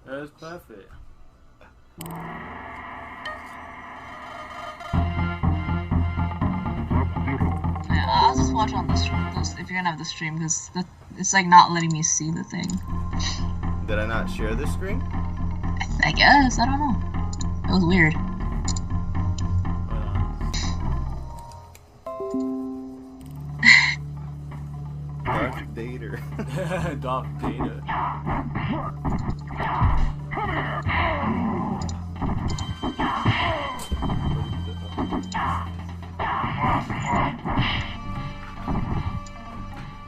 That was perfect. Yeah, I'll just watch on this if you're gonna have the stream, because it's like not letting me see the thing. Did I not share the screen? I guess, I don't know. It was weird. Darth Vader. Darth Vader.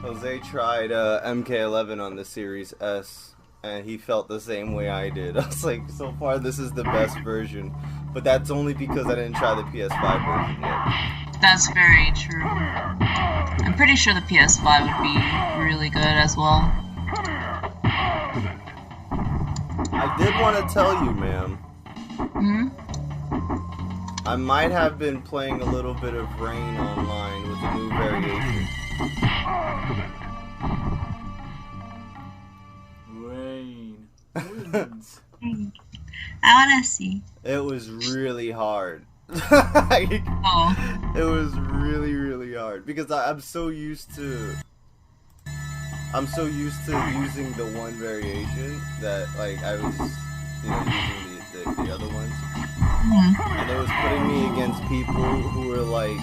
Jose tried MK11 on the Series S, and he felt the same way I did. I was like, so far this is the best version, but that's only because I didn't try the PS5 version yet. That's very true. I'm pretty sure the PS5 would be really good as well. I did want to tell you, ma'am. I might have been playing a little bit of Rain online with a new variation. Rain. I wanna see. It was really hard. It was really, really hard because I'm so used to using the one variation that like I was, using the other ones, and it was putting me against people who were like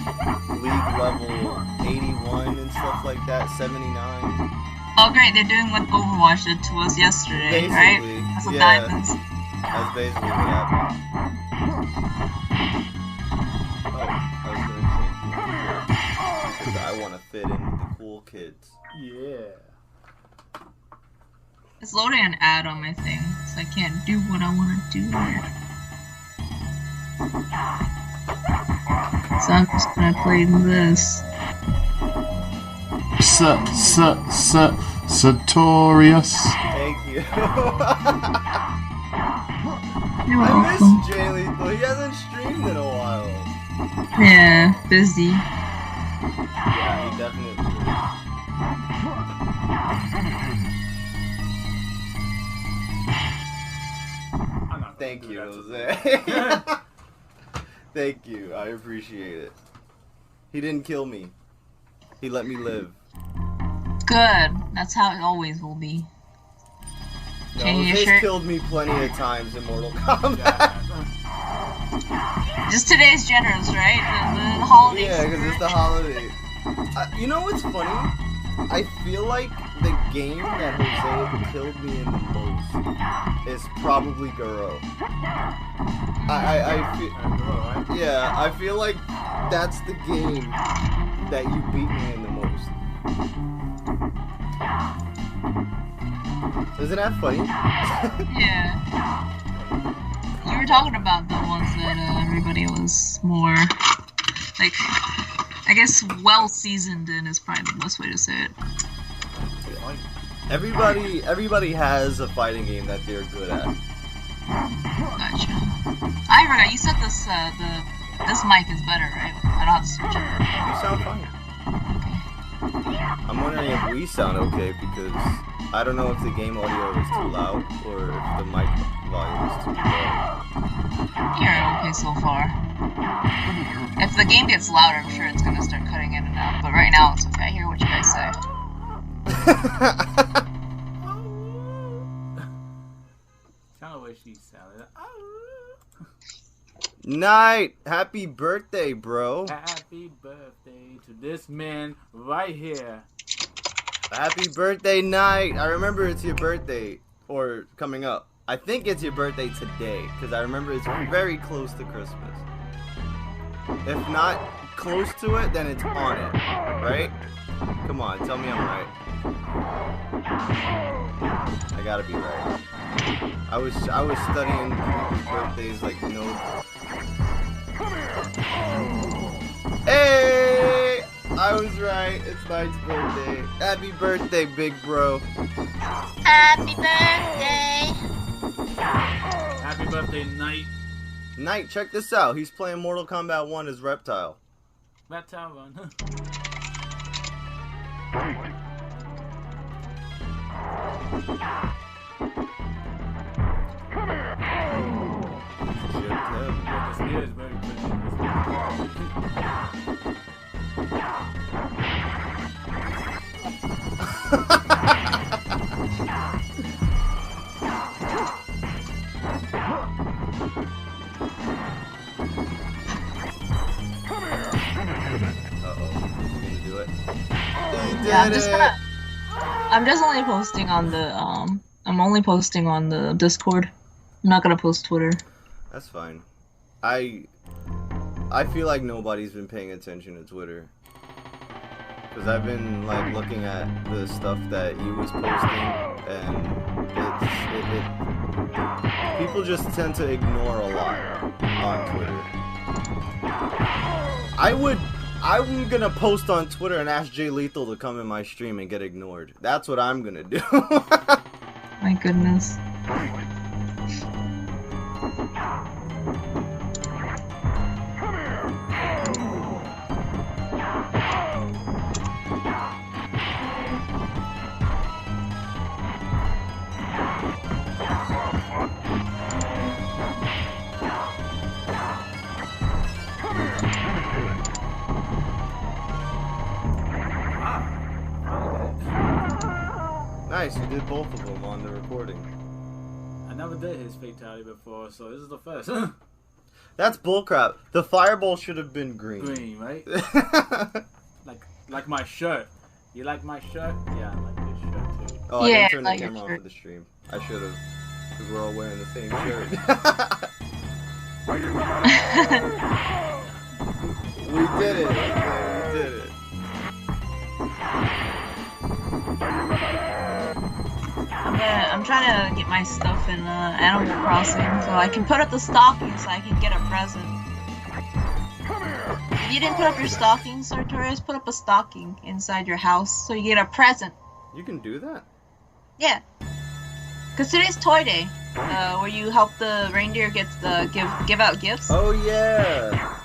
league level 81 and stuff like that, 79. Oh great, they're doing what Overwatch did to us yesterday, right? That's what diamonds. That's basically what happened. Oh, I was gonna change because I want to fit in with the cool kids. Yeah. It's loading an add-on, I think, so I can't do what I want to do. So I'm just gonna play this. Sartorius. Thank you. You're I welcome. miss Jay Lethal. He hasn't streamed in a while. Yeah, busy. Yeah, he definitely is. Thank you, Jose. Thank you. I appreciate it. He didn't kill me. He let me live. Good. That's how it always will be. No, Change your Jose's shirt. killed me plenty of times in Mortal Kombat. Just today's generous, right? The holidays. Yeah, because it's the holiday. You know what's funny? I feel like the game that Jose killed me in the most is probably Garo. I feel, yeah, I feel like that's the game that you beat me in the most. Isn't that funny? Yeah. You were talking about the ones that everybody was more, like, I guess well seasoned in is probably the best way to say it. Everybody has a fighting game that they're good at. Gotcha. I forgot, you said this, this mic is better, right? I don't have to switch it. You sound fine. I'm wondering if we sound okay because I don't know if the game audio is too loud or if the mic volume is too low. You're okay so far. If the game gets louder, I'm sure it's gonna start cutting in and out. But right now, it's okay. I hear what you guys say. Kind of wish he sounded. Night! Happy birthday, bro! Happy birthday to this man right here. Happy birthday, Night! I remember it's your birthday, or coming up. I think it's your birthday today, because I remember it's very close to Christmas. If not close to it, then it's on it, right? Come on, tell me I'm right. I gotta be right. I was studying people's birthdays like no. Hey! I was right. It's Knight's birthday. Happy birthday, big bro. Happy birthday! Happy birthday, Knight. Knight, check this out. He's playing Mortal Kombat 1 as Reptile. Reptile run. I'm just only posting on the I'm only posting on the Discord. I'm not gonna post Twitter. That's fine. I feel like nobody's been paying attention to Twitter. Because I've been like looking at the stuff that you was posting, and people just tend to ignore a lot on Twitter. I'm gonna post on Twitter and ask Jay Lethal to come in my stream and get ignored. That's what I'm gonna do. My goodness. Nice, you did both of them on the recording. I never did his fatality before, so this is the first. That's bullcrap. The fireball should have been green. Green, right? like my shirt. You like my shirt? Yeah, I like this shirt too. Oh, Yeah, I didn't turn the like your camera off shirt. for the stream. I should have, because we're all wearing the same shirt. We did it. We did it. I'm trying to get my stuff in Animal Crossing so I can put up the stockings so I can get a present. If you didn't put up your stockings, Sartorius, put up a stocking inside your house so you get a present. You can do that? Yeah. Because today's Toy Day, where you help the reindeer get the give out gifts. Oh yeah.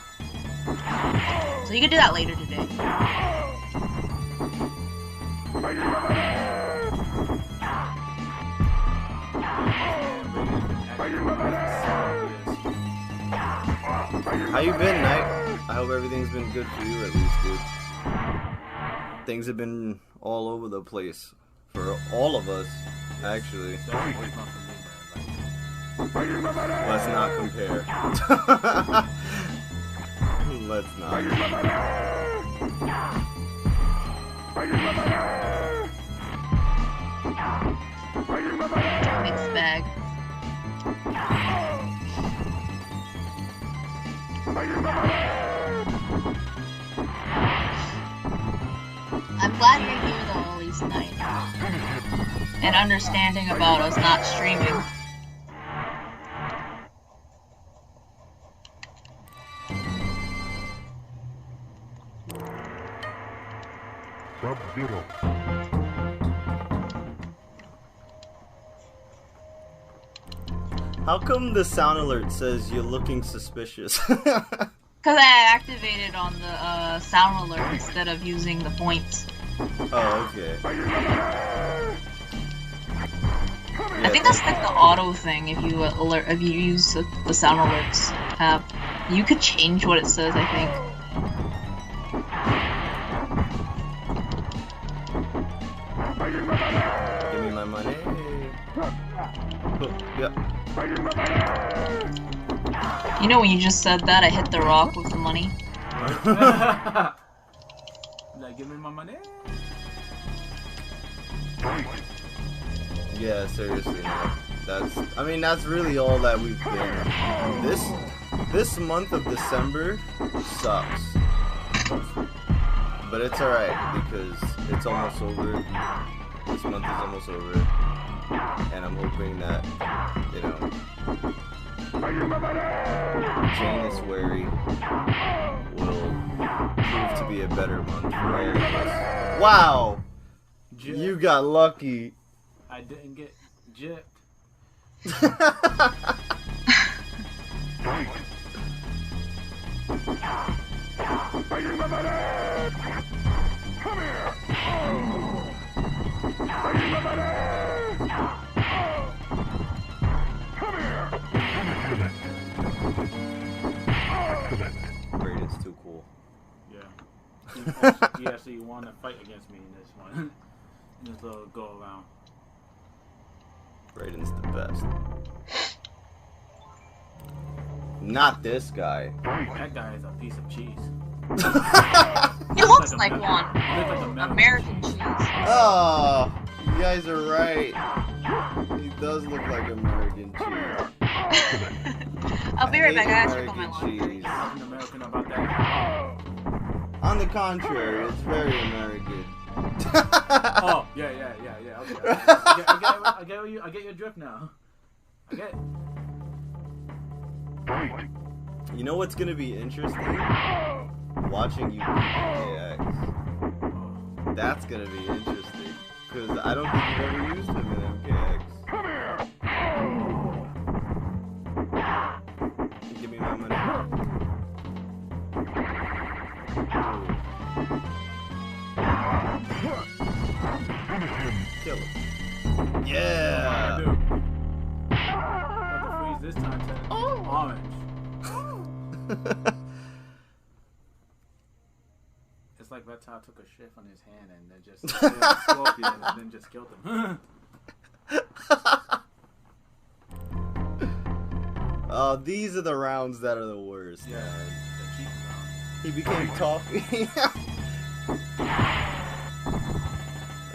So you can do that later today. How you been, Knight? I hope everything's been good for you at least, dude. Things have been all over the place for all of us, actually. Let's not compare. Let's not. Mixed bag. I'm glad you're here though, at least tonight. And understanding about us not streaming. Sub-Zero. How come the sound alert says you're looking suspicious? Because I activated on the sound alert instead of using the points. Oh, okay. I think that's like the auto thing. If you use the sound alerts tab, you could change what it says. I think. Give me my money. Yeah. You know when you just said that, I hit the rock with the money. Like, give me my money. Yeah, seriously, man. I mean, that's really all that we've been. This month of December sucks. But it's alright, because it's almost over. This month is almost over. And I'm hoping that, you know, January will prove to be a better month for all of us. Wow! You got lucky. I didn't get gypped. Brayden's too cool. Yeah. He actually won a fight against me in this one. In this little go around. Brayden's the best. Not this guy. That guy is a piece of cheese. He looks like one. He looks like a melon. American cheese. Oh, you guys are right. He does look like American cheese. I'll be right back. I hate gotta check on my American laundry. cheese. Nothing American about that. On the contrary, it's very American. Oh, yeah. Okay. I get your drift now. I get it. You know what's gonna be interesting? Watching you beat MKX. That's gonna be interesting. Because I don't think you've ever used him in MKX. Give me my money. Kill him. Yeah! I do. But the freeze this time to orange. It's like Reptile took a shit on his hand and then just scorpion and then just killed him. Oh, these are the rounds that are the worst. Yeah, the cheating round. He became toffee.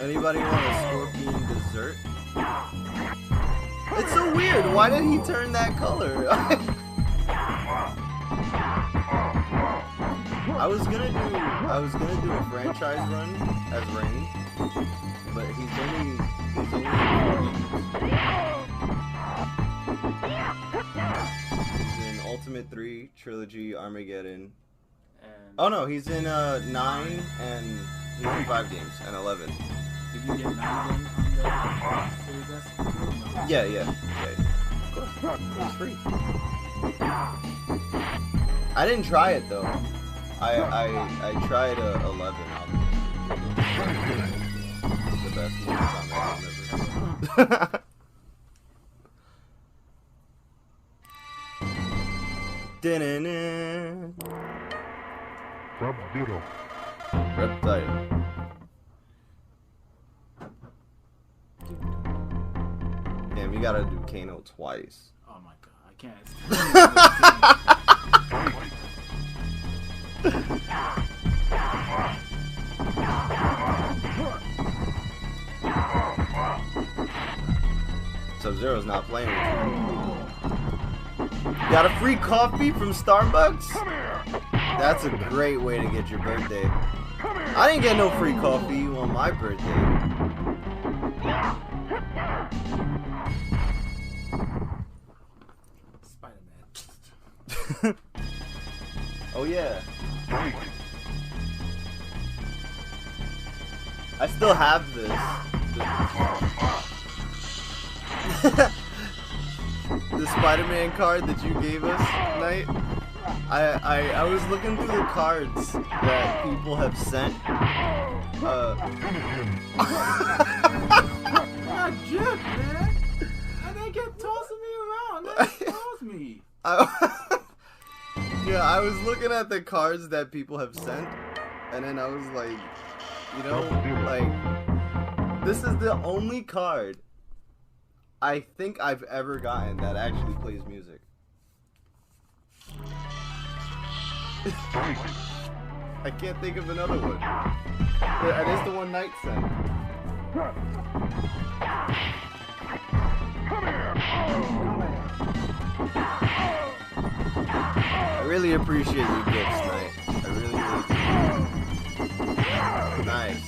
Anybody want a scorpion dessert? It's so weird. Why did he turn that color? I was gonna do a franchise run as Rain, but he's only he's in Ultimate 3, Trilogy, Armageddon. And Oh no, he's in 9 and he's in 5 games and 11. did you get 9 again on the Series S? No. Yeah. Of course, it was free. I didn't try it though. I tried 11. The best Mortal Kombat game ever. Da-na-na. Reptile. Damn, you gotta do Kano twice. Oh my god, I can't. Sub-Zero's not playing with you. Got a free coffee from Starbucks? That's a great way to get your birthday. I didn't get no free coffee on my birthday. Spider-Man. Oh yeah. I still have this. The Spider-Man card that you gave us tonight. I was looking through the cards that people have sent. God, Jeff, man. And they kept tossing me around. They tossed me. Yeah, I was looking at the cards that people have sent, and then I was like, you know, like, this is the only card I think I've ever gotten that actually plays music. I can't think of another one. That is the one Knight sent. I really appreciate your gifts, Knight. I really do. Nice.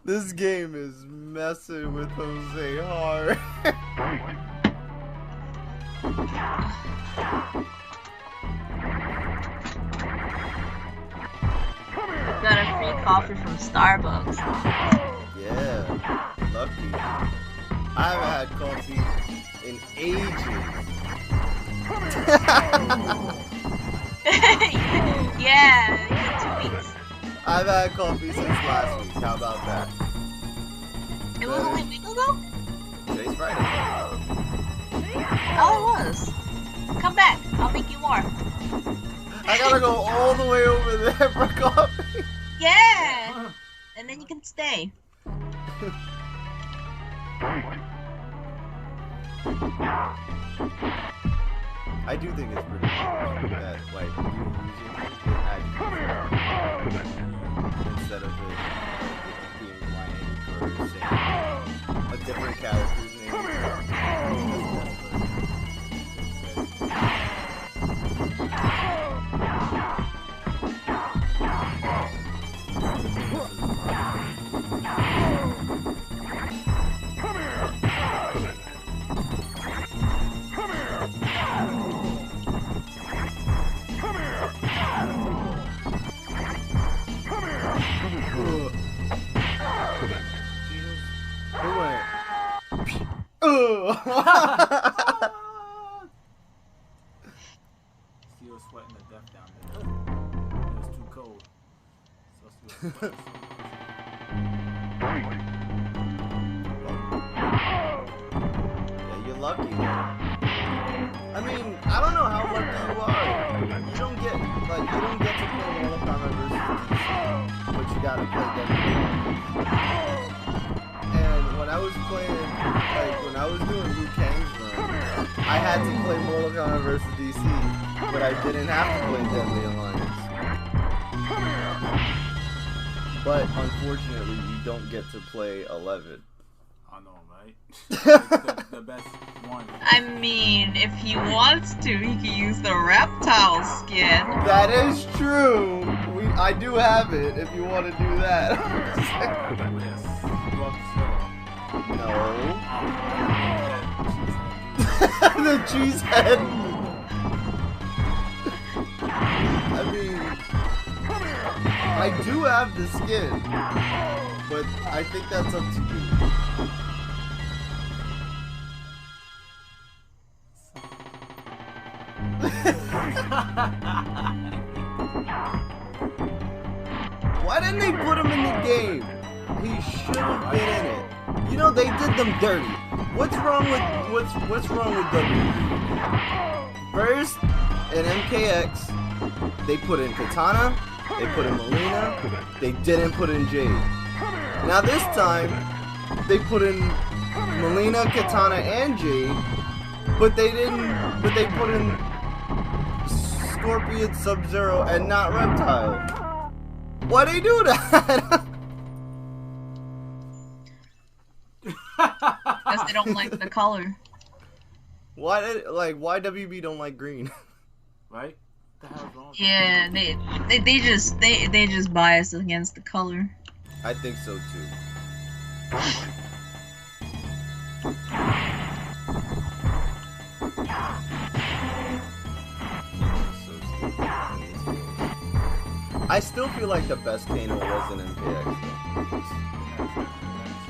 This game is messing with Jose hard. Got a free coffee from Starbucks. Yeah, lucky. I haven't had coffee in ages. Yeah, 2 weeks. I've had coffee since last week. How about that? It was only a week ago? Today's Friday. Oh, it was. Come back. I'll make you more. I gotta go all the way over there for coffee. Yeah. And then you can stay. I do think it's pretty cool that, like, you using it actually instead of it being blank or saying a different character's name. Steel sweating to death down there. It was too cold. So Steel sweating. Yeah, you're lucky though. I mean, I don't know how lucky you are. You don't get to play Mortal Kombat vs. DC, but you gotta play WWE. And when I was playing, like when I was doing Liu Kang's run, I had to play Mortal Kombat vs. DC, but I didn't have to play Deadly Alliance. But unfortunately, you don't get to play 11. I know, right? the best one. I mean, if he wants to, he can use the reptile skin. That is true. I do have it. If you want to do that. No. The cheese head. I mean, I do have the skin, but I think that's up to you. Why didn't they put him in the game? He should have been in it. You know, they did them dirty. What's wrong with WWE? First, in MKX, they put in Katana, they put in Melina, they didn't put in Jade. Now this time, they put in Melina, Katana, and Jade, but they put in Scorpion, Sub-Zero, and not Reptile. Why they do that? Because they don't like the color. Why WB don't like green? Right? What the hell's wrong? Yeah, they just bias against the color. I think so too. I still feel like the best Kano was in MKX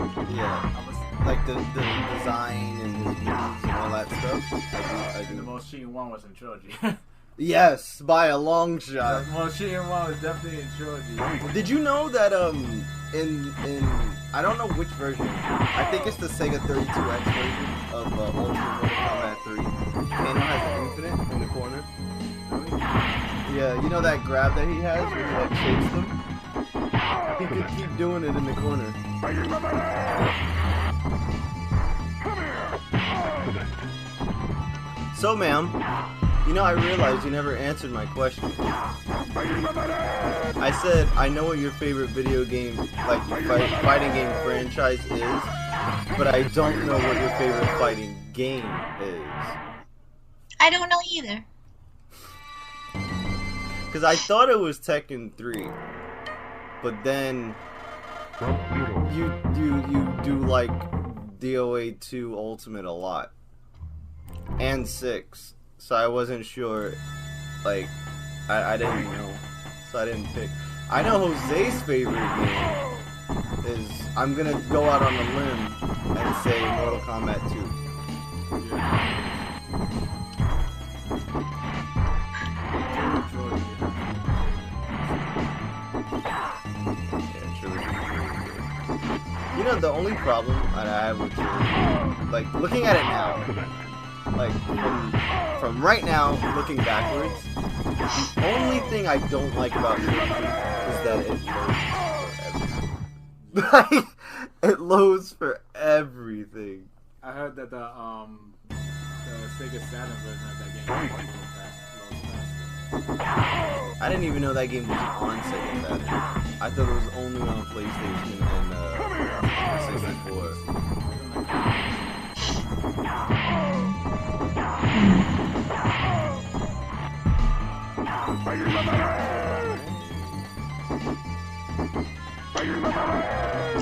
though. Yeah. Like the design and his moves and all that stuff. I do. The most cheating one was in Trilogy. Yes, by a long shot. The most cheating one was definitely in Trilogy. Did you know that in I don't know which version. I think it's the Sega 32X version of Ultimate Mortal Kombat 3. Kano has an infinite in the corner. Yeah, you know that grab that he has when he like shakes them? He could keep doing it in the corner. So, ma'am, you know, I realized you never answered my question. I said, I know what your favorite video game, like fighting game franchise is, but I don't know what your favorite fighting game is. I don't know either. Because I thought it was Tekken 3, but then you do like DOA 2 Ultimate a lot. And 6, so I wasn't sure, like, I didn't know, so I didn't pick. I know Jose's favorite game is, I'm gonna go out on a limb and say Mortal Kombat 2. You know, the only problem that I have with Trilogy, like, looking at it now, like from right now, looking backwards, the only thing I don't like about Trilogy is that it loads for everything. I heard that the Sega Saturn version of that game was a little faster. I didn't even know that game was on Sega Saturn. I thought it was only on PlayStation and 64.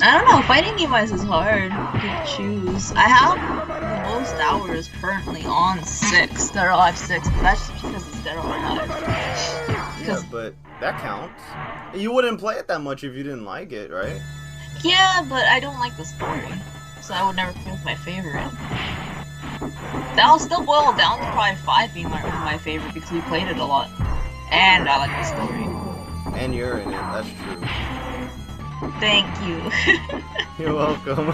I don't know, fighting game-wise is hard to choose. I have the most hours currently on 6, Dead or Alive 6, but that's just because it's Dead or Alive. Yeah, but that counts. You wouldn't play it that much if you didn't like it, right? Yeah, but I don't like the story, so I would never pick my favorite. That'll still boil down to probably 5 being my favorite because we played it a lot. And I like the story. And you're in it, that's true. Thank you. You're welcome.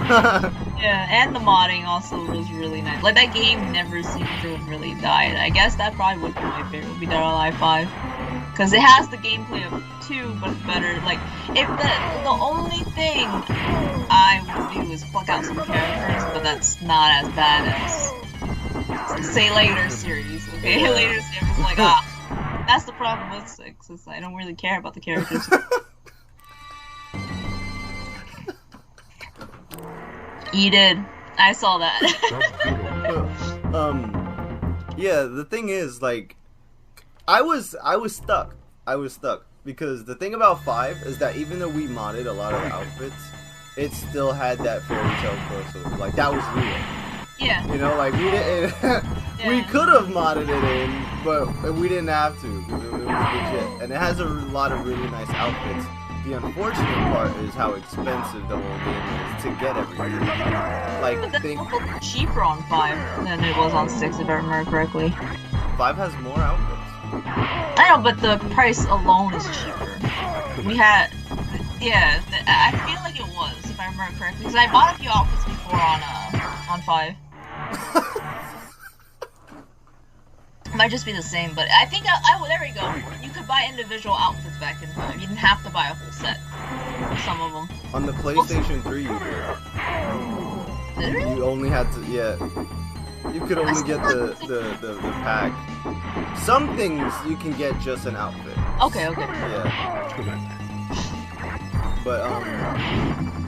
Yeah, and the modding also was really nice. Like, that game never seemed to have really died. I guess that probably would be my favorite, would be Dead or Alive 5. Because it has the gameplay of 2, but it's better. Like, if the only thing I would do is pluck out some characters, but that's not as bad as, say, later series, okay? Yeah. Later series is like, that's the problem with 6, is I don't really care about the characters. You did. I saw that. Yeah, the thing is, like, I was stuck. Because the thing about 5 is that even though we modded a lot of the outfits, it still had that fairy tale crossover. Like, that was real. Yeah. You know, like, we didn't... We could have modded it in, but we didn't have to, because it was legit. And it has a lot of really nice outfits. The unfortunate part is how expensive the whole game is to get everything. Like, But that's also cheaper on 5 than it was on 6, if I remember correctly. 5 has more outfits. I know, but the price alone is cheaper. We had... Yeah, I feel like it was, if I remember correctly. Because I bought a few outfits before on 5. Might just be the same, but I think there we go. You could buy individual outfits back in 5. You didn't have to buy a full set. Some of them. On the PlayStation 3, you did. Did it? You only had to, yeah. You could only get the pack. Some things you can get just an outfit. Okay. Yeah. But,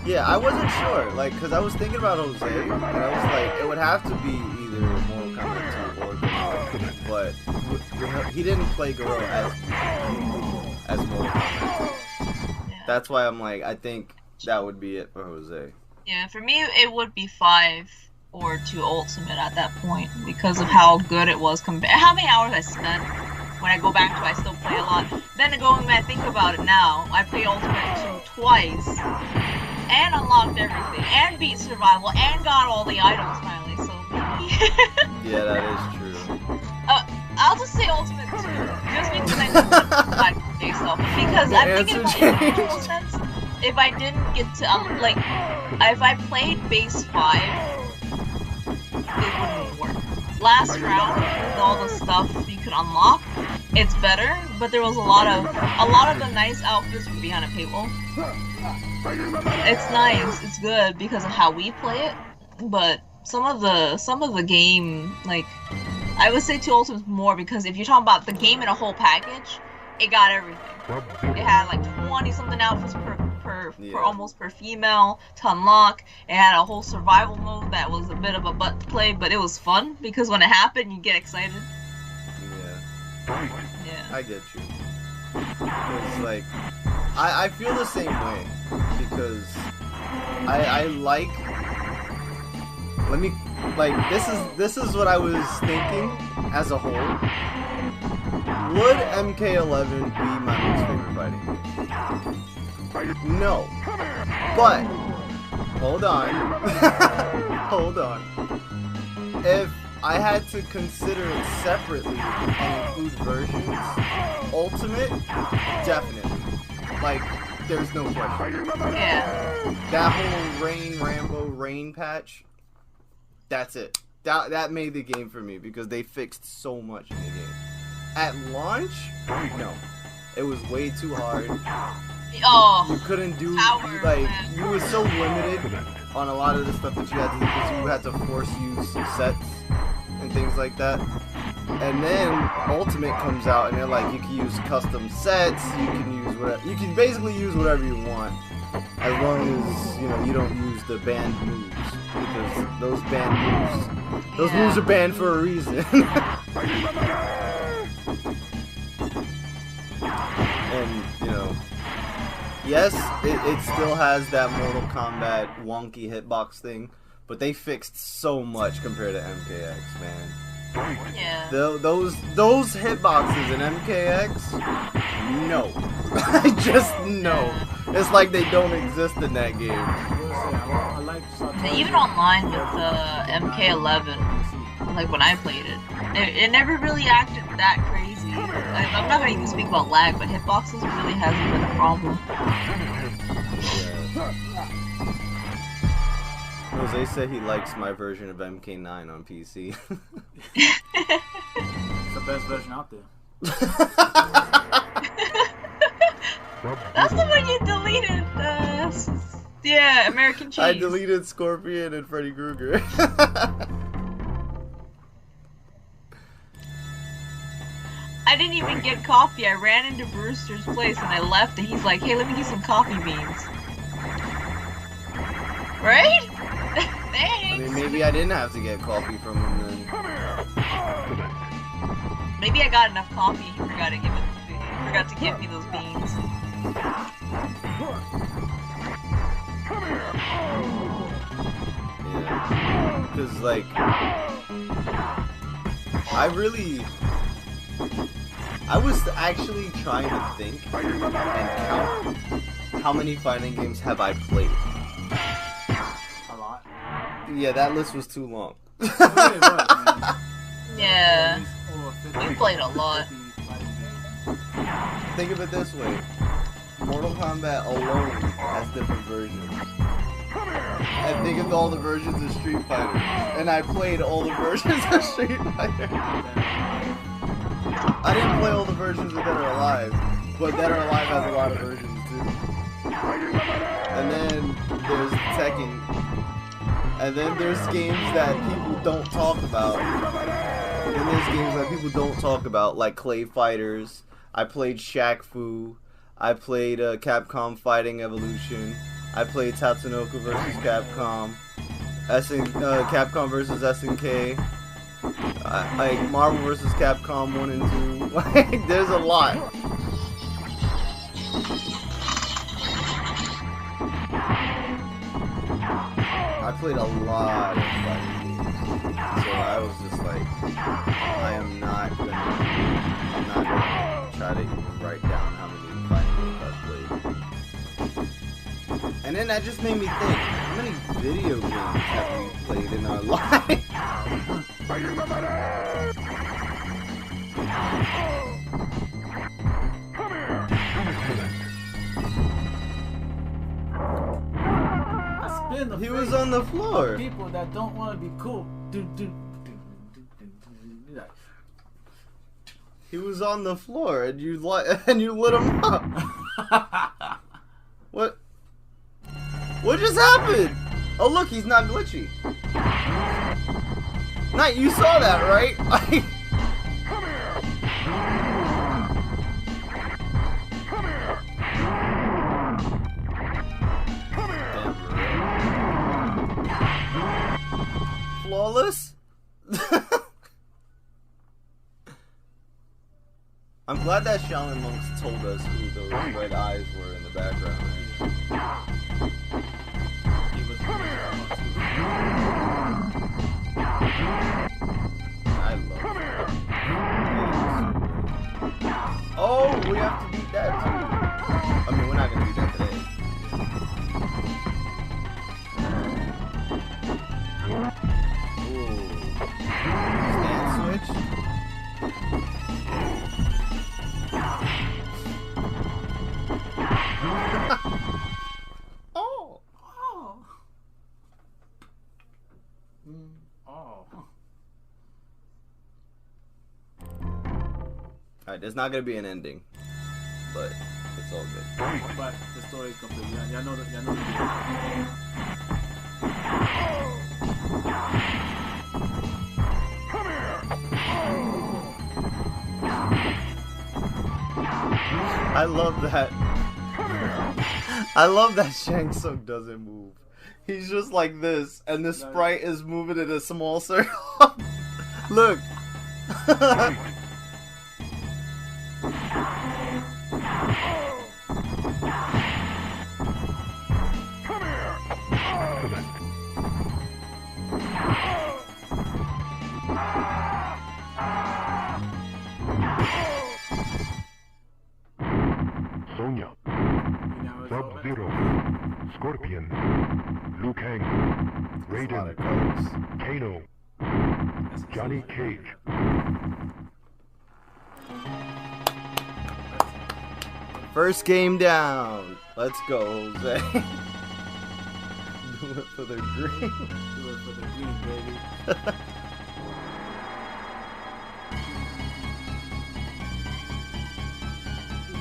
yeah, I wasn't sure, like, because I was thinking about Jose, and I was like, it would have to be either Mortal Kombat 2 or Garou, but he didn't play Garou as Mortal Kombat 2. Yeah. That's why I'm like, I think that would be it for Jose. Yeah, for me, it would be 5 or 2 Ultimate at that point, because of how good it was compared. How many hours I spent. When I go back to it, I still play a lot. Then going back, think about it now, I played Ultimate 2 twice, and unlocked everything, and beat Survival, and got all the items finally, so Yeah, that is true. I'll just say Ultimate 2, just because I know that stuff. Because I'm thinking about it in a sense, if I didn't get to, like, if I played base 5, it wouldn't work. Last round, with all the stuff you could unlock, it's better, but there was a lot of the nice outfits were behind a paywall. It's nice, it's good because of how we play it, but some of the game, like, I would say 2 Ultimates more, because if you're talking about the game in a whole package, it got everything. It had like 20 something outfits per almost per female to unlock. It had a whole survival mode that was a bit of a butt to play, but it was fun because when it happened, you get excited. Yeah. I get you. It's like, I feel the same way, because I like, let me, like, this is what I was thinking as a whole. Would MK11 be my most favorite fighting game? No. But, hold on. Hold on. If I had to consider it separately and include versions, Ultimate, definitely. Like, there's no question. Yeah. That whole Rambo patch, that's it. that made the game for me because they fixed so much in the game. At launch, no, it was way too hard. Oh, You couldn't do power, like man. you were so limited on a lot of the stuff that you had to do because you had to force use sets and things like that. And then Ultimate comes out and they're like, you can use custom sets, you can use whatever, you can basically use whatever you want, as long as you don't use the banned moves, because those banned moves are banned for a reason. And yes, it still has that Mortal Kombat wonky hitbox thing, but they fixed so much compared to MKX, man. Yeah. Those hitboxes in MKX, no. I just no. It's like they don't exist in that game. I like Even online with MK11, like when I played it, it never really acted that crazy. Like, I'm not gonna even speak about lag, but hitboxes really hasn't been a problem. Jose said he likes my version of MK9 on PC. It's the best version out there. That's the one you deleted. Yeah, American Cheese. I deleted Scorpion and Freddy Krueger. I didn't even get coffee. I ran into Brewster's place and I left, and he's like, "Hey, let me get some coffee beans." Right? Thanks. I mean, maybe I didn't have to get coffee from him then. Maybe I got enough coffee. He forgot to give me those beans. Yeah. Because, like, I was actually trying to think and count how many fighting games have I played. A lot. Yeah, that list was too long. Yeah. We played a lot. Think of it this way. Mortal Kombat alone has different versions. And think of all the versions of Street Fighter. And I played all the versions of Street Fighter. I didn't play all the versions of Dead or Alive, but Dead or Alive has a lot of versions too. And then there's Tekken. And then there's games that people don't talk about. And there's games that people don't talk about, like Clay Fighters. I played Shaq Fu. I played Capcom Fighting Evolution. I played Tatsunoko vs. Capcom. Capcom vs. SNK. Like Marvel vs. Capcom 1 and 2. Like, there's a lot. I played a lot of fighting games. So I was just like, I'm not gonna try to even write down how many fighting games I've played. And then that just made me think, how many video games have we played in our life? He was on the floor. People that don't want to be cool. He was on the floor, and you lit him up. What? What just happened? Oh look, he's not glitchy. Knight, you saw that, right? Flawless? I'm glad that Shaolin monks told us who those red eyes were in the background. I love that. Oh, we have to beat that too. I mean, we're not gonna beat that today. Ooh. Stand switch. Oh. Oh. tried. There's not gonna be an ending, but it's all good. But the story is complete. Y'all know that. I love that. I love that Shang Tsung doesn't move. He's just like this, and the sprite is moving in a small circle. Look. Sonya, Sub-Zero, Scorpion, Liu Kang, Raiden, Kano, Johnny Cage. First game down. Let's go, Jose. Do it for the green. Do it for the green, baby.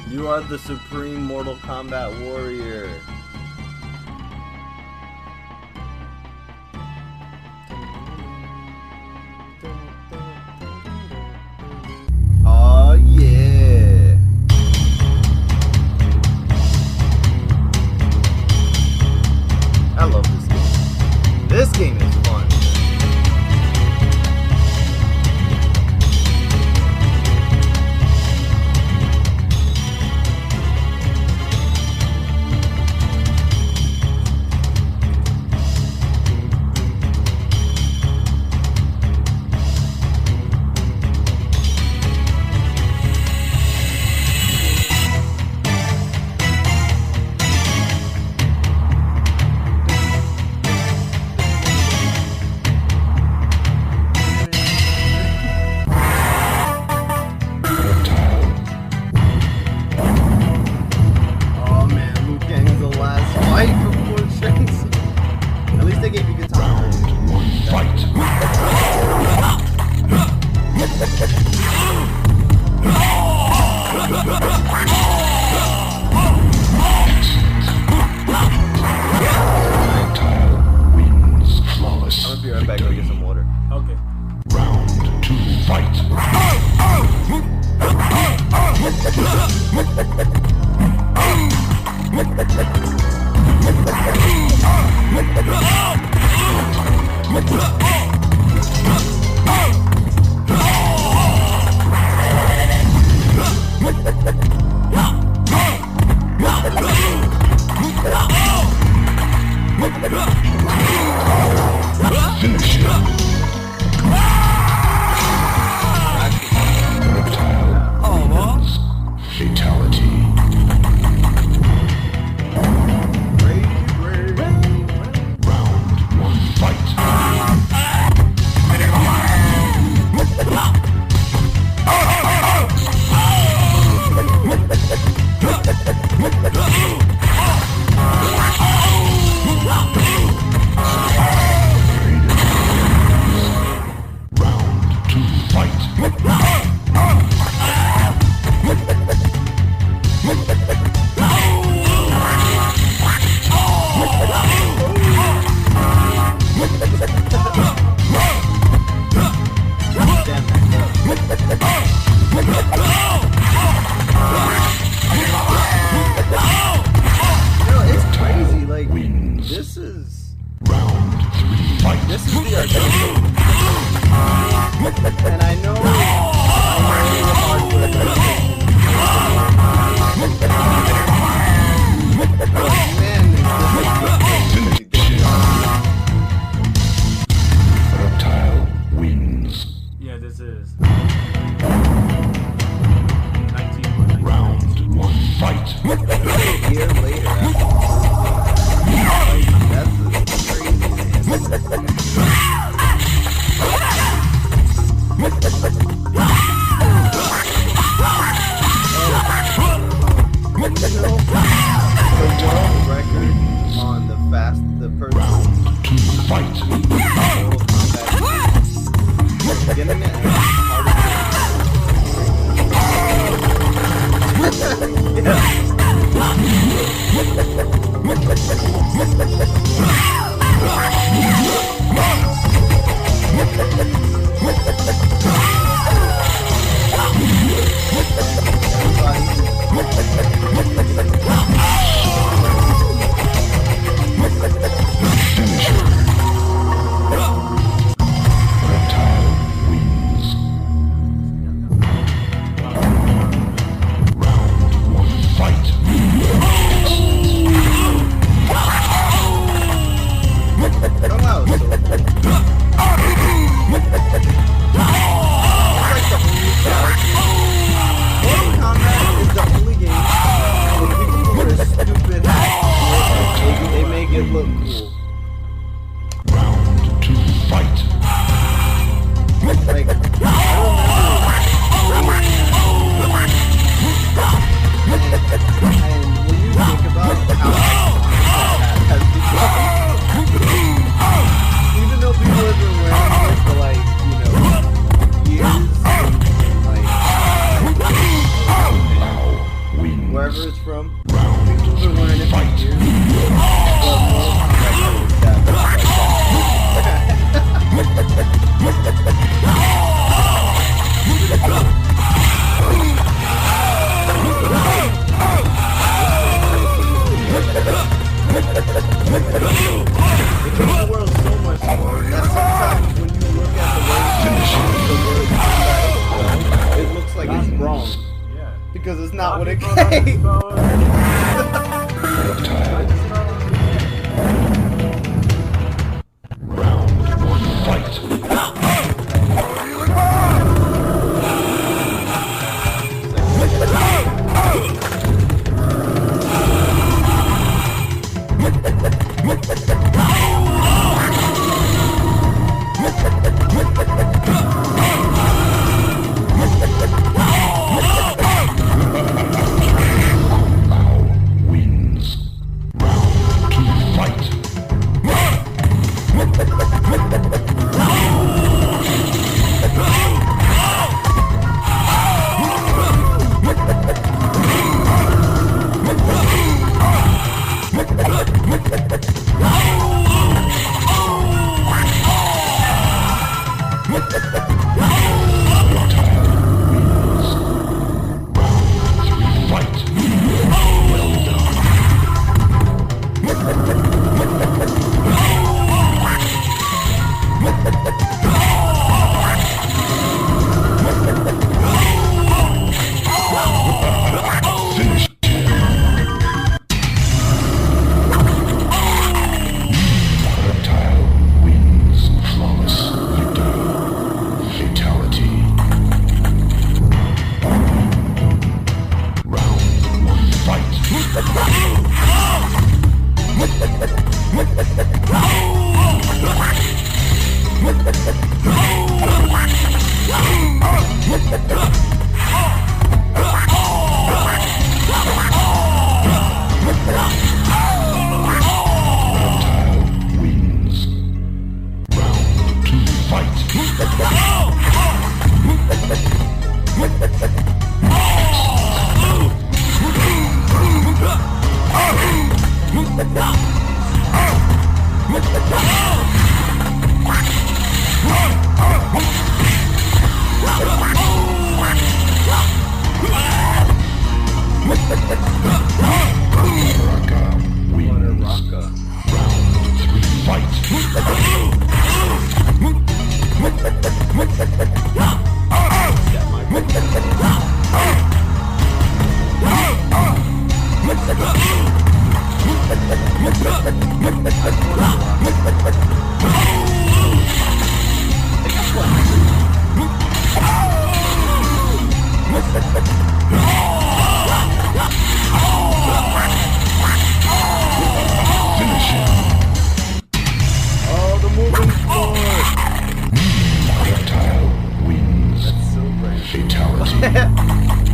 You are the supreme Mortal Kombat warrior. Oh yeah. I love this game. This game is fun. because it's not what it came. Round one, fight.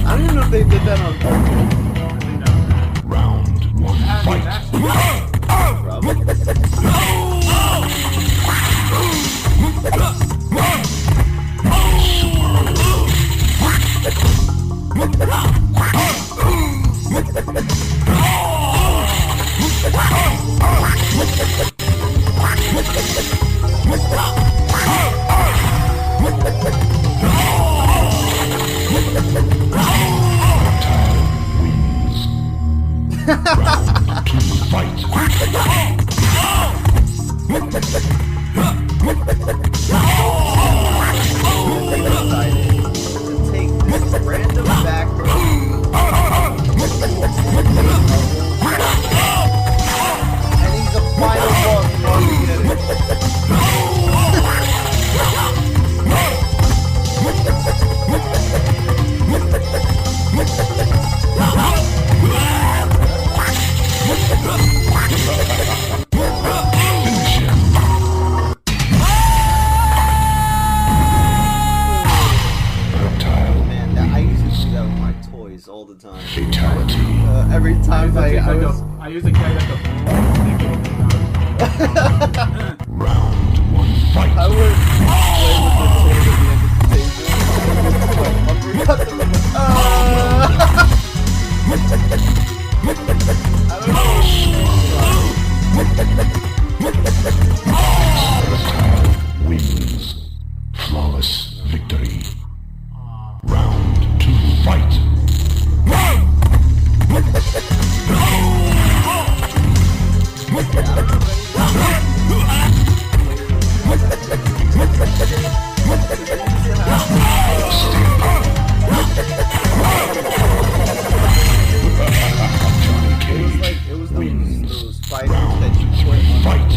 I don't even know if they did that on purpose. Round one, fight. All the time. Fatality. Every time I used to carry like a Round one fight. I would play with the toy at the end of the table. I don't know. Reptile wins. Flawless victory. Round two fight. It was those fighters that you put on Fight.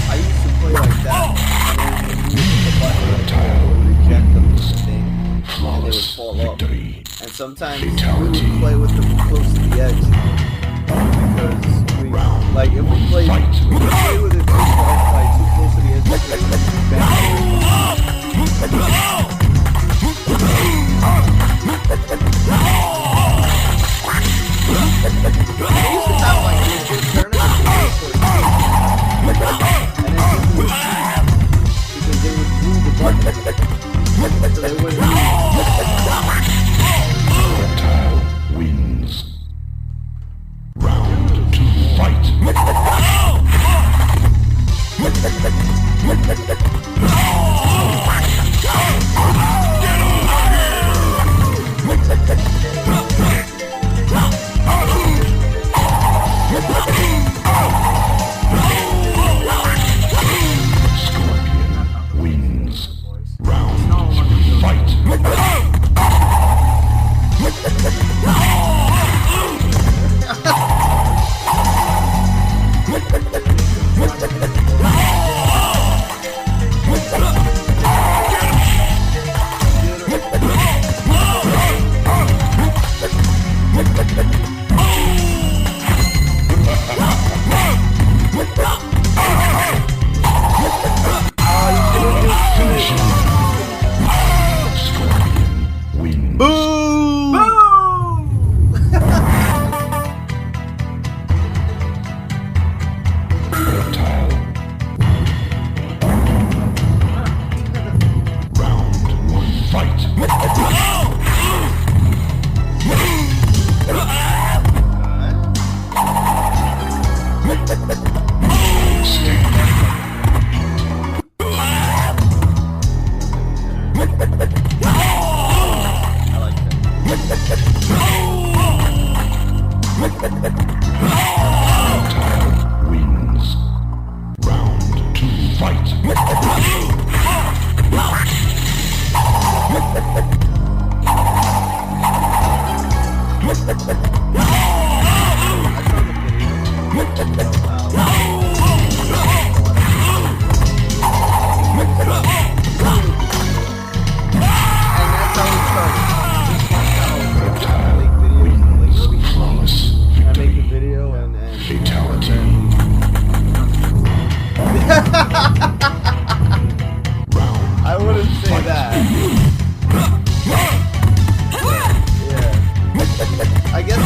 I used to play like that. And then the button would reject them from the thing, and they would fall up. Victory. And sometimes we would play with them close to the edge, because we, like, if we play with it too close to the edge, we would back. They used to have like legit tournaments for it, and then because they would glue the button, so they wouldn't lose. Reptile wins. Round two fight. Scorpion wins. Round three fight. I wouldn't say that. Yeah. I guess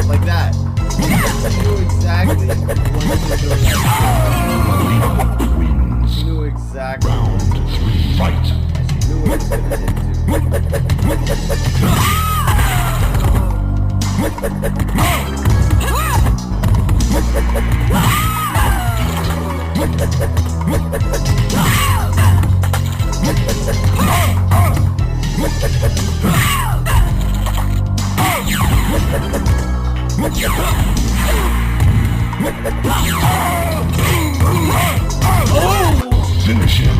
Like that. You knew exactly what to do. You knew exactly. Round 3, fight. You knew what to do. Finish him.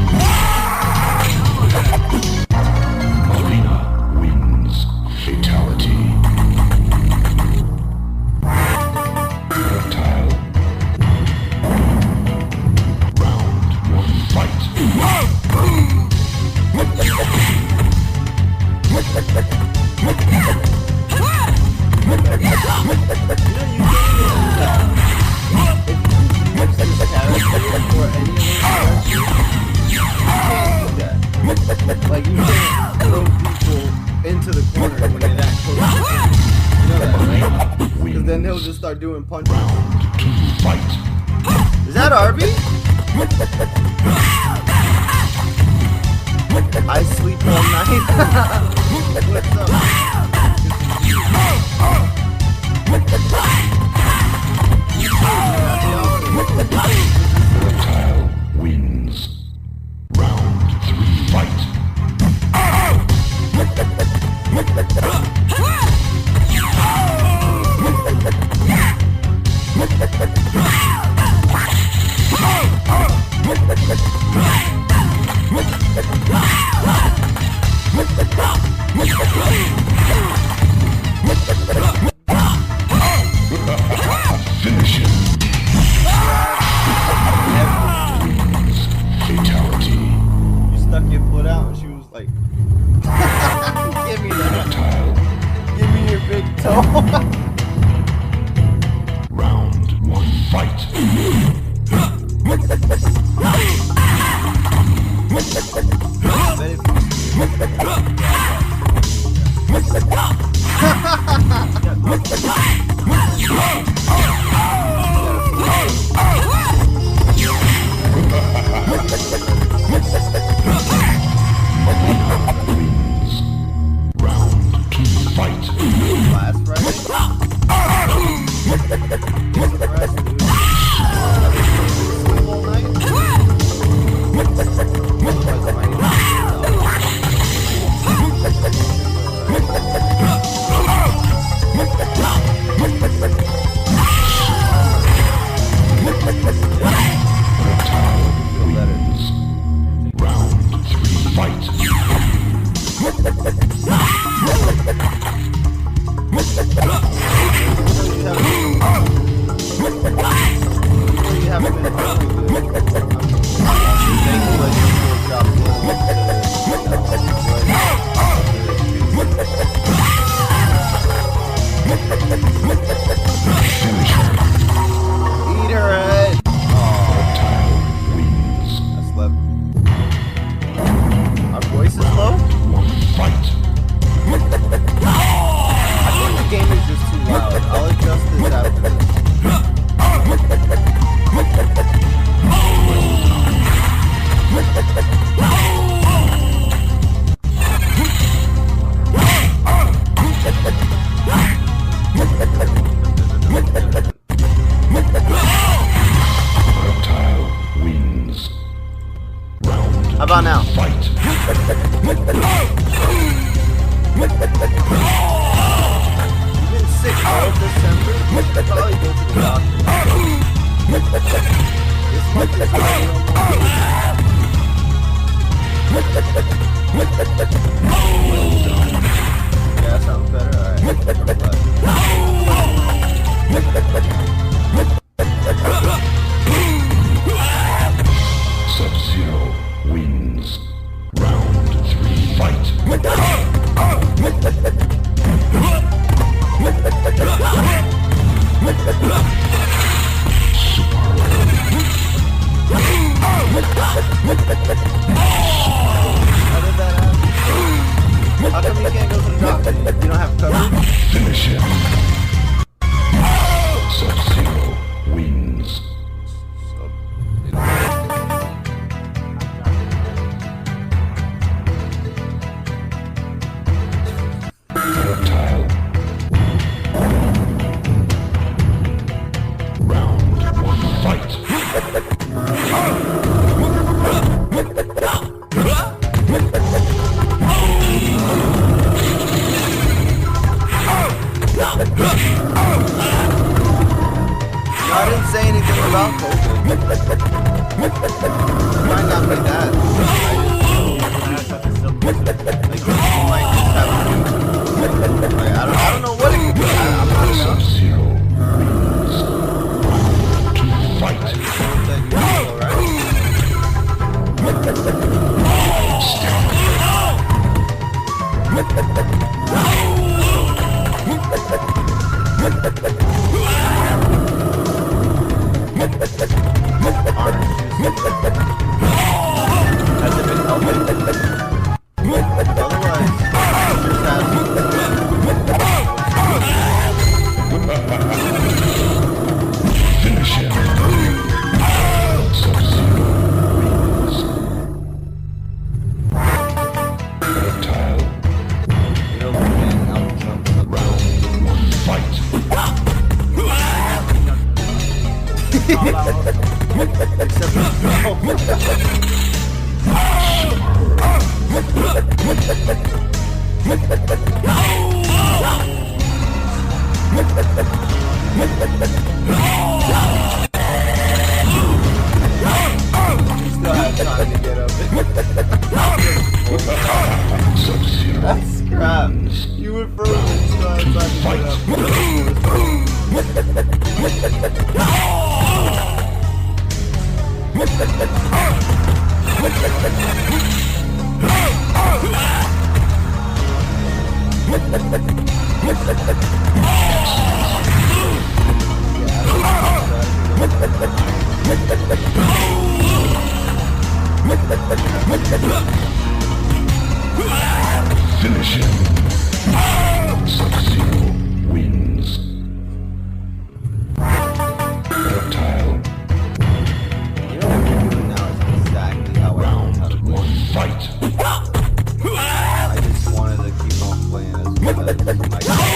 Molina wins. Fatality. Reptile. Round 1, fight. Like, you can't throw people into the corner when they're that close. You know that, right? Because then they'll just start doing punches. Round 2, fight. Is that Arby? I sleep all night. What's up? Reptile wins. Round 3, fight. Finish him. Wins. Fatality. You stuck your foot out and she was like, give me that. Reptile. Give me your big toe. Round 1, fight. Wins. Round 2, fight. Last Friday? Sleep all night? Wins. Round 3, fight. You haven't been really good. Finish her. Eat her head. Reptile wins. I slept. Our voice is low? 1, fight. I think the game is just too loud. I'll adjust this after this. Reptile wins. Round How about now? fight. You've been sick all of December? You should probably go to the doctor. This month is already almost Yeah, that sounds better. Alright. Sub-Zero wins. Round 3, fight. How did that still have time to get up there. That's crap. You were frozen, you still have time to get Finish him. Sub-Zero wins. Reptile. You know what you're doing now is exactly how I Round want to play. 1 fight. I just wanted to keep on playing as well as my game.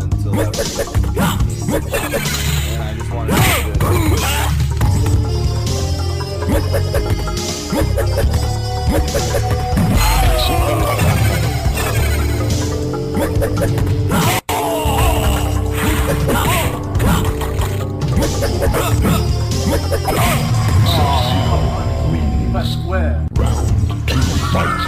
Until I was and I just wanted to do If I swear. Round 2 fight.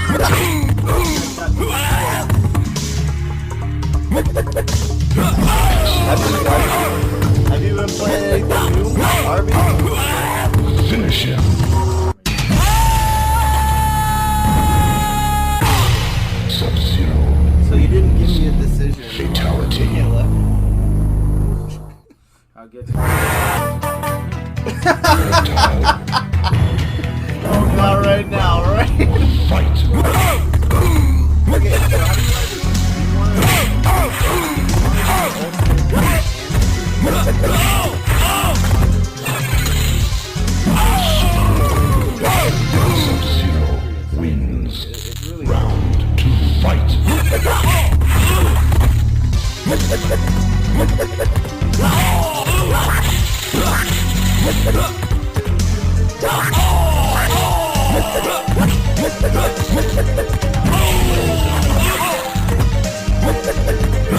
Have you been playing anything new, Arby? Finish him. Sub-Zero. So you didn't give me a decision. Fatality. I'll get to Reptile. Oh, not right now, right? Fight. Okay, so how do you want Sub-Zero wins. It's really Round 2 fight.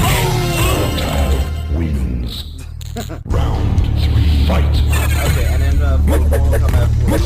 Reptile wins. Round 3 fight. okay, and then we'll come at full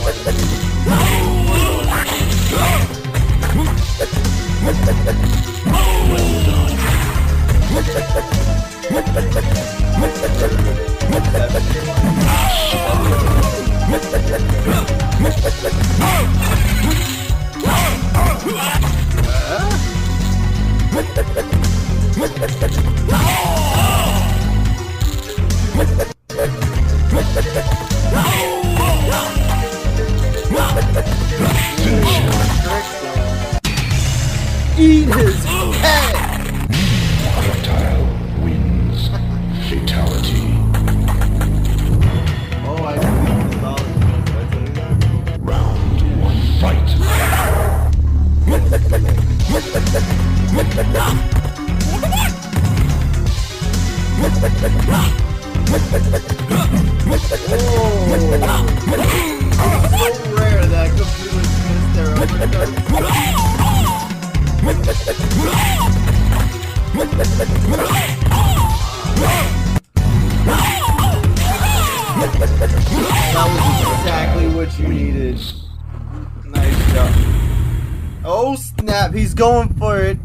Finish him. Eat his head! Reptile wins. Fatality. Oh, I can beat the dollar. Did I tell you that? Round 1 fight. It's so rare that computers miss their uppercuts. That was exactly what you needed. Nice job. Oh snap, he's going for it.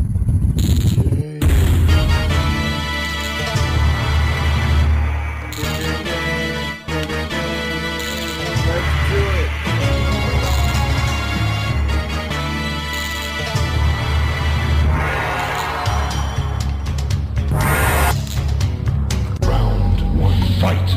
Let's do it. Round 1 fight.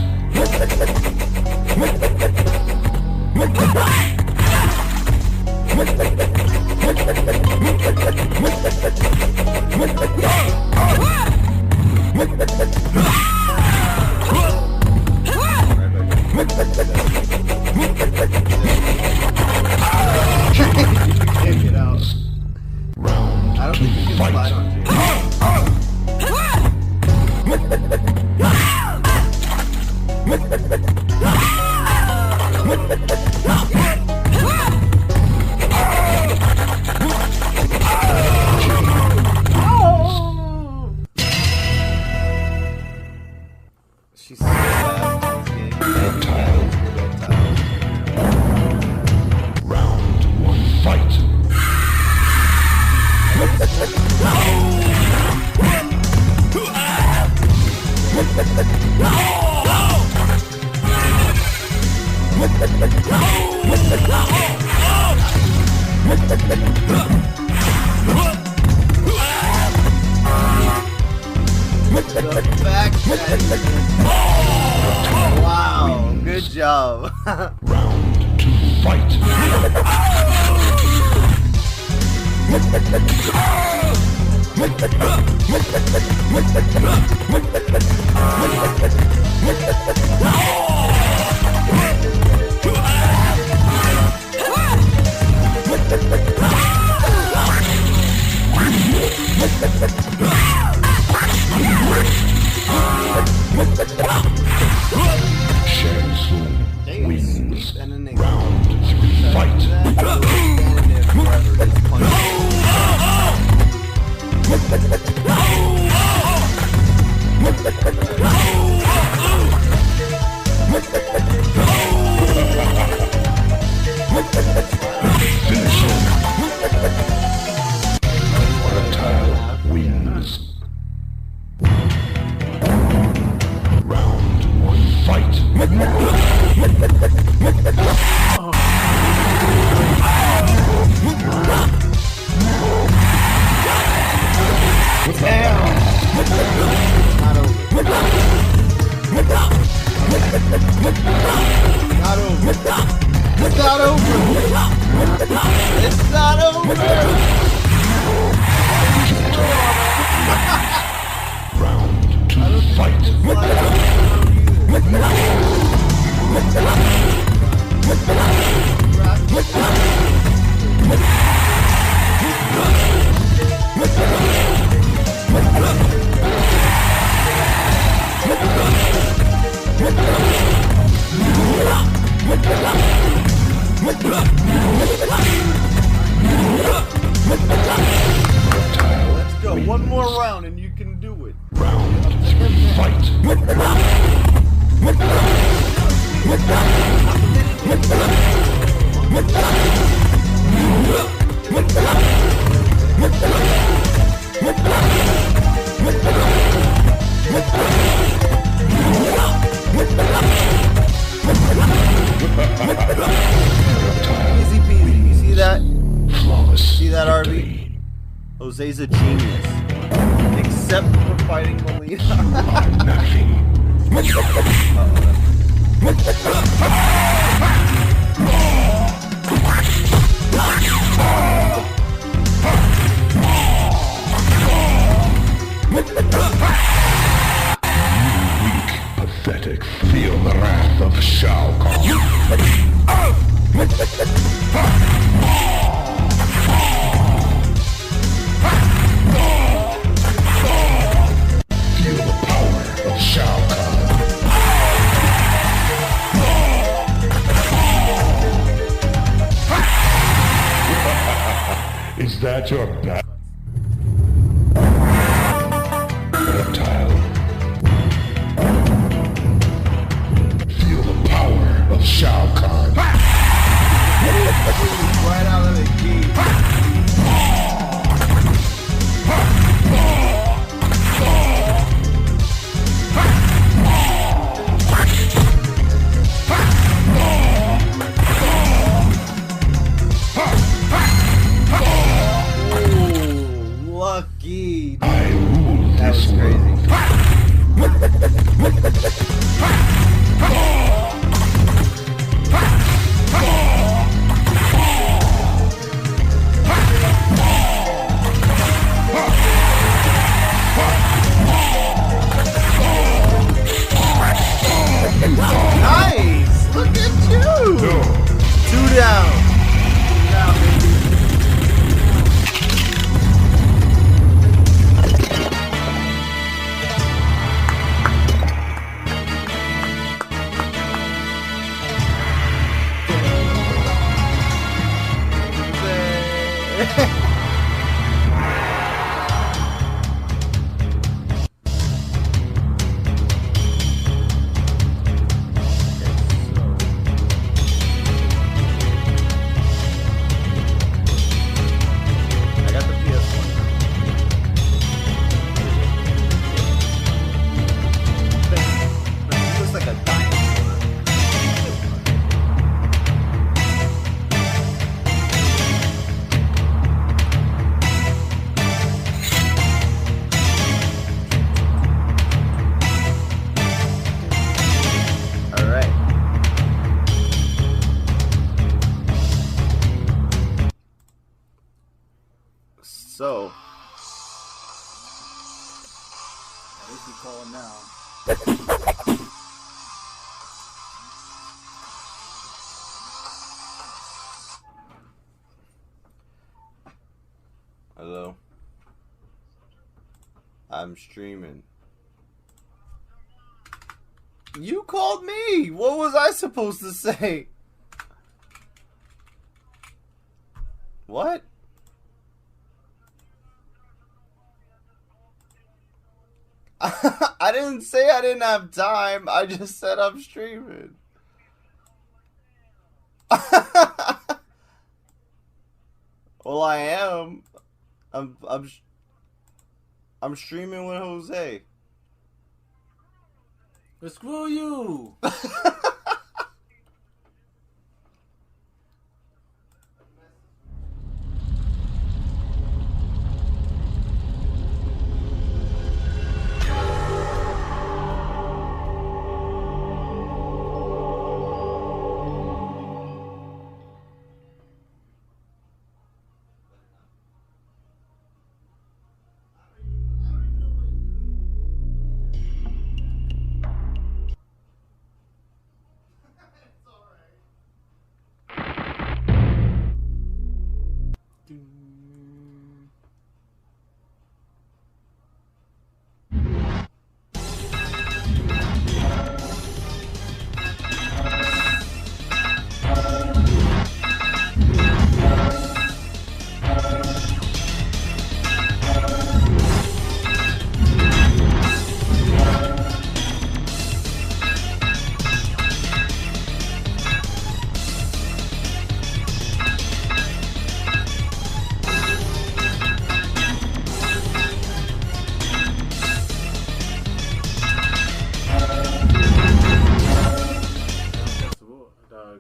She's so fast. Reptile. Round 1, fight. The fact that wow, good job. Round 2, fight. Shang Tsung wins. Round 3, fight. Finish him. Reptile wins. Round 1, fight. It's not over. It's not over. Round 2, fight. Let's go. One more round and you can do it. Round 3, fight. Easy peasy. You see that? Flawless. See that, RB? victory. Jose's a genius. Except for fighting Melina. You are nothing. Weak, pathetic. Feel the wrath of Shao Kahn. Feel the power of Shao Kahn. Is that your back? Reptile. Feel the power of Shao Kahn. Right out of the gate. so. At least you calling now. Hello. I'm streaming. You called me! What was I supposed to say? What? I didn't say I didn't have time. I just said I'm streaming. Well, I am. I'm streaming with Jose. But screw you!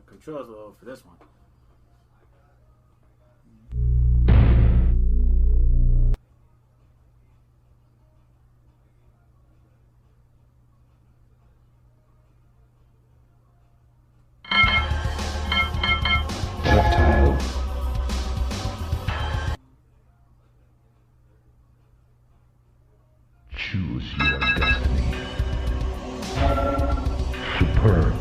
Controls are for this one. Reptile. Choose your destiny. Superb.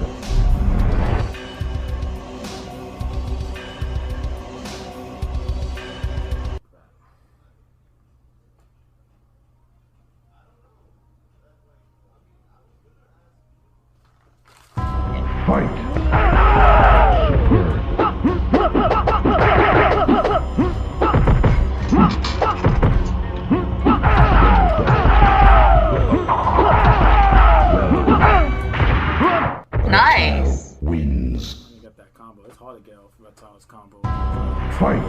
Fight! Nice. Wins. You got that combo. It's hard to get off Reptile's combo. Fight!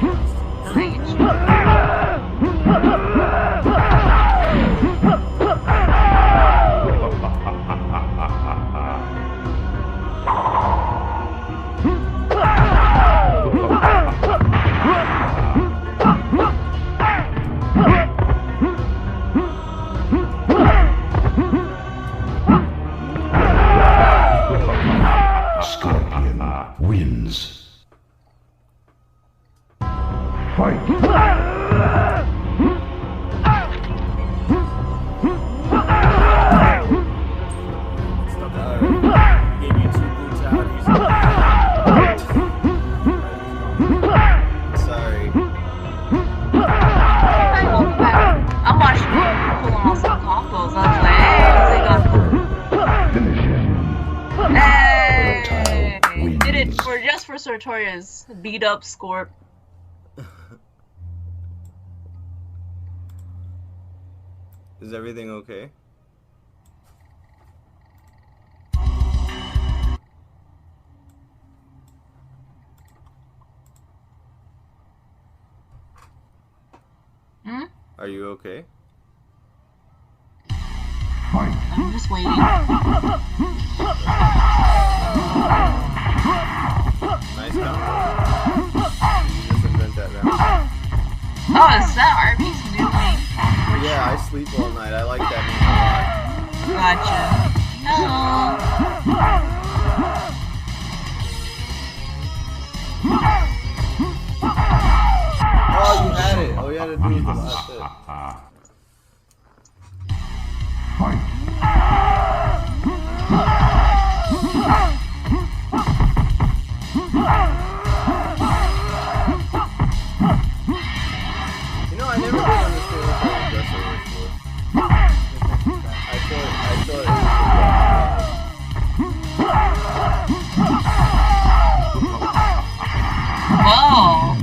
Scorpion wins. Fight! Gave you two brutalities. Sorry. I'm watching you pulling on some combos. I was like, hey, Finish him. hey. Wins. Did it for just for Sartorius. Beat up Scorp. Is everything okay? Hmm? Are you okay? Fight! I'm just waiting. Nice combo. Just invent that round. Oh, is that Arby's new name? Yeah, I sleep all night. I like that name a lot. Gotcha. Oh, you had it. All you had to do was the last hit. You know, I never did understand what the aggressor was for. I thought it was Whoa.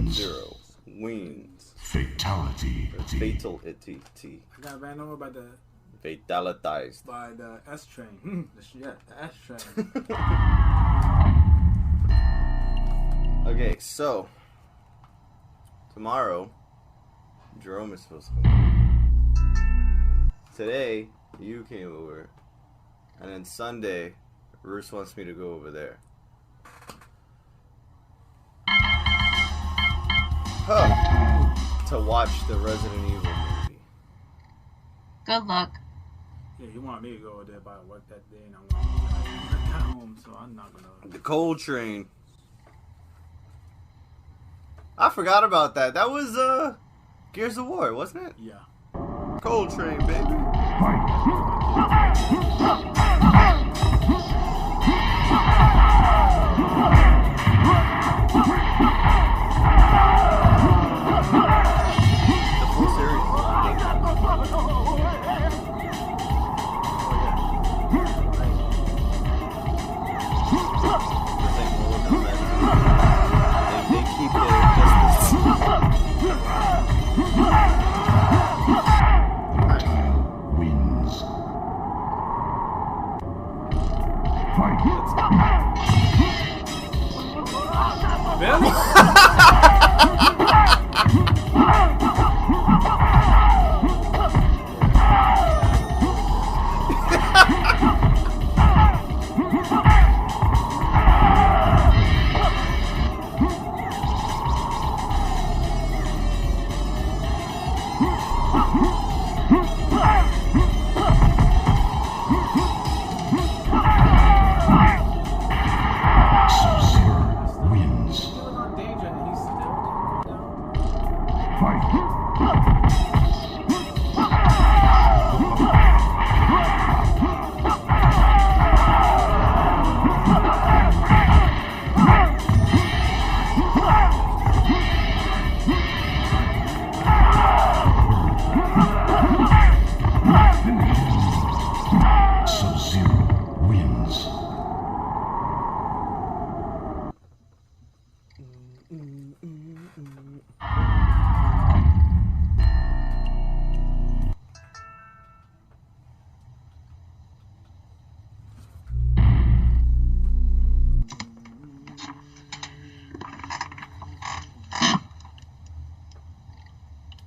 Sub-Zero wins. Fatality. Fatality. I got ran over by the Fatalitized. S train. The S train. Okay, so tomorrow Jerome is supposed to come over. Today you came over, and then Sunday Roos wants me to go over there. To watch the Resident Evil movie. Good luck. Yeah, he wanted me to go over there, but I worked that day and I got home, so I'm not gonna. The Cold Train. I forgot about that. That was Gears of War, wasn't it? Yeah. Cold Train, baby.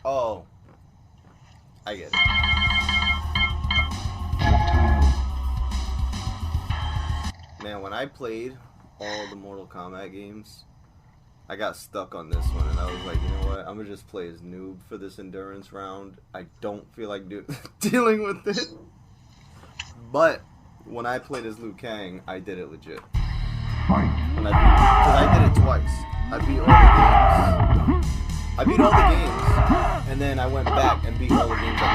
Oh, I get it. Man, when I played all the Mortal Kombat games, I got stuck on this one, and I was like, you know what? I'm gonna just play as noob for this endurance round. I don't feel like dealing with it. But when I played as Liu Kang, I did it legit. Because I did it twice. I beat all the games, and then I went back and beat all the games that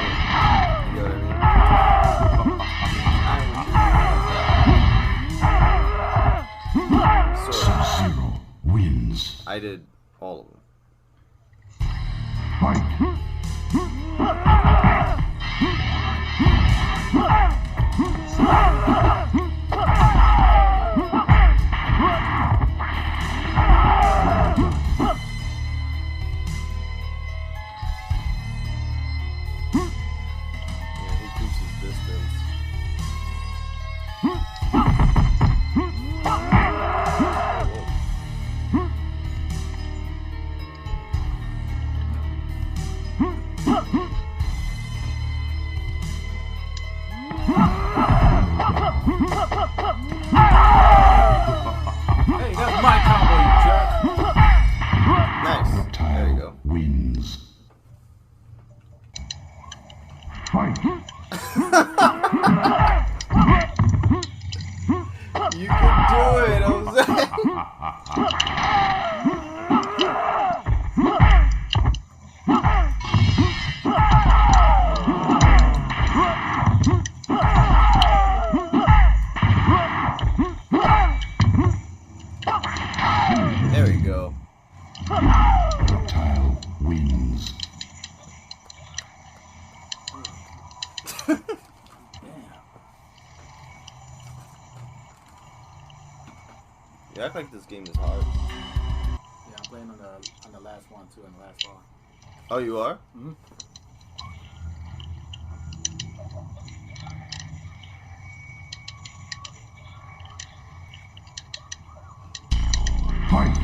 we played. You know what I mean? Sub-Zero wins. I did all of them. Hey, that's my combo, you jerk. Nice. Reptile There you go. wins. Fight. You can You act like this game is hard. Yeah, I'm playing on the last one too, on the last bar. Oh, you are? Mm-hmm. Fight!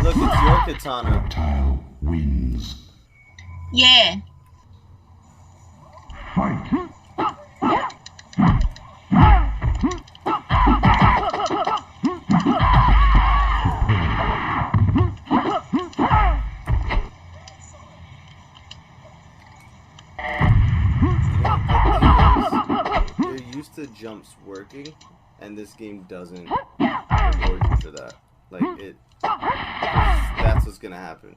Look, it's your katana. Reptile wins. Yeah. Fight! You're used to jumps working, and this game doesn't reward you for that. Like, that's what's gonna happen.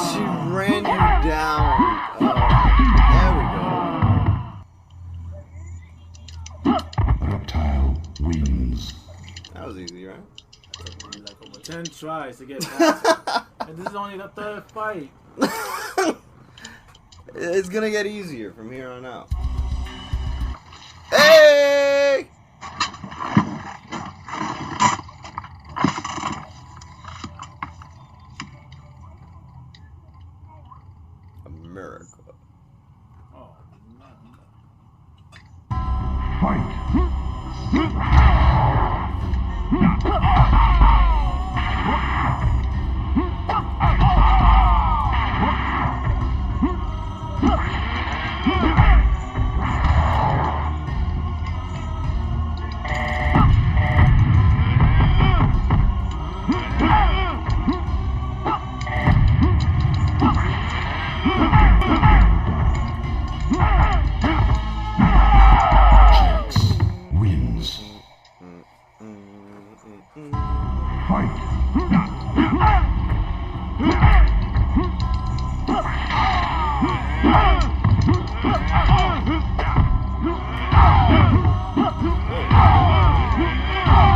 She ran you down. There we go. Reptile wins. That was easy, right? Took me like over 10 tries to get past it. And this is only the third fight. It's gonna get easier from here on out. Hey! America. Oh, no. Fight! Wins. Fight.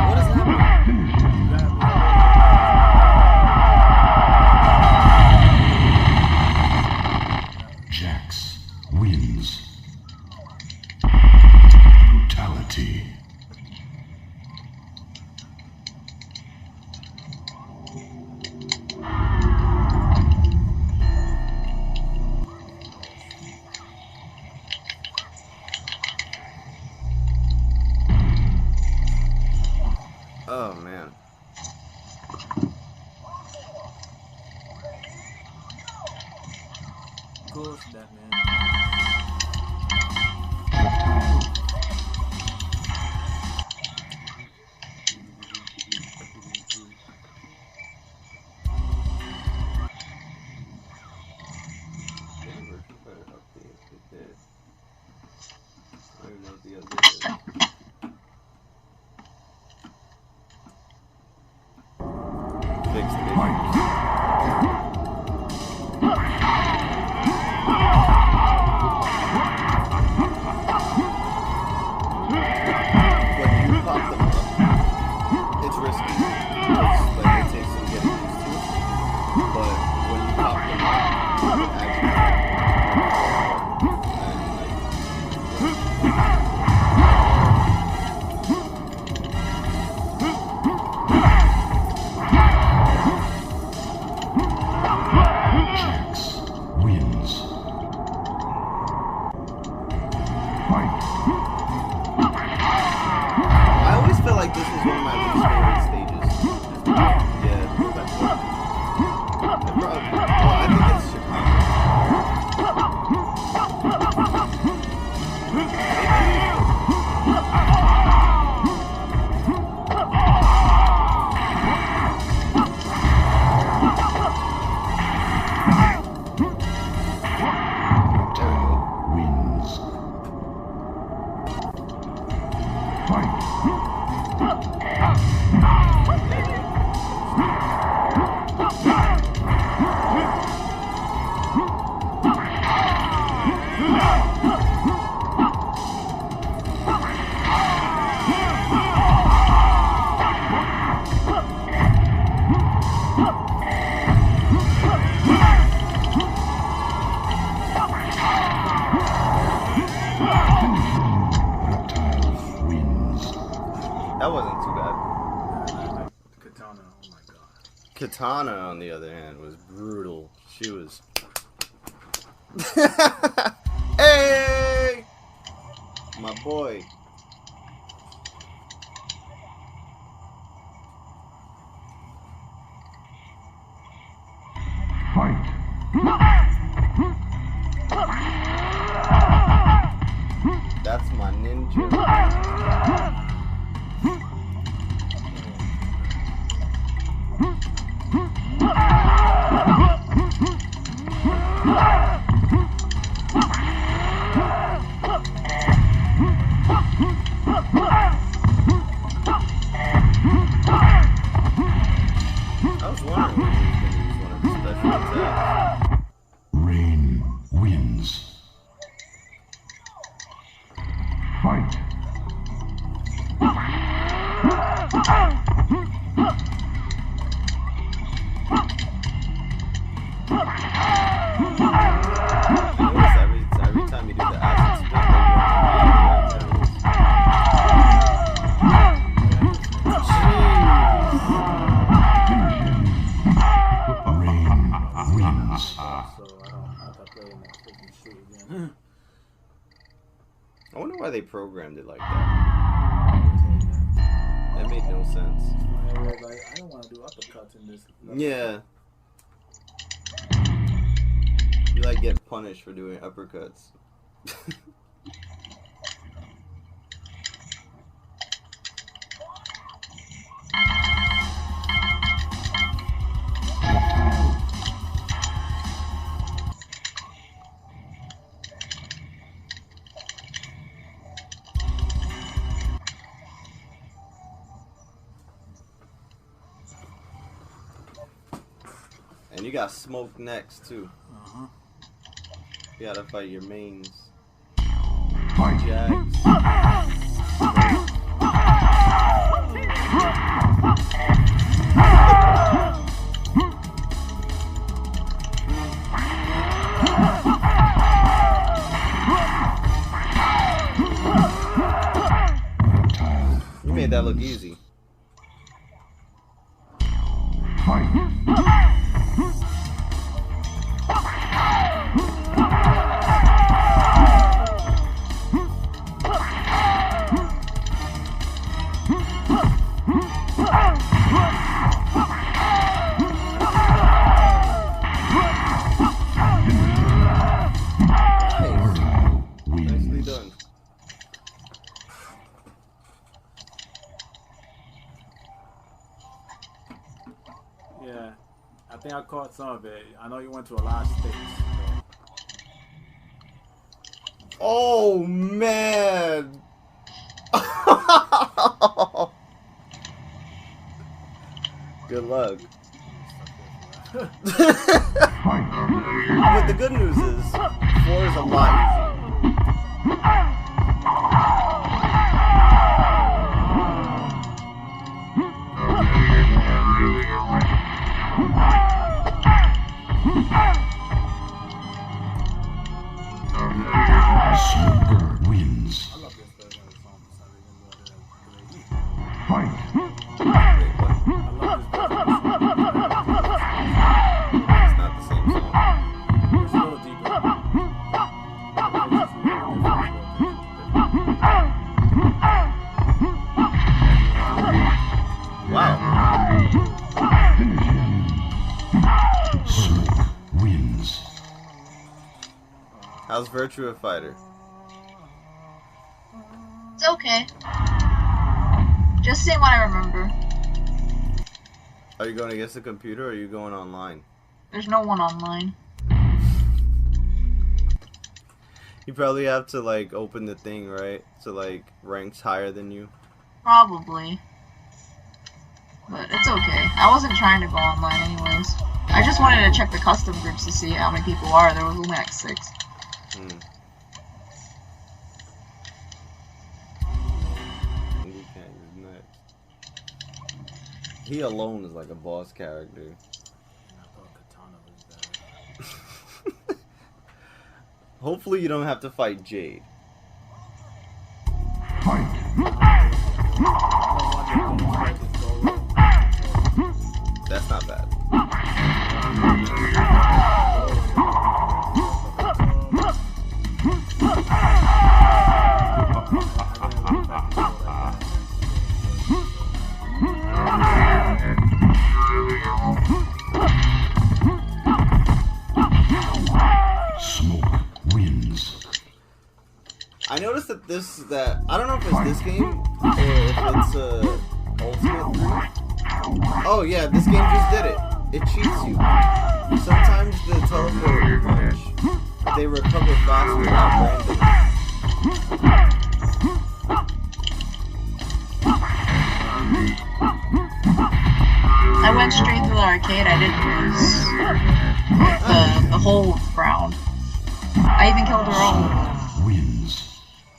What is happening? Jax wins. Brutality. Oh man. Of course, that man. Fixed it. When you pop them up, it's risky. It's like it takes some getting used to. But when you pop them up, it actually Jax wins. Fight. I always feel like this is one of my least favorite stages. Yeah. Well, I think it's Chicago. Reptile wins. That wasn't too bad. Katana, oh my god. Katana, on the other hand, was brutal. She was... Hey! My boy. Fight. That's my ninja. I was wondering when he was going to use one of his special attacks. Rain wins. Fight. Notice every time you do the acid spin, Rain wins. So I don't have to play my freaking shoot again. I wonder why they programmed it like that. That made no sense. Like, I don't want to do uppercuts in this. Yeah. You like get punished for doing uppercuts. And you got smoked next too. Uh-huh. You gotta fight your mains. Fight. Jags. Reptile. You made that look easy. Fight. Nicely done. Yeah, I think I caught some of it. I know you went to a lot of states. Oh man. Good luck. But the good news is, 4 is a lot easier. Smoker wins. I love this version of the song. Fight. Wait, what? I love this version of the song. It's not the same song. It's a little deeper. Wow. Finish him. Smoke wins. How's Virtua Fighter? It's okay. Just saying what I remember. Are you going against the computer or are you going online? There's no one online. You probably have to like open the thing, right? To like ranks higher than you. Probably. But it's okay. I wasn't trying to go online anyways. I just wanted to check the custom groups to see how many people are. There was only like 6. He alone is like a boss character. Hopefully you don't have to fight Jade. That's not bad. Smoke wins. I noticed that I don't know if it's this game or if it's Ultimate 3. Oh yeah, this game just did it. It cheats you. Sometimes the teleport punch, they recover faster at random. I went straight to the arcade. I didn't use the whole round. I even killed her own. Wins.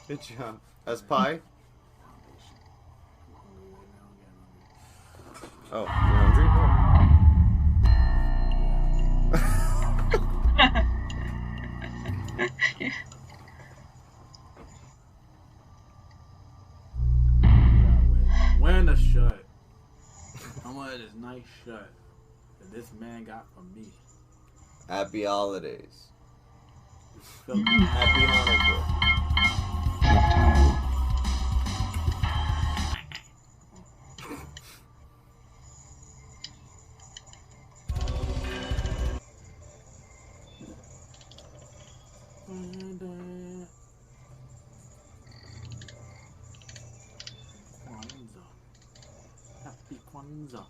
Good job. As pie? Oh, you're hungry? Wearing a shirt. I wanted this nice shirt that this man got from me. Happy holidays. Filthy. Happy Hanukkah. Happy Kwanzaa.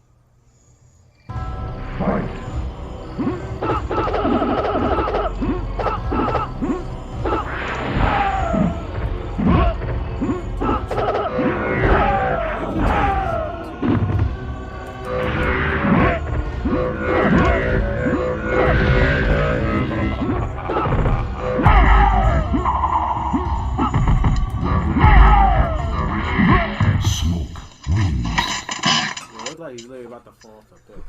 Smoke wins. It looks like he's literally about to fall off the cliff.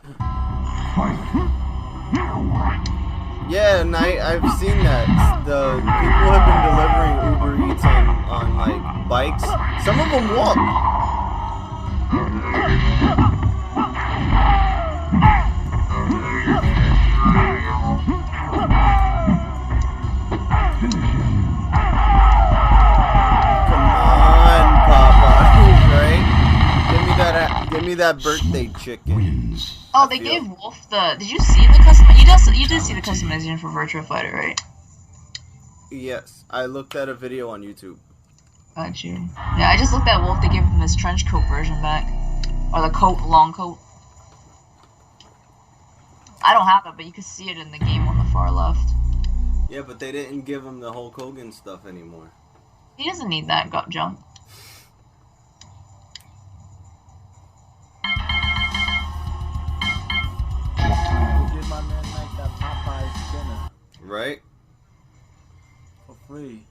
Yeah, Knight, I've seen that. The people have been delivering Uber Eats on like bikes. Some of them walk. Come on, Papa, right? Give me that birthday chicken. Wins. Oh, they gave Wolf the. Did you see the custom? You did see the customization for Virtua Fighter, right? Yes, I looked at a video on YouTube. Got you. Yeah, I just looked at Wolf. They gave him his trench coat version back, or the coat, long coat. I don't have it, but you could see it in the game on the far left. Yeah, but they didn't give him the Hulk Hogan stuff anymore. He doesn't need that junk. Give my man like that Popeye's dinner Right? for free.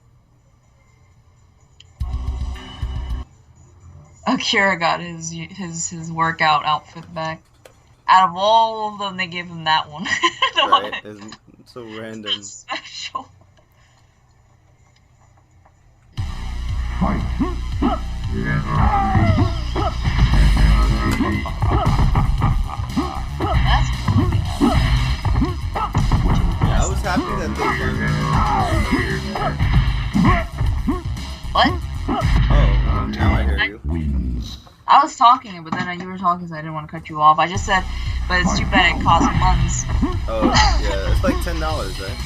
Akira got his workout outfit back. Out of all of them, they gave him that one. The one Right? It's so random. special. That's cool. Yeah, I was happy that they What? Oh, now I hear you. Wins. I was talking, but then you were talking, so I didn't want to cut you off. I just said, but it's too bad it costs months. Oh, yeah, it's like $10, right?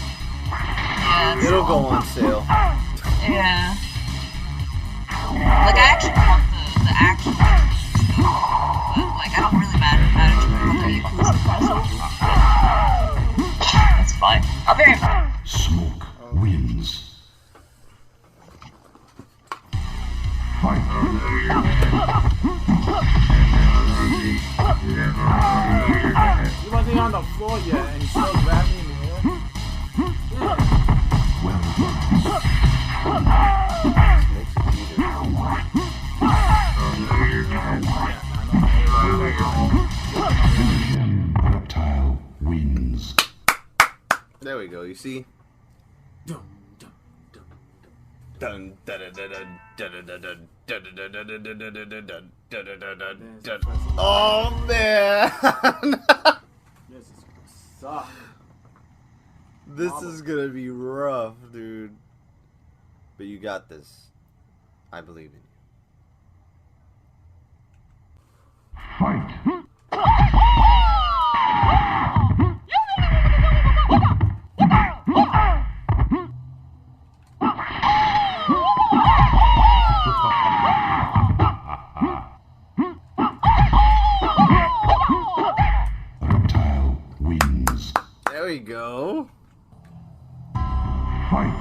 Yeah. It'll go on sale. Yeah. Like, I actually want the actual stuff, but, like, I don't really matter too much about the exclusive consoles. That's fine. I'll be right back. Smoke wins. He wasn't on the floor yet, and he still grabbed me in the air. Yeah. Reptile wins. There we go. You see? Dum, dum, dum, Dun, dun, dun, dun, dun, dun, dun, dun, dun, dun, dun, dun, dun, dun, dun, dun, dun, dun, dun. Oh man! This is suck. This is gonna be rough, dude. But you got this. I believe in you. Fight. Reptile wins. There we go. Fight.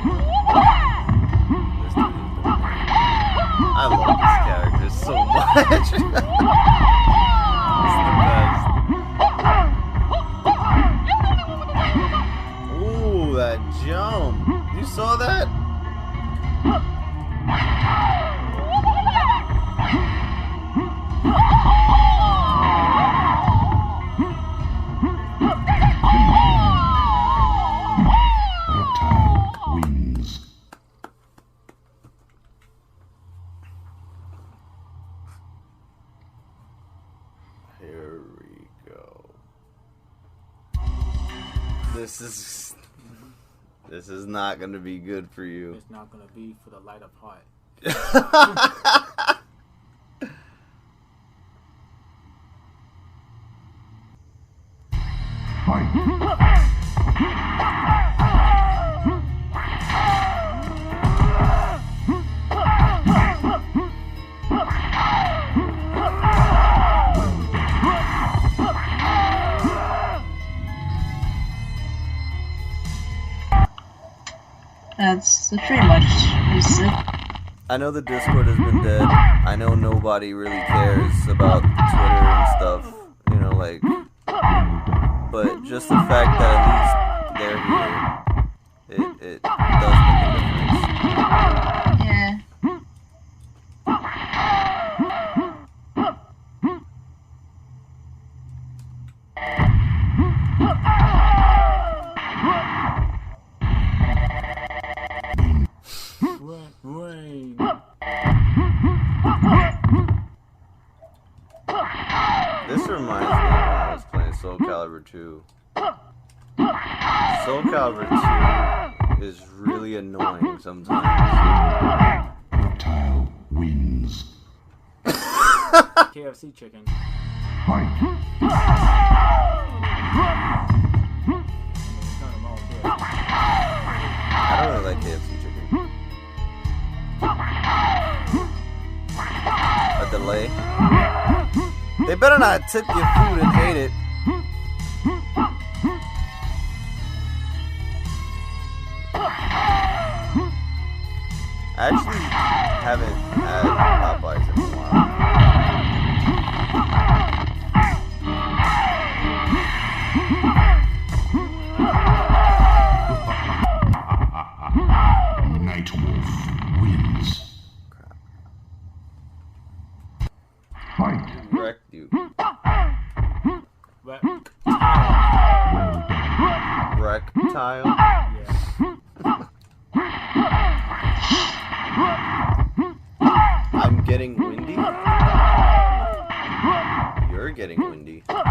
This dude is the man. I love this character so much. It's the best. Ooh, that jump. You saw that? Reptile wins. Here we go. This is not gonna be good for you. It's not gonna be for the light of heart. Fight. That's pretty much is it. I know the Discord has been dead. I know nobody really cares about Twitter and stuff. You know, like, but just the fact that at least they're here, it does make a difference. Yeah. Rain. This reminds me of when I was playing Soul Calibur 2. Soul Calibur 2 is really annoying sometimes. Reptile wins. KFC chicken. Fight. There's nothing wrong with KFC. I don't really like KFC chicken. A delay. They better not tip your food and hate it. I actually haven't had Popeyes in a while. Night Wolf wins. Fight. Wrecked you. Reptile. Yeah. I'm getting windy. You're getting windy. Are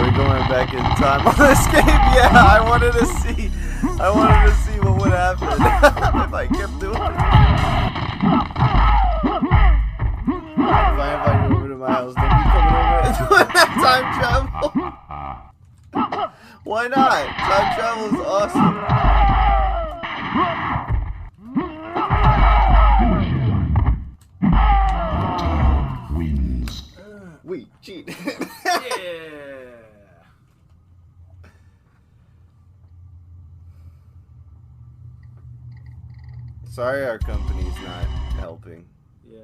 we going back in time on this game? Yeah, I wanted to see what would happen if I kept doing it. If I invite you over to my house, don't be coming over and doing that time travel. Why not? Time travel is awesome. Reptile wins. Weak. Cheat. Yeah. Sorry, our company's not helping. Yeah.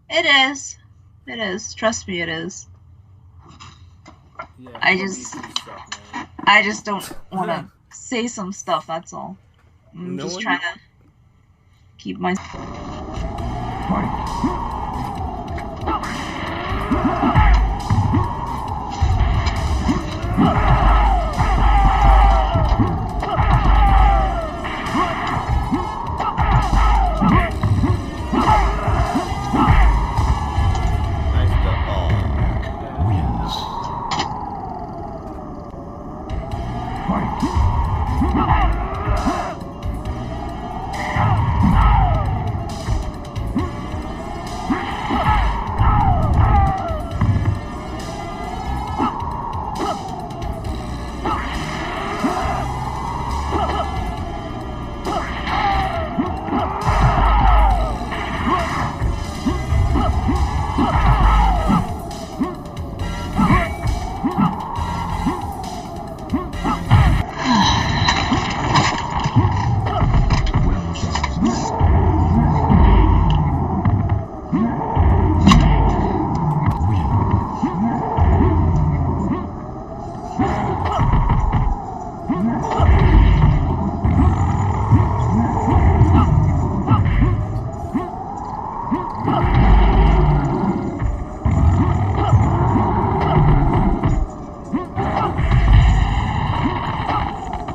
It is. It is. Trust me, it is. Yeah. I me just- too suck, man. I just don't want to say some stuff, that's all. I'm No just one- trying to keep my... Nice go. Oh. Wins.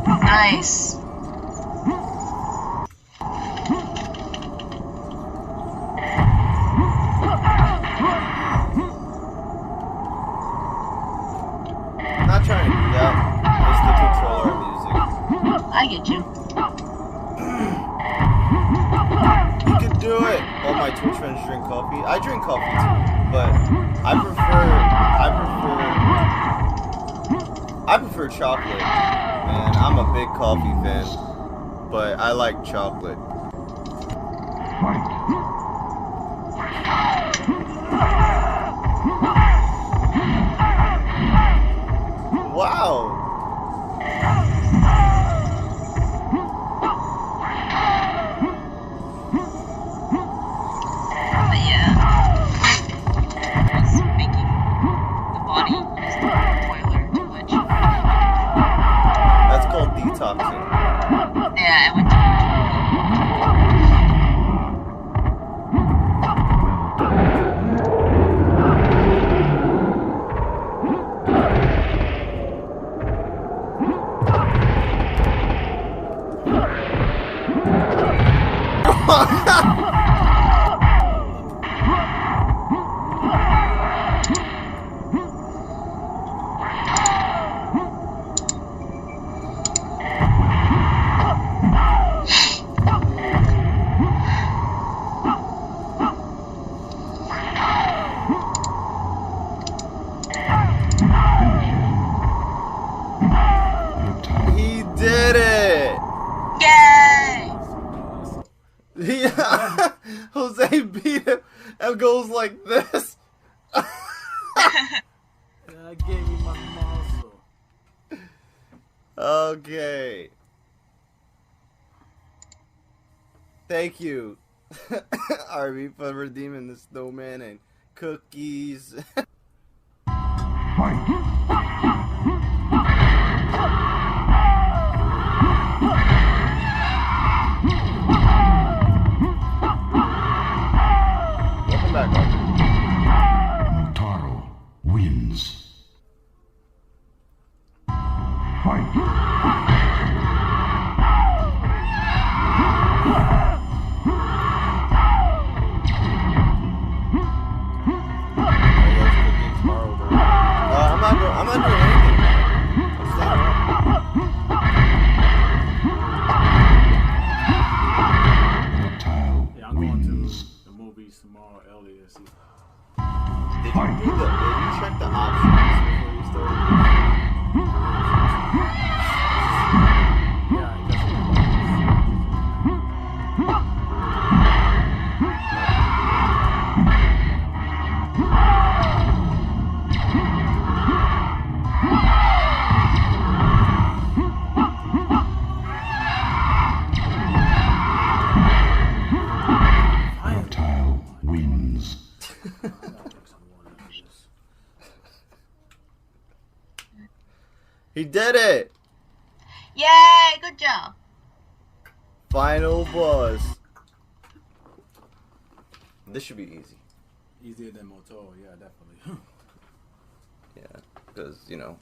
Nice. Not trying to do that. Just to control our music. I get you. You could do it. All my Twitch friends drink coffee. I drink coffee too, but I prefer chocolate. Man, I'm a big coffee fan, but I like chocolate. Wow. But yeah. It's making the body use the boiler too much. That's called detoxing. Yeah, I went to... Reptile. He did it! Yay! Yeah. Jose beat him and goes like this. Yeah, I gave you my muscle. Okay. Thank you, Arby, for redeeming the snowman and cookies. Fight. Welcome back, Arby. Motaro wins. Fight. I'm not doing anything. I'm staying up. Reptile Yeah, I'm going wins. to the movies tomorrow early this season. Did you check the options before you started? Yeah, I guess He did it! Yay! Good job. Final boss. This should be easy. Easier than Moto, yeah, definitely. Yeah, because, you know.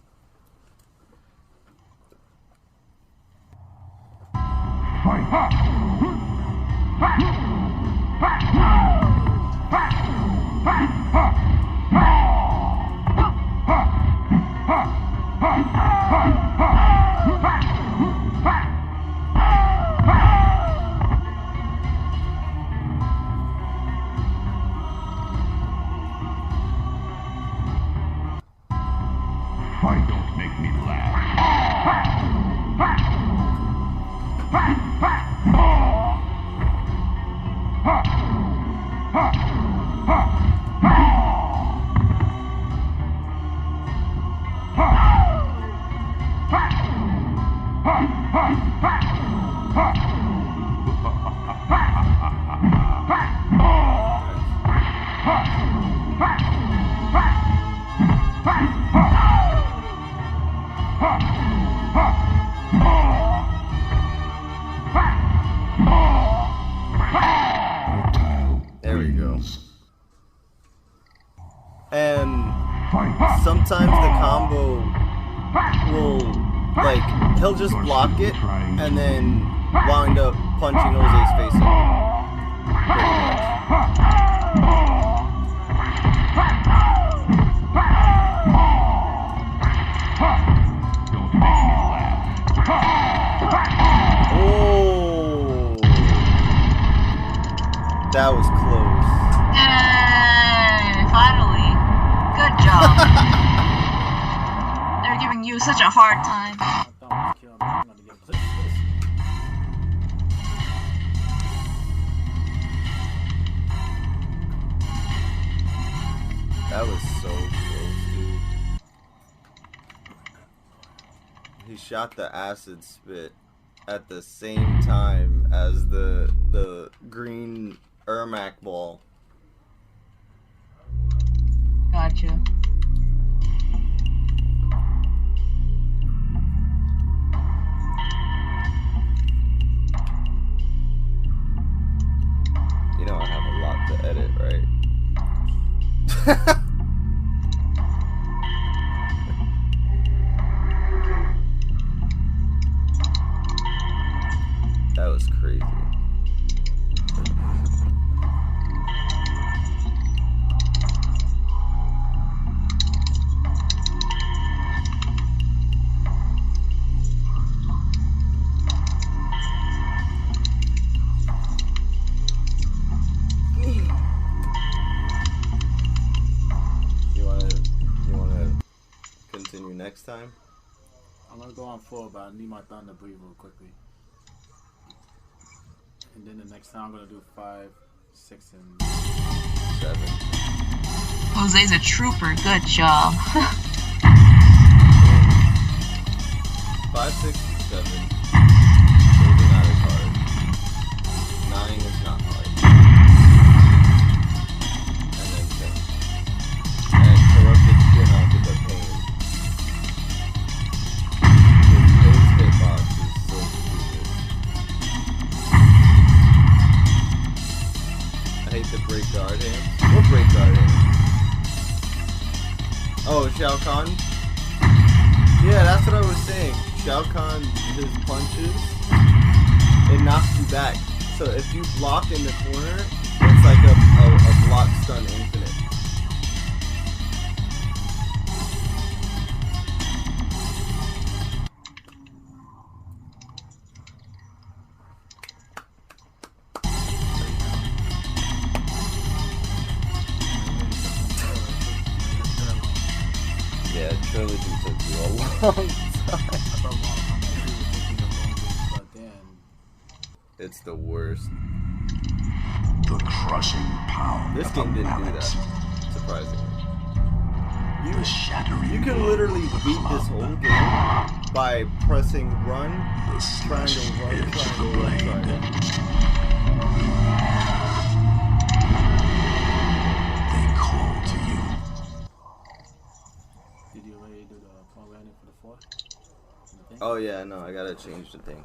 Don't make me laugh. There we go. And sometimes the combo will, like, he'll just block it and then wind up punching Jose's face in. Pretty much. Oh, that was close. Yay! Finally. Good job. They're giving you such a hard time. I thought I killed him. I'm gonna get this. That was so close, dude. He shot the acid spit at the same time as the green Ermac ball. Gotcha. You know I have a lot to edit, right? That was crazy. You wanna continue next time? I'm gonna go on 4, but I need my thunder breathe real quickly. And then the next time I'm gonna do 5, 6, and 7. Jose's a trooper. Good job. 5, 6, 7. Those are not as hard. 9 is not hard. And then 10. And corrupted Shinnok is a pain. His hitbox is so stupid. I hate the break guard hands. What break guard hands? Oh, Shao Kahn? Yeah, that's what I was saying. Shao Kahn, his punches, it knocks you back. So if you block in the corner, it's like a block stun infinite. Yeah, Trilogy took you a long time. but then It's the worst. The crushing power. This of game the didn't do mallet. that, surprisingly. The shattering. You can literally blow of the beat this club. whole game by pressing run, The slashing edge of the triangle. They call to you. did you already do the point landing for the 4? Oh yeah, no, I gotta change the thing.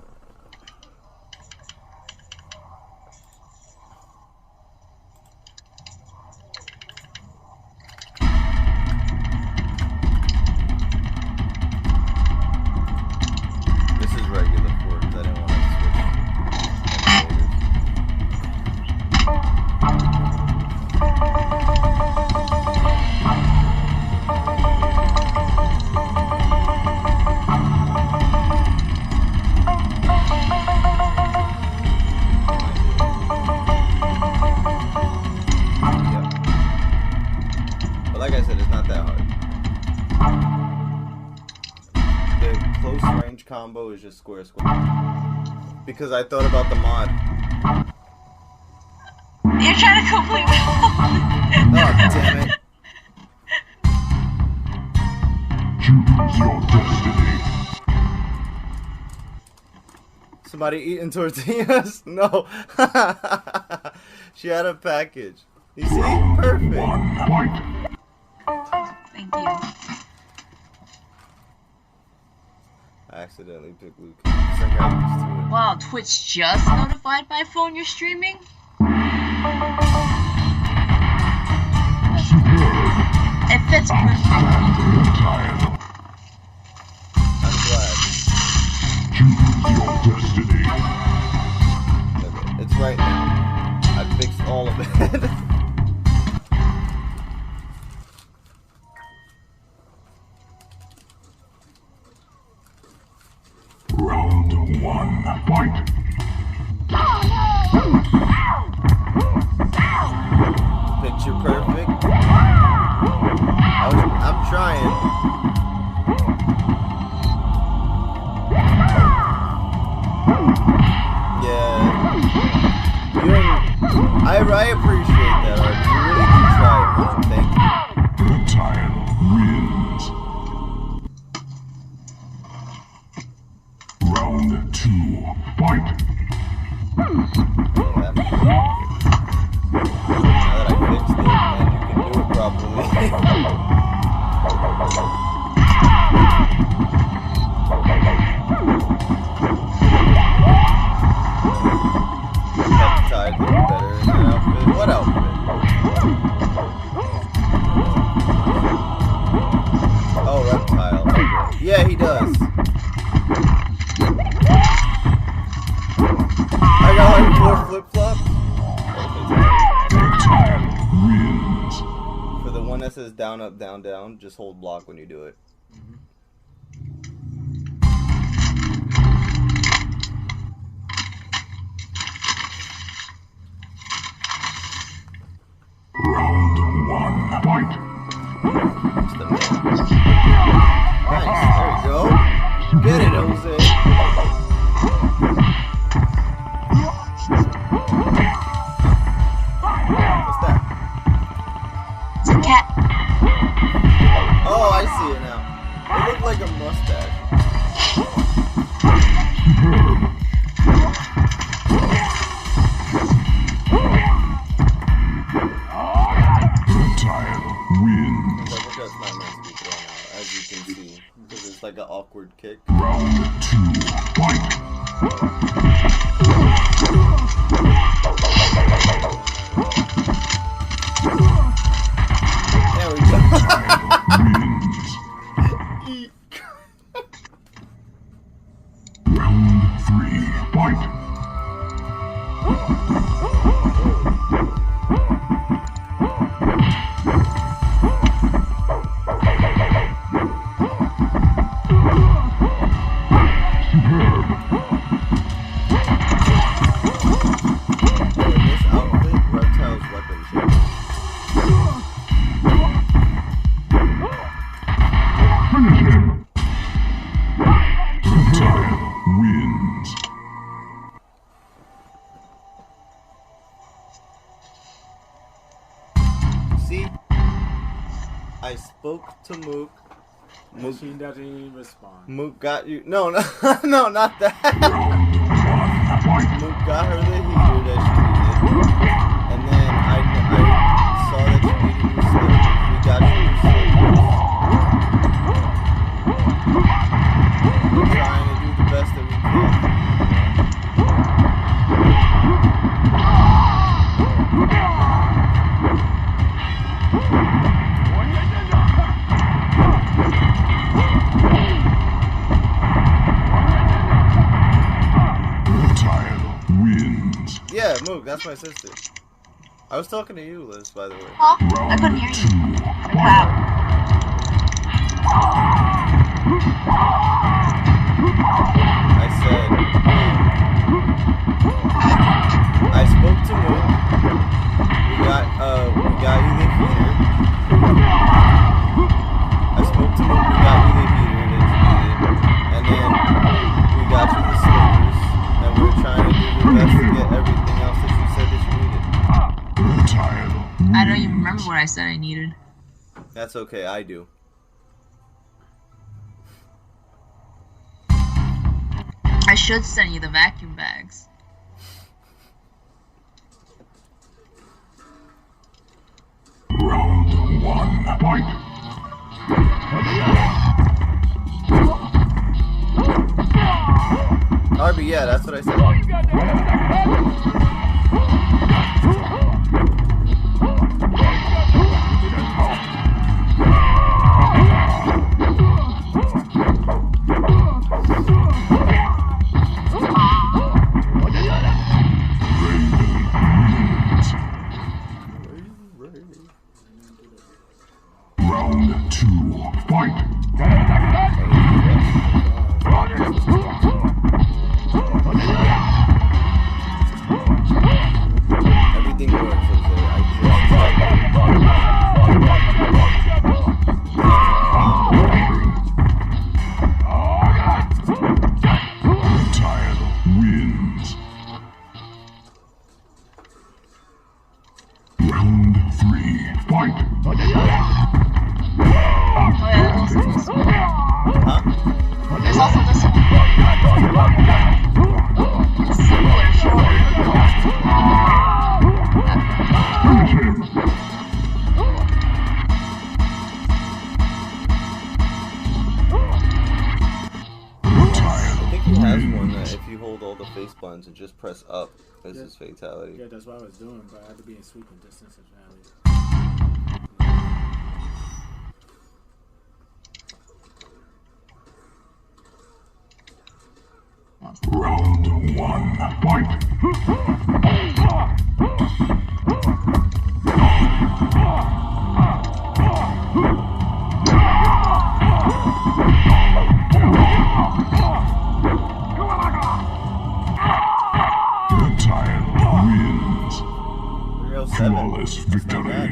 This is regular for because I didn't want to switch. But like I said, it's not that hard. The close range combo is just square square. Because I thought about the mod. You're trying to complete my Oh, damn it. Choose your destiny. Somebody eating tortillas? No. She had a package. You see? Perfect. Thank you. I accidentally picked Luke. I got used to it. Wow, Twitch just notified my phone you're streaming? It fits perfect. I'm glad. Choose your destiny. Okay, it's right now. I fixed all of it. Round 1. Fight. Picture perfect. I'm trying. Yeah. I appreciate that, Art. You really do try, man. Thank you. Reptile wins. Round 2. Fight. Now that I fixed it, then you can do it properly. Reptile looks better in that outfit. What outfit? Oh, Reptile. Okay. Yeah, he does. I got like 4 flip-flops. Reptile wins. For the one that says down, up, down, down, just hold block when you do it. Round 1. Fight. It's the man. Nice. There we go. Get it, Jose. What's that? It's a cat. Oh, I see it now. It looked like a mustache. Reptile wins. Double cut's not meant to be thrown out, as you can see. Because it's like an awkward kick. Round 2. Fight. There we go. Wins. Round 3. Fight. Superb. In this outfit, Reptile's weapon changes. Finish him. Reptile wins. See? I spoke to Mook. Mook, She doesn't even respond. Mook got you. No, no, no, not that. Round 1. Fight. Mook got her the heater that she needed. And then I saw that she needed new slippers. We got you new slippers. we're trying to do the best that we can. Yeah, Moog, that's my sister. I was talking to you, Liz, by the way. Huh? I couldn't hear you. Wow. I said, I spoke to Moog. We got you the heater. I spoke to Moog. We got you the heater that you needed, and then we got you the slippers, and we were trying to do the best to get everything else that you said that you needed. I don't even remember what I said I needed. That's okay, I do. I should send you the vacuum bags. Round 1, fight! Arby, yeah, that's what I said. Round 2, fight! Everything works, Jose. Reptile wins. Round 3, fight! Oh yeah, there's also this one. Huh? There's also this one. It's simpler, shorter. I think he has one that if you hold all the face buttons and just press up, this is fatality. Yeah, that's what I was doing, but I had to be in sweeping distance apparently. Round 1, fight! Reptile wins. 307. Flawless victory.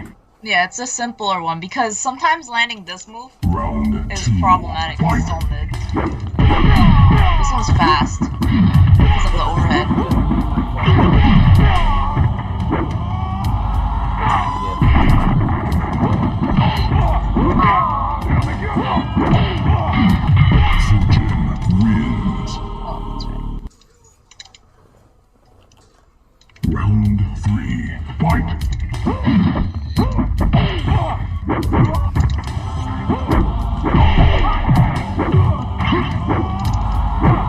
Yeah, it's a simpler one because sometimes landing this move Round is 2, problematic. fight! It's still mid. This one's fast because of the overhead. Fujin wins. Oh, that's right. Round 3, fight!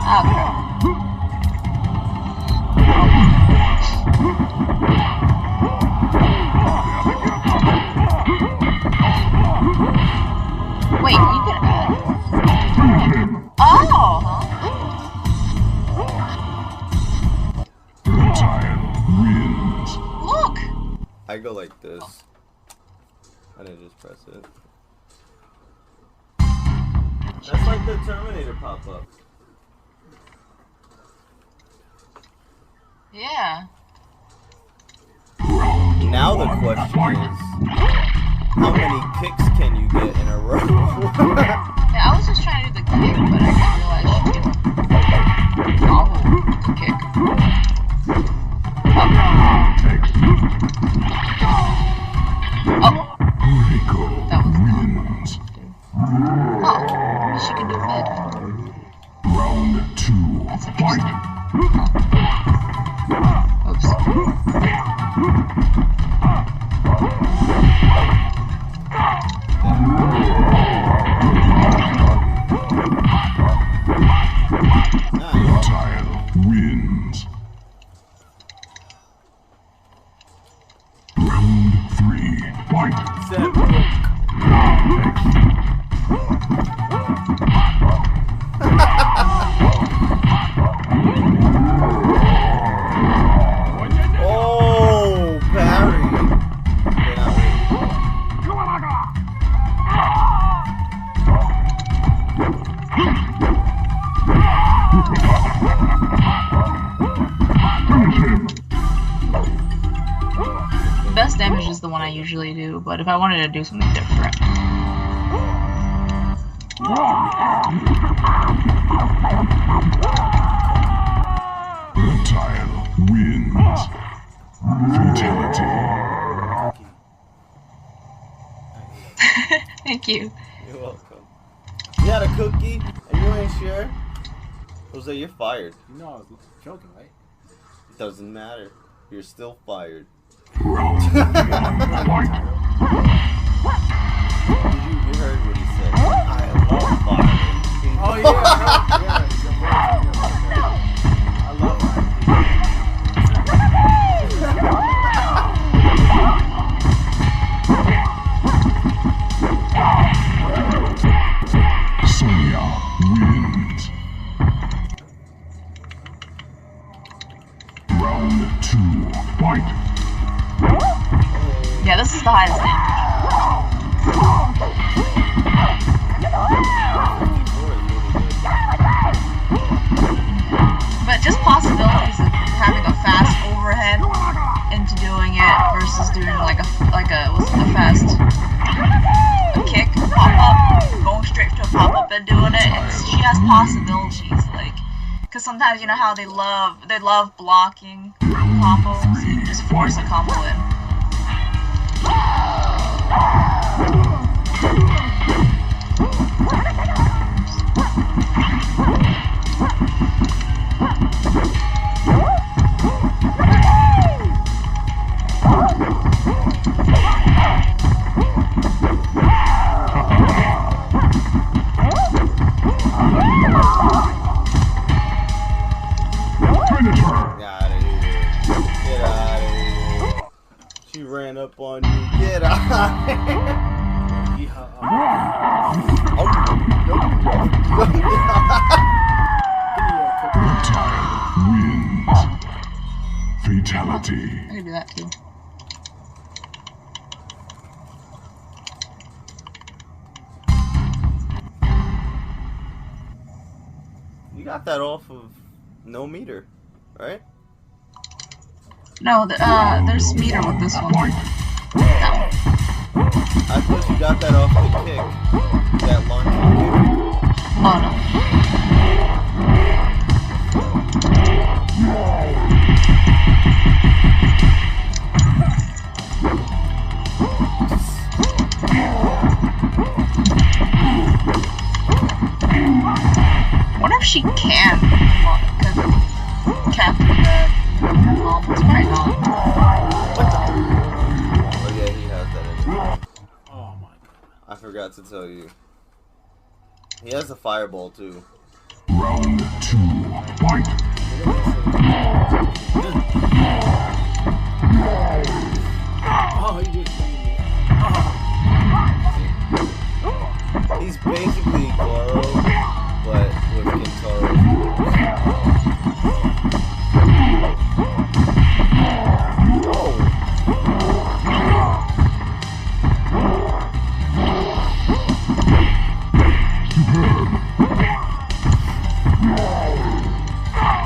Ah, crap. Wait, you can add. Oh! Reptile wins. Look! I go like this. And I just press it. That's like the Terminator pop-up. Yeah. Now the question is, how many kicks can you get in a row? Yeah, I was just trying to do the kick, but I didn't realize you could toggle the kick. Oh. Rico That was wins. Oh, she can do mid. Round 2, That's fight! Oops. Best damage is the one I usually do, but if I wanted to do something different. Reptile wins. Fatality. Thank you. You're welcome. You had a cookie and you ain't sure? Jose, you're fired. You know I was joking, right? It doesn't matter. You're still fired. Round one. Fight. You heard what he said. I love firing. Oh yeah, I love that. Sonya wins. Round two. Fight. Yeah, this is the highest damage. But just possibilities of having a fast overhead into doing it versus doing like a fast kick, pop up, going straight to a pop up and doing it. She has possibilities, like, because sometimes you know how they love blocking combos. You can just force a combo in. Ran up on you. Get out of here. Reptile wins. Fatality. I can do that too. You got that off of no meter, right? No, there's meter with this one. No. I thought you got that off the kick. That launching kick. Oh no. I wonder if she can capture that. It's probably not. What the? Oh yeah, he has that in there. Oh my god. I forgot to tell you. He has a fireball too. Round two. Fight. Oh, he just He's basically Goro, but with Kintaro.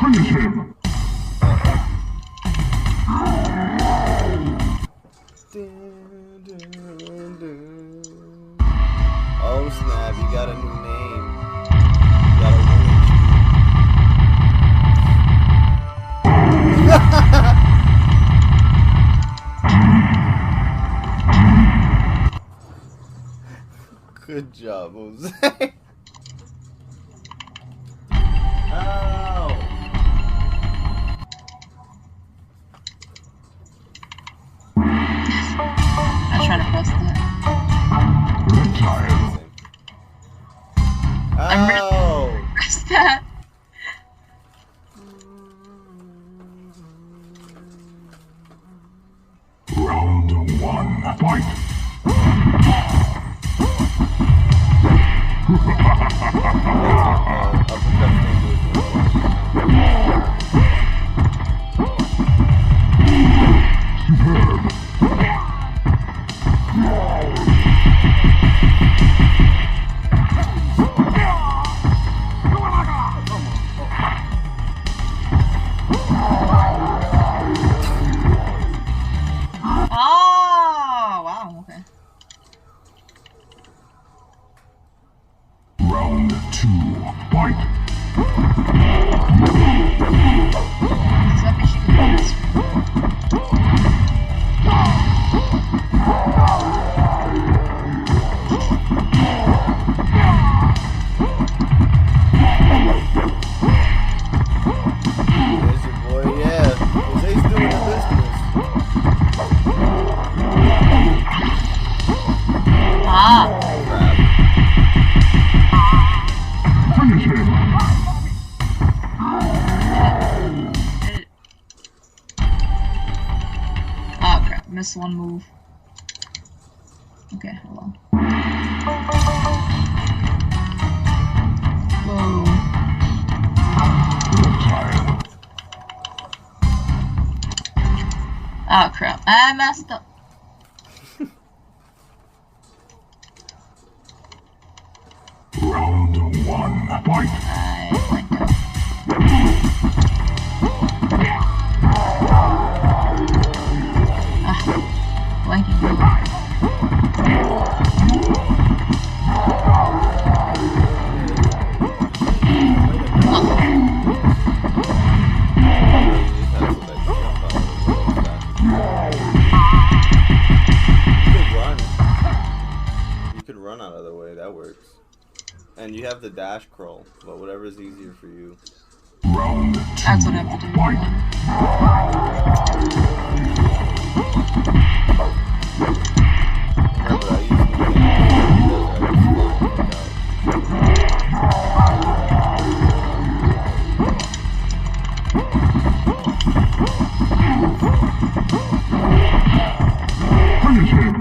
Finish him. Oh snap, you got a new name. You got a win. Good job, Jose. Oh. I try to press that. Reptile. Oh. Press that. Round one. Fight. Superb. Round 2, fight! So I think she can do this. There's your boy, yeah. Jose's doing the business. Ah. Crap. Finish him! Oh crap, missed one move. Okay, hold on. Whoa. Reptile. Oh crap, I messed up. Round 1, fight! I blanked out. Ah, blanking out. You could run out of the way, that works. And you have the dash crawl, but whatever is easier for you. Round 2, That's what I have to do. fight! Remember, I used to do Finish him!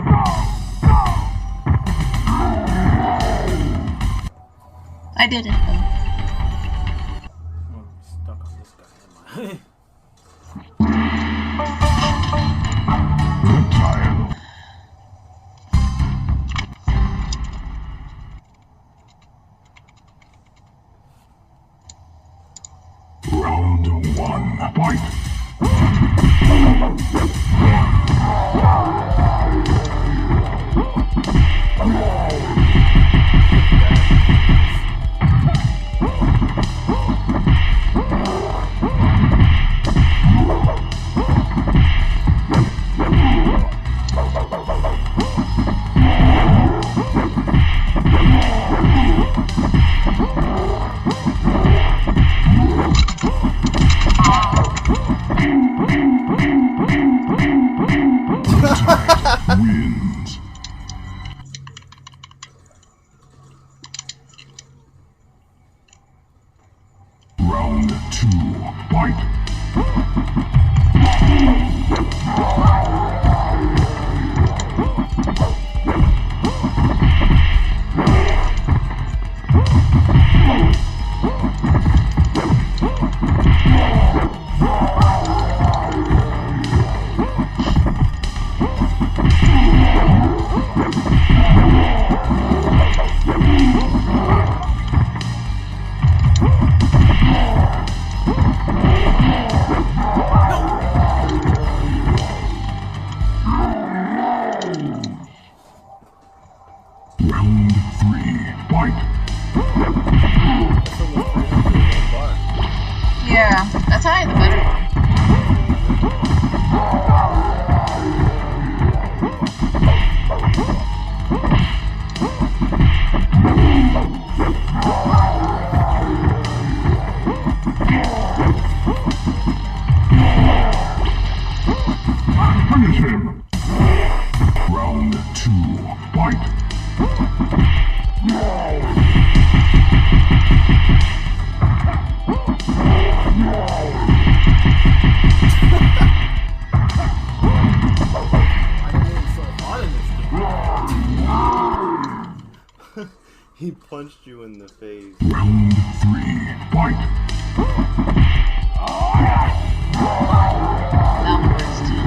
I did it though. I'm stuck on this guy, am I? Reptile. Round 1, fight! Wins. Round 2, fight! Round 3, fight! Yeah, that's how I had the better one. Finish him! Round 2, fight! He punched you in the face. Round 3, fight! That one works too.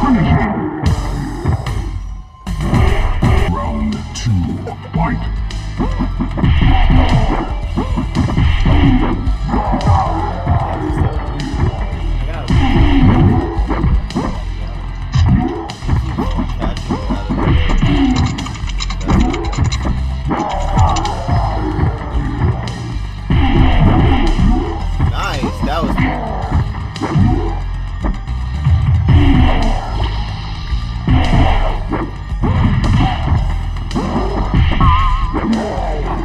Finish him! Round 2, fight! That was cool.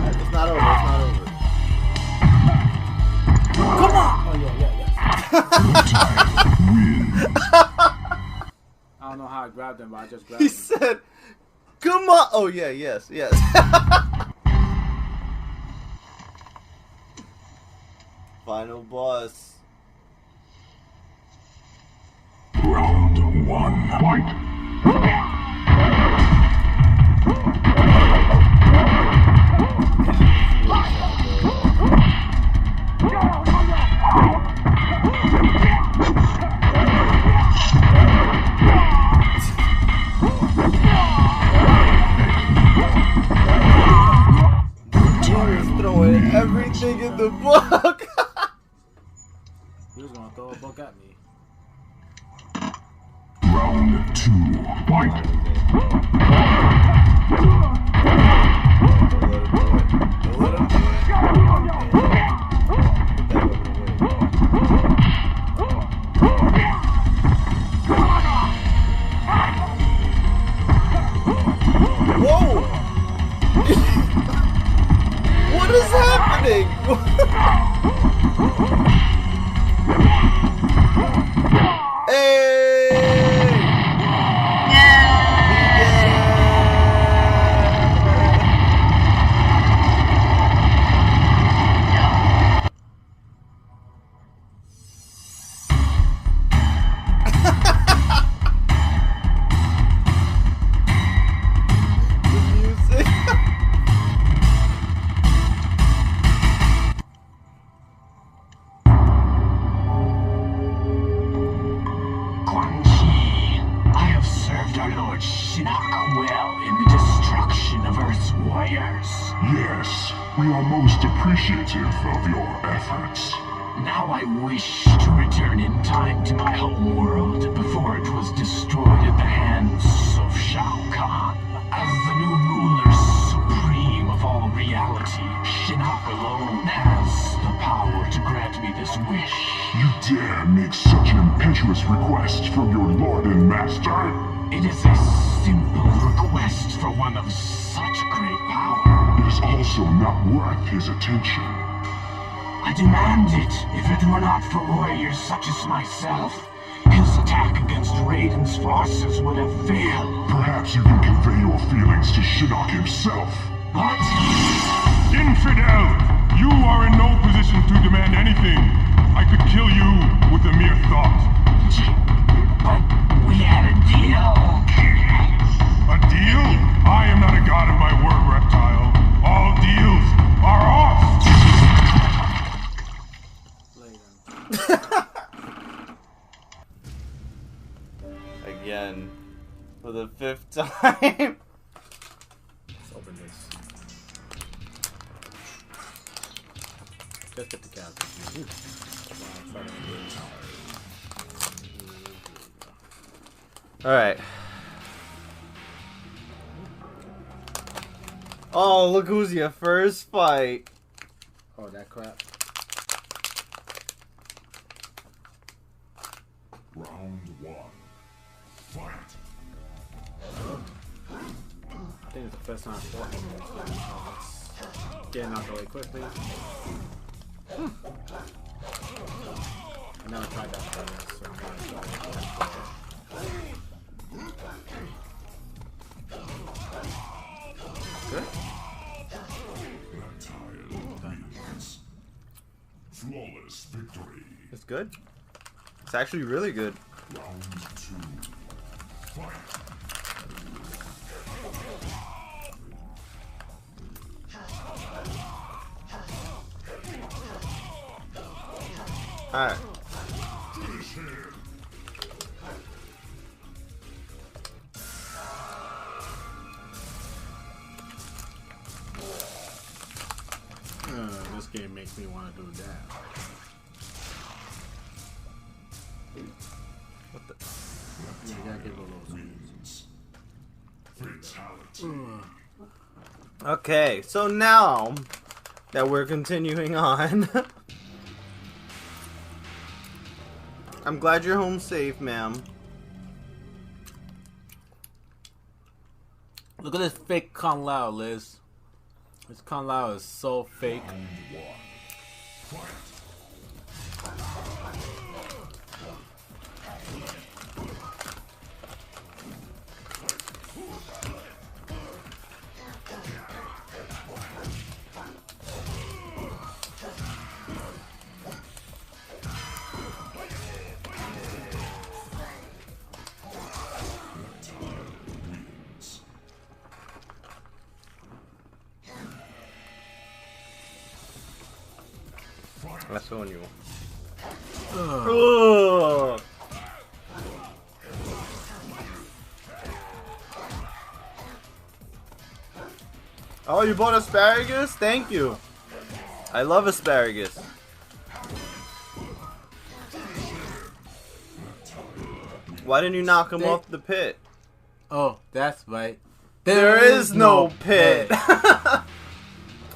It's not over. It's not over. Come on! Oh, yeah. I don't know how I grabbed him, but I just grabbed him. He said, come on! Oh, yeah, yes. Final boss. Round 1. Fight! Throwing everything in the book. He was gonna throw a book at me. Round 2. Fight! Don't let him do it. Whoa! What is happening? Hey! The music. I have served our Lord Shinnok well in the destruction of Earth's warriors. Yes, we are most appreciative of your efforts. Now I wish to return in time to my home world before it was destroyed at the hands of Shao Kahn. As the new ruler supreme of all reality, Shinnok alone has the power to grant me this wish. You dare make such an impetuous request from your lord and master? It is a simple request for one of such great power. It is also not worth his attention. I demand it. If it were not for warriors such as myself, his attack against Raiden's forces would have failed. Perhaps you can convey your feelings to Shinnok himself. What? Infidel! You are in no position to demand anything. I could kill you with a mere thought. But we had a deal. A deal? I am not a god of my word, Reptile. All deals are off! Again. For the 5th time. Let's open this. Just get the character. Alright. Oh, look who's your first fight. Oh, that crap. Round 1. Fight! I think it's the first time I fought him. Getting out the way quickly. I never tried that before, so I'm gonna try it. Good. Reptile wins. Flawless victory. It's good. It's actually really good. Round 2. Fight! Alright. This game makes me want to do that. What the? Yeah, you gotta give it a little Fatality. Okay, so now that we're continuing on. I'm glad you're home safe, ma'am. Look at this fake Kung Lao, Liz. This Kung Lao is so fake. That's on you. Ugh. Oh, you bought asparagus? Thank you. I love asparagus. Why didn't you knock him off the pit? Oh, that's right. There is no pit.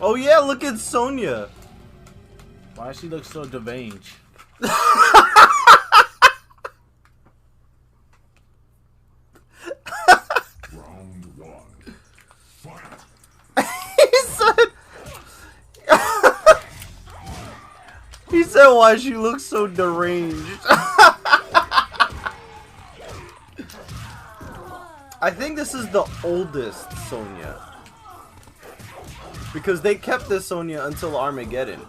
Oh yeah, look at Sonya. Why does she look so deranged? Round one. Fight. He said why she looks so deranged. I think this is the oldest Sonya. Because they kept this Sonya until Armageddon.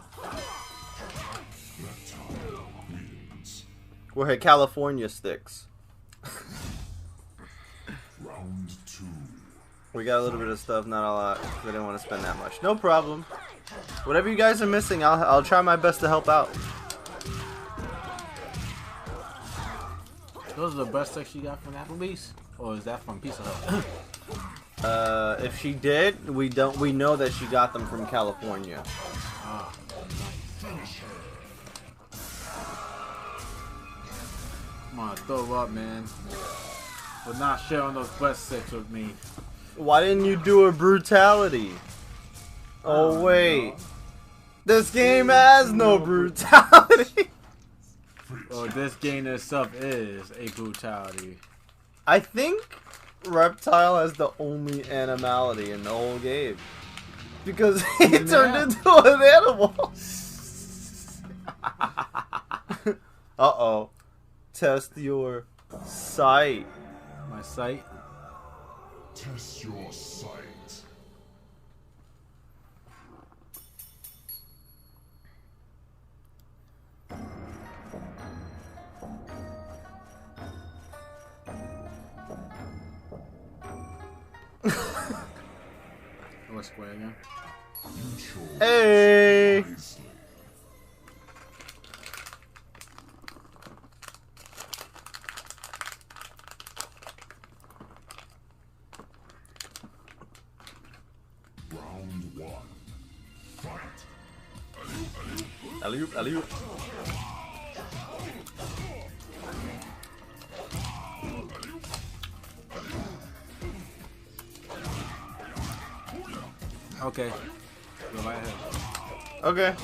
Where her California sticks. Round two. We got a little bit of stuff, not a lot. 'Cause I didn't want to spend that much. No problem. Whatever you guys are missing, I'll try my best to help out. Those are the best sex you got from Applebee's? Or is that from Pizza Hut? If she did, we know that she got them from California. Ah, come on, throw up, man. But not sharing those breast sex with me. Why didn't you do a brutality? Oh wait. This game has no brutality. Well, this game itself is a brutality. I think Reptile has the only animality in the whole game. Because he turned into an animal. Uh-oh. Test your sight. My sight? Test your sight. What's square again? Hey! Round one. Fight. Alley-oop, alley-oop. Okay. Go right ahead. Okay.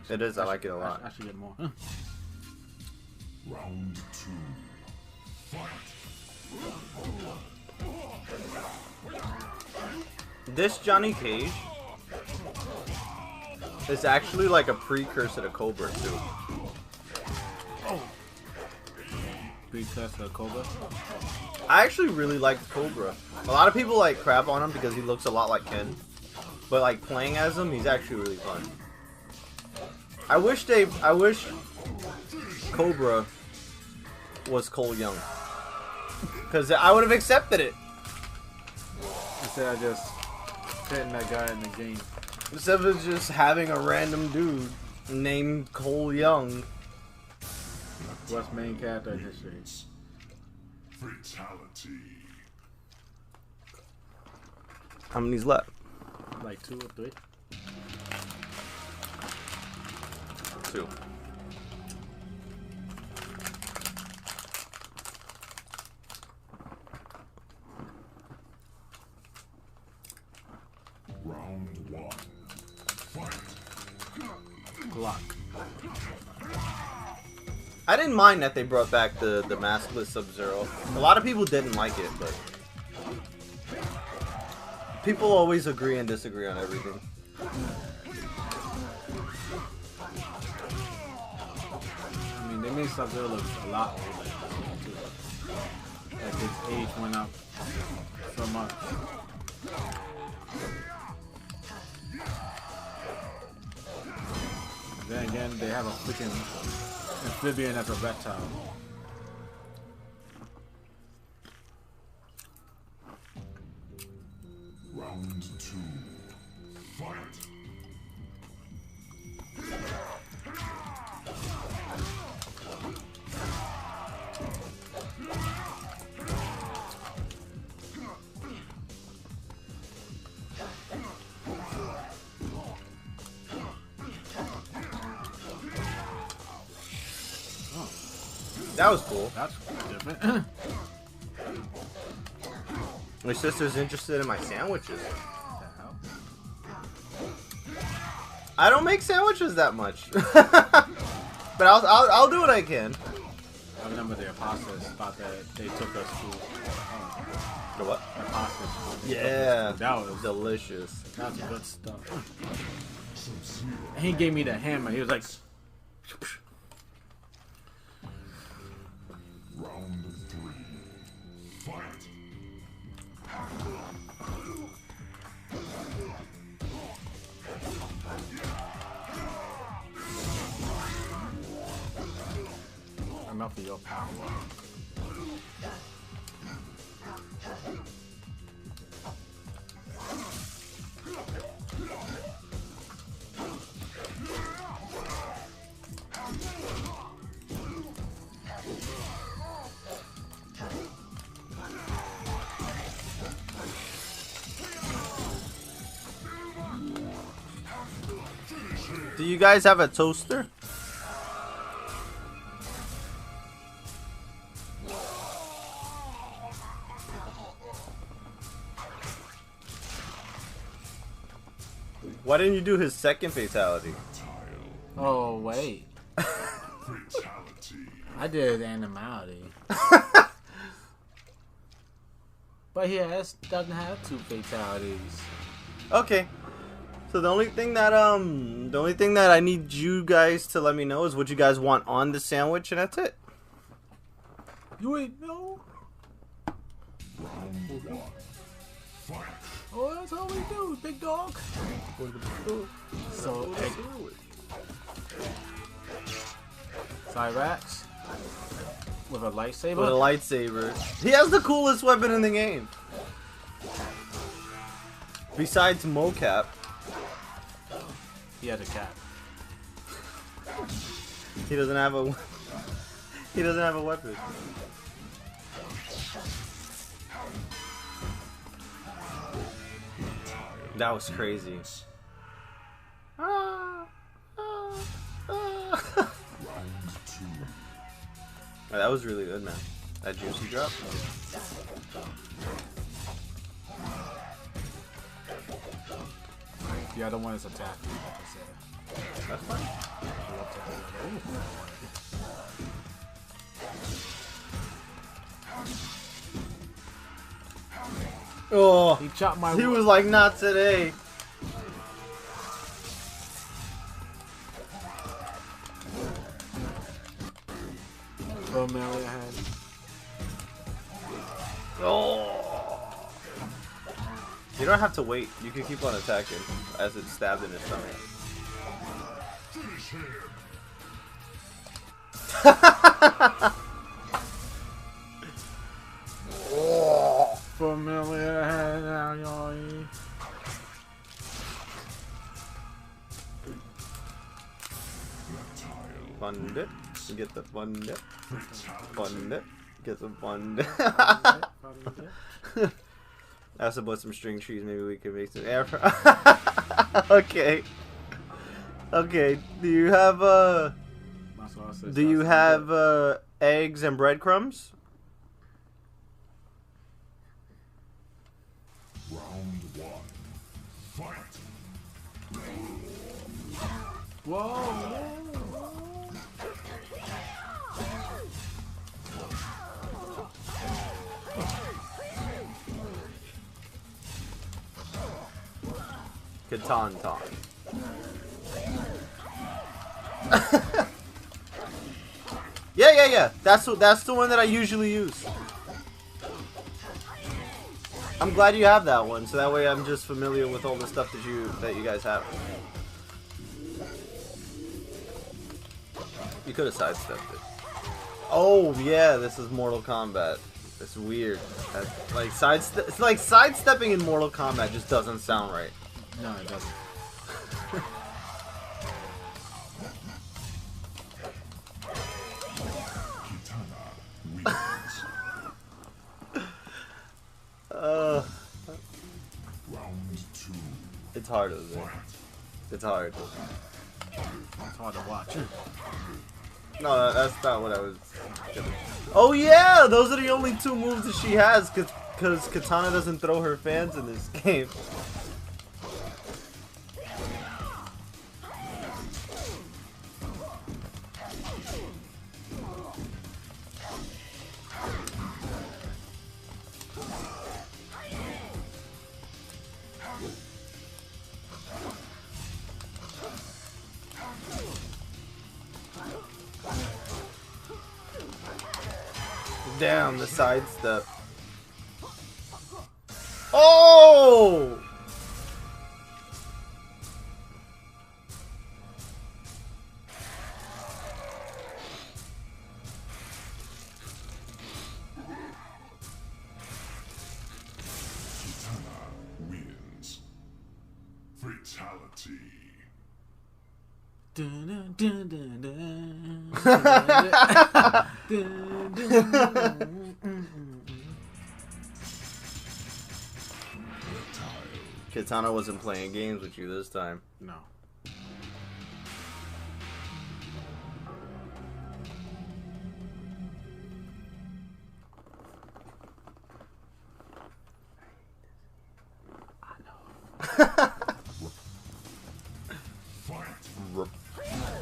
It is, I like it a lot. I should get more. Round two. Fight. This Johnny Cage is actually like a precursor to Cobra too. Precursor Cobra. I actually really liked Cobra. A lot of people like crap on him because he looks a lot like Ken. But like playing as him, he's actually really fun. I wish Cobra was Cole Young. Because I would have accepted it. Instead of just hitting that guy in the game. Instead of just having a random dude named Cole Young. What's main character in history? Fatality. How many's left? Like 2 or 3? 2. Round one. Glock. I didn't mind that they brought back the maskless Sub-Zero. A lot of people didn't like it, but people always agree and disagree on everything. I mean, they made Sub-Zero look a lot older. Like his age went up so much. Then again, they have a freaking amphibian as a reptile. Round 2. Fight. That was cool. That's different. My sister's interested in my sandwiches. I don't make sandwiches that much, but I'll do what I can. I remember the apostles thought that they took us to The what? apostles. Yeah, That was delicious. That's good stuff. And he gave me the hammer. He was like, Round 3. Fight. enough of your power. Do you guys have a toaster? Why didn't you do his second fatality? Oh, wait. I did animality. But he doesn't have 2 fatalities. Okay. So the only thing that I need you guys to let me know is what you guys want on the sandwich, and that's it. You ain't know? Oh, that's all we do, big dog. So, Cyrax with a lightsaber. With a lightsaber. He has the coolest weapon in the game. Besides mocap. He has a cap. He doesn't have a he doesn't have a weapon. That was crazy. That was really good, man. That juicy drop. The other one is attack. Like I said. That's fine. Oh, He chopped my. he was like, not today. Familiar hand. Oh. You don't have to wait. You can keep on attacking as it's stabbed in his stomach. Oh. Familiar hand. Fund it. Get the fund it. Fund it. Get some fund it. I also bought some string trees. Maybe we can make some air. Okay. Okay. Do you have eggs and breadcrumbs? Round 1. Fight. Whoa! Catan Ton. Yeah. That's the one that I usually use. I'm glad you have that one, so that way I'm just familiar with all the stuff that you guys have. You could have sidestepped it. Oh yeah, this is Mortal Kombat. It's weird. It's like sidestepping in Mortal Kombat just doesn't sound right. No, it doesn't. It's hard, isn't it? It's hard. It's hard to watch. No, that's not what I was gonna... Oh yeah! Those are the only two moves that she has, because Katana doesn't throw her fans in this game. Damn, the sidestep. Oh! Kitana wins. Fatality. Dun, dun, dun, dun, dun. Katana wasn't playing games with you this time. No.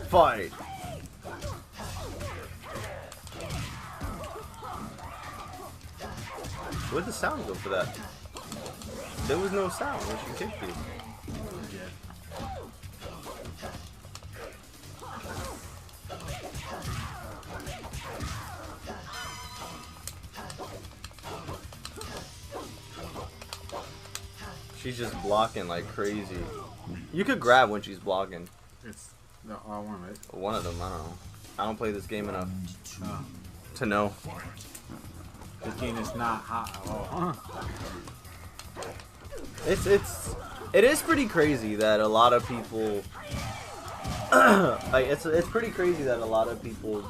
Fight! Where'd the sound go for that? There was no sound when she kicked you. She's just blocking like crazy. You could grab when she's blocking. It's the R1, right? One of them, I don't know. I don't play this game enough to know. This game is not hot at all. It is pretty crazy that a lot of people like it's pretty crazy that a lot of people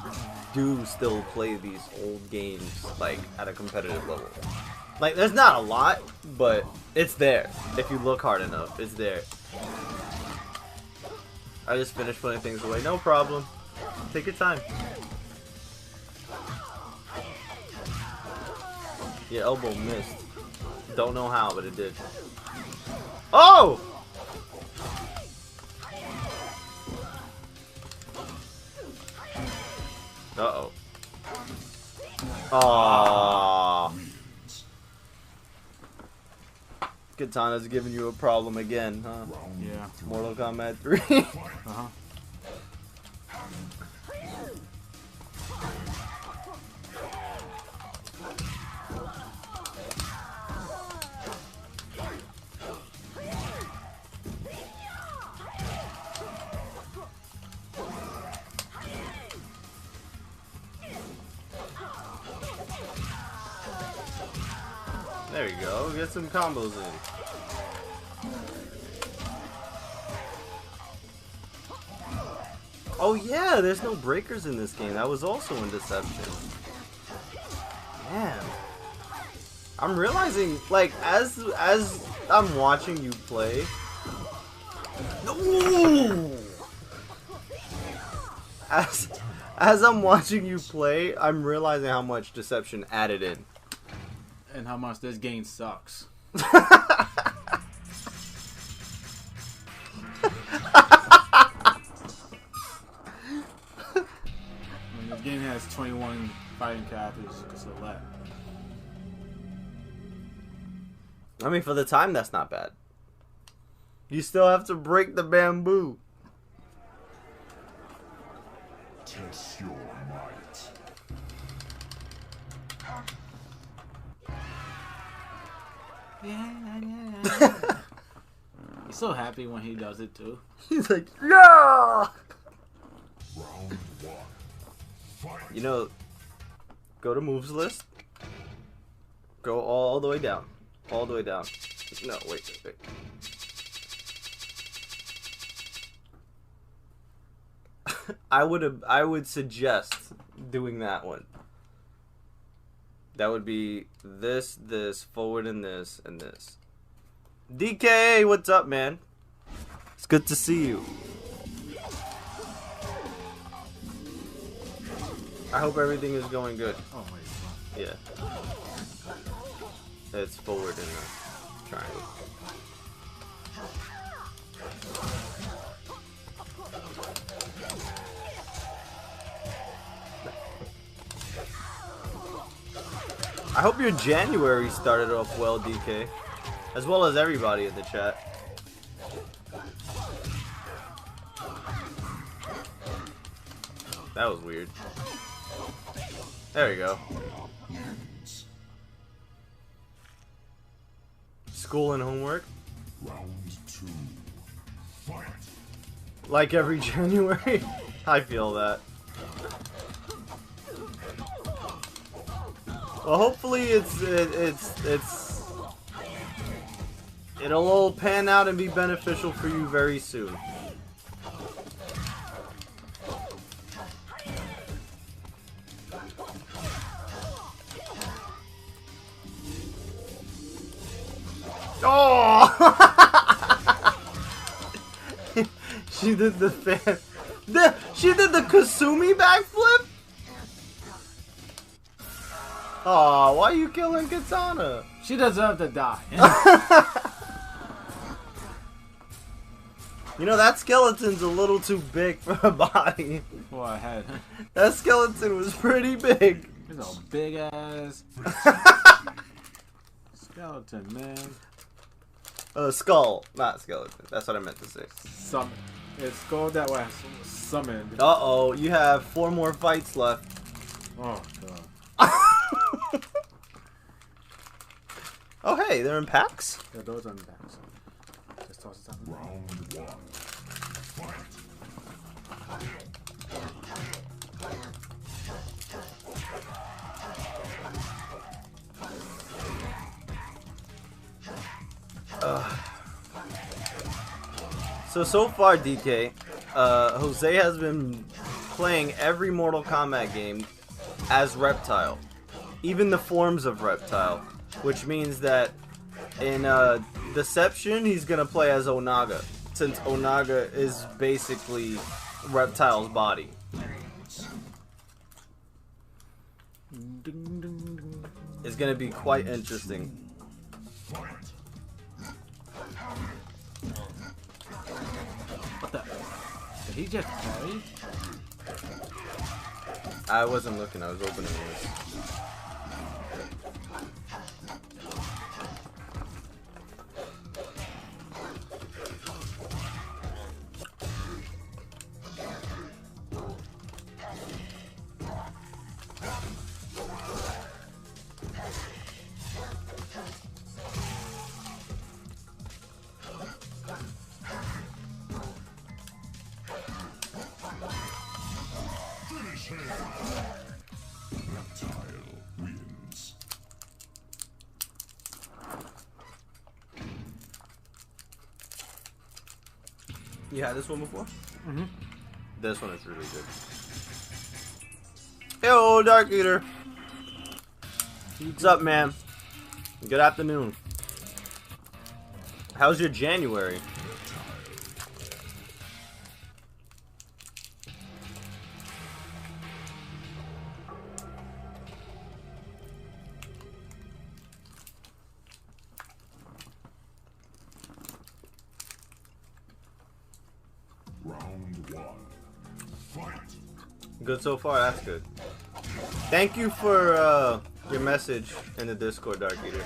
do still play these old games like at a competitive level. Like there's not a lot, but it's there. If you look hard enough, it's there. I just finished putting things away. No problem. Take your time. Your elbow missed. Don't know how, but it did. Oh! Uh-oh. Aww. Katana's giving you a problem again, huh? Yeah. Mortal Kombat 3. Uh-huh. There you go. Get some combos in. Oh yeah, there's no breakers in this game. That was also in Deception. Man. I'm realizing, like, as I'm watching you play... No! As I'm watching you play, I'm realizing how much Deception added in. And how much this game sucks. fighting characters you can select. I mean, for the time, that's not bad. You still have to break the bamboo. Test your might. Yeah. He's so happy when he does it too. He's like, yeah! Round one. Fight. You know, go to moves list. Go all the way down. All the way down. No, wait. I would suggest doing that one. That would be this, forward, and this, and this. DK, what's up, man? It's good to see you. I hope everything is going good. Oh wait. Yeah. It's forward in the triangle. I hope your January started off well, DK. As well as everybody in the chat. That was weird. There we go. School and homework. Round two. Fight. Like every January. I feel that. Well, hopefully it'll all pan out and be beneficial for you very soon. Oh! She did the fan. She did the Kasumi backflip? Aw, why are you killing Katana? She deserved to die. You know, that skeleton's a little too big for her body. For a head. That skeleton was pretty big. He's a big ass skeleton, man. Skull, not skeleton. That's what I meant to say. Summon. It's called that way. Summoned. Uh-oh, you have 4 more fights left. Oh, God. Oh, hey, they're in packs? Yeah, those are in the back. So just toss it out. Round one. Fight. So far, DK, Jose has been playing every Mortal Kombat game as Reptile. Even the forms of Reptile. Which means that in Deception, he's going to play as Onaga. Since Onaga is basically Reptile's body. It's going to be quite interesting. What the? Did he just parry? I wasn't looking, I was opening this. Reptile wins. You had this one before? Mm-hmm. This one is really good. Yo, Dark Eater. What's up, man? Good afternoon. How's your January? Round one. Fight. Good so far, that's good. Thank you for your message in the Discord, Dark Eater.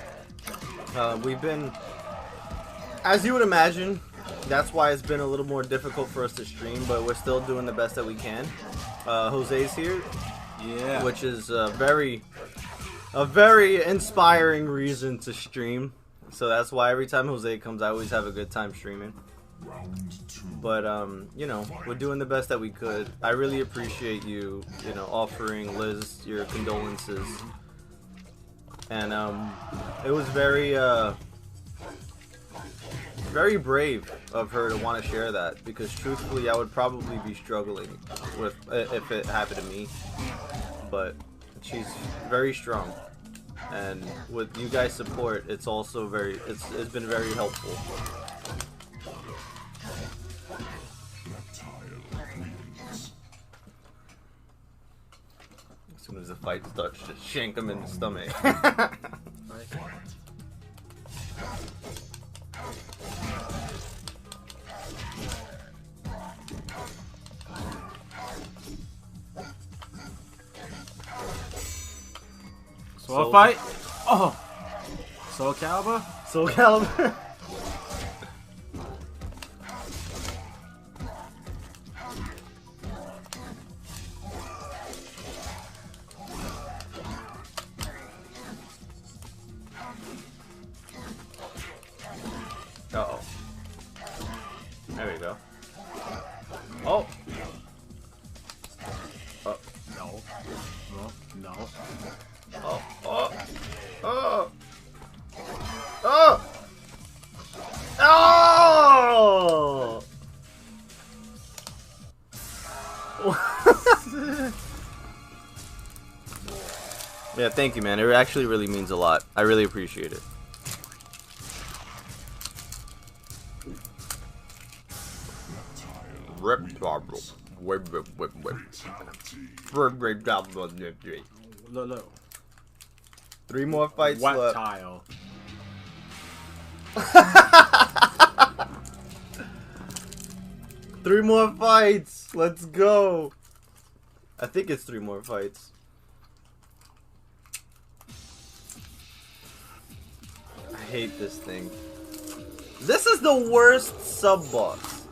We've been, as you would imagine, that's why it's been a little more difficult for us to stream, but we're still doing the best that we can. Jose's here, Yeah. which is a very inspiring reason to stream. So that's why every time Jose comes, I always have a good time streaming. But you know, we're doing the best that we could. I really appreciate you, you know, offering Liz your condolences. And it was very brave of her to want to share that, because truthfully I would probably be struggling with if it happened to me. But she's very strong, and with you guys' support, it's also it's been very helpful. As soon as the fight starts, just shank him in the stomach. Soul fight? Oh! Soul Calibur? Soul Calibur. Uh-oh. There we go. Oh! Oh. No. No. No. Oh, oh, oh, oh, oh! Yeah, thank you, man. It actually really means a lot. I really appreciate it. Reptile. Look. 3 more fights left. Reptile. 3 more fights. Let's go. I think it's 3 more fights. I hate this thing. This is the worst sub-boss.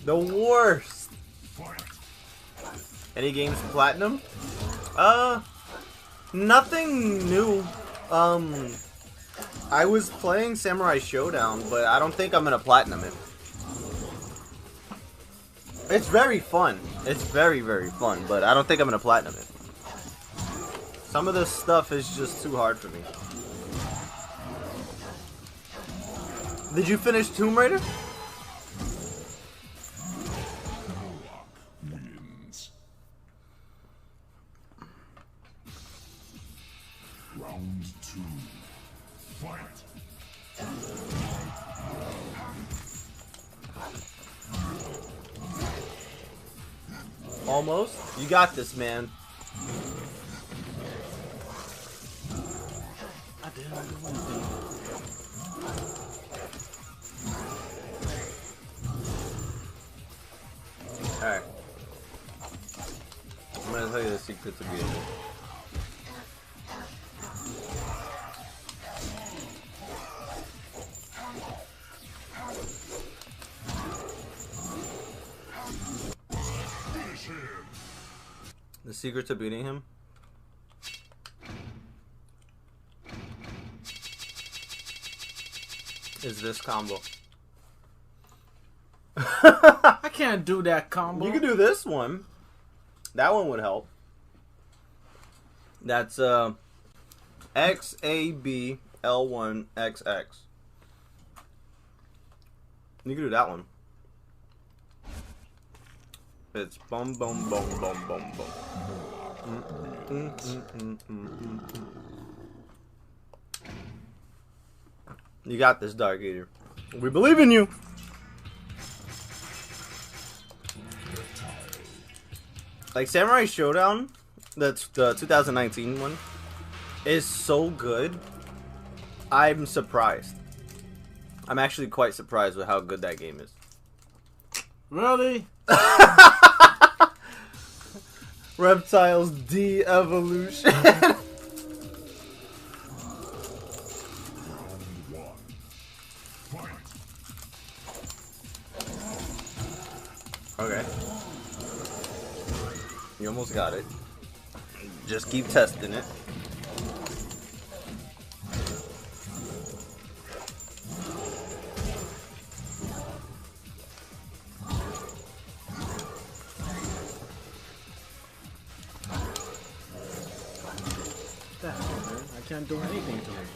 The worst. Any games platinum? Nothing new. I was playing Samurai Showdown, but I don't think I'm gonna platinum it. It's very fun. It's very, very fun, but I don't think I'm gonna platinum it. Some of this stuff is just too hard for me. Did you finish Tomb Raider? Round 2. Fight. Almost. You got this, man. Alright. I'm gonna tell you the secret to being it. The secret to beating him? Is this combo. I can't do that combo. You can do this one. That one would help. That's XABL1XX. You can do that one. It's bum bum bum bum bum bum. You got this, Dark Eater. We believe in you. Like Samurai Showdown, that's the 2019 one, is so good. I'm surprised. I'm actually quite surprised with how good that game is. Really? Reptile's de-evolution. Okay. You almost got it. Just keep testing it. That man, I can't do anything to him.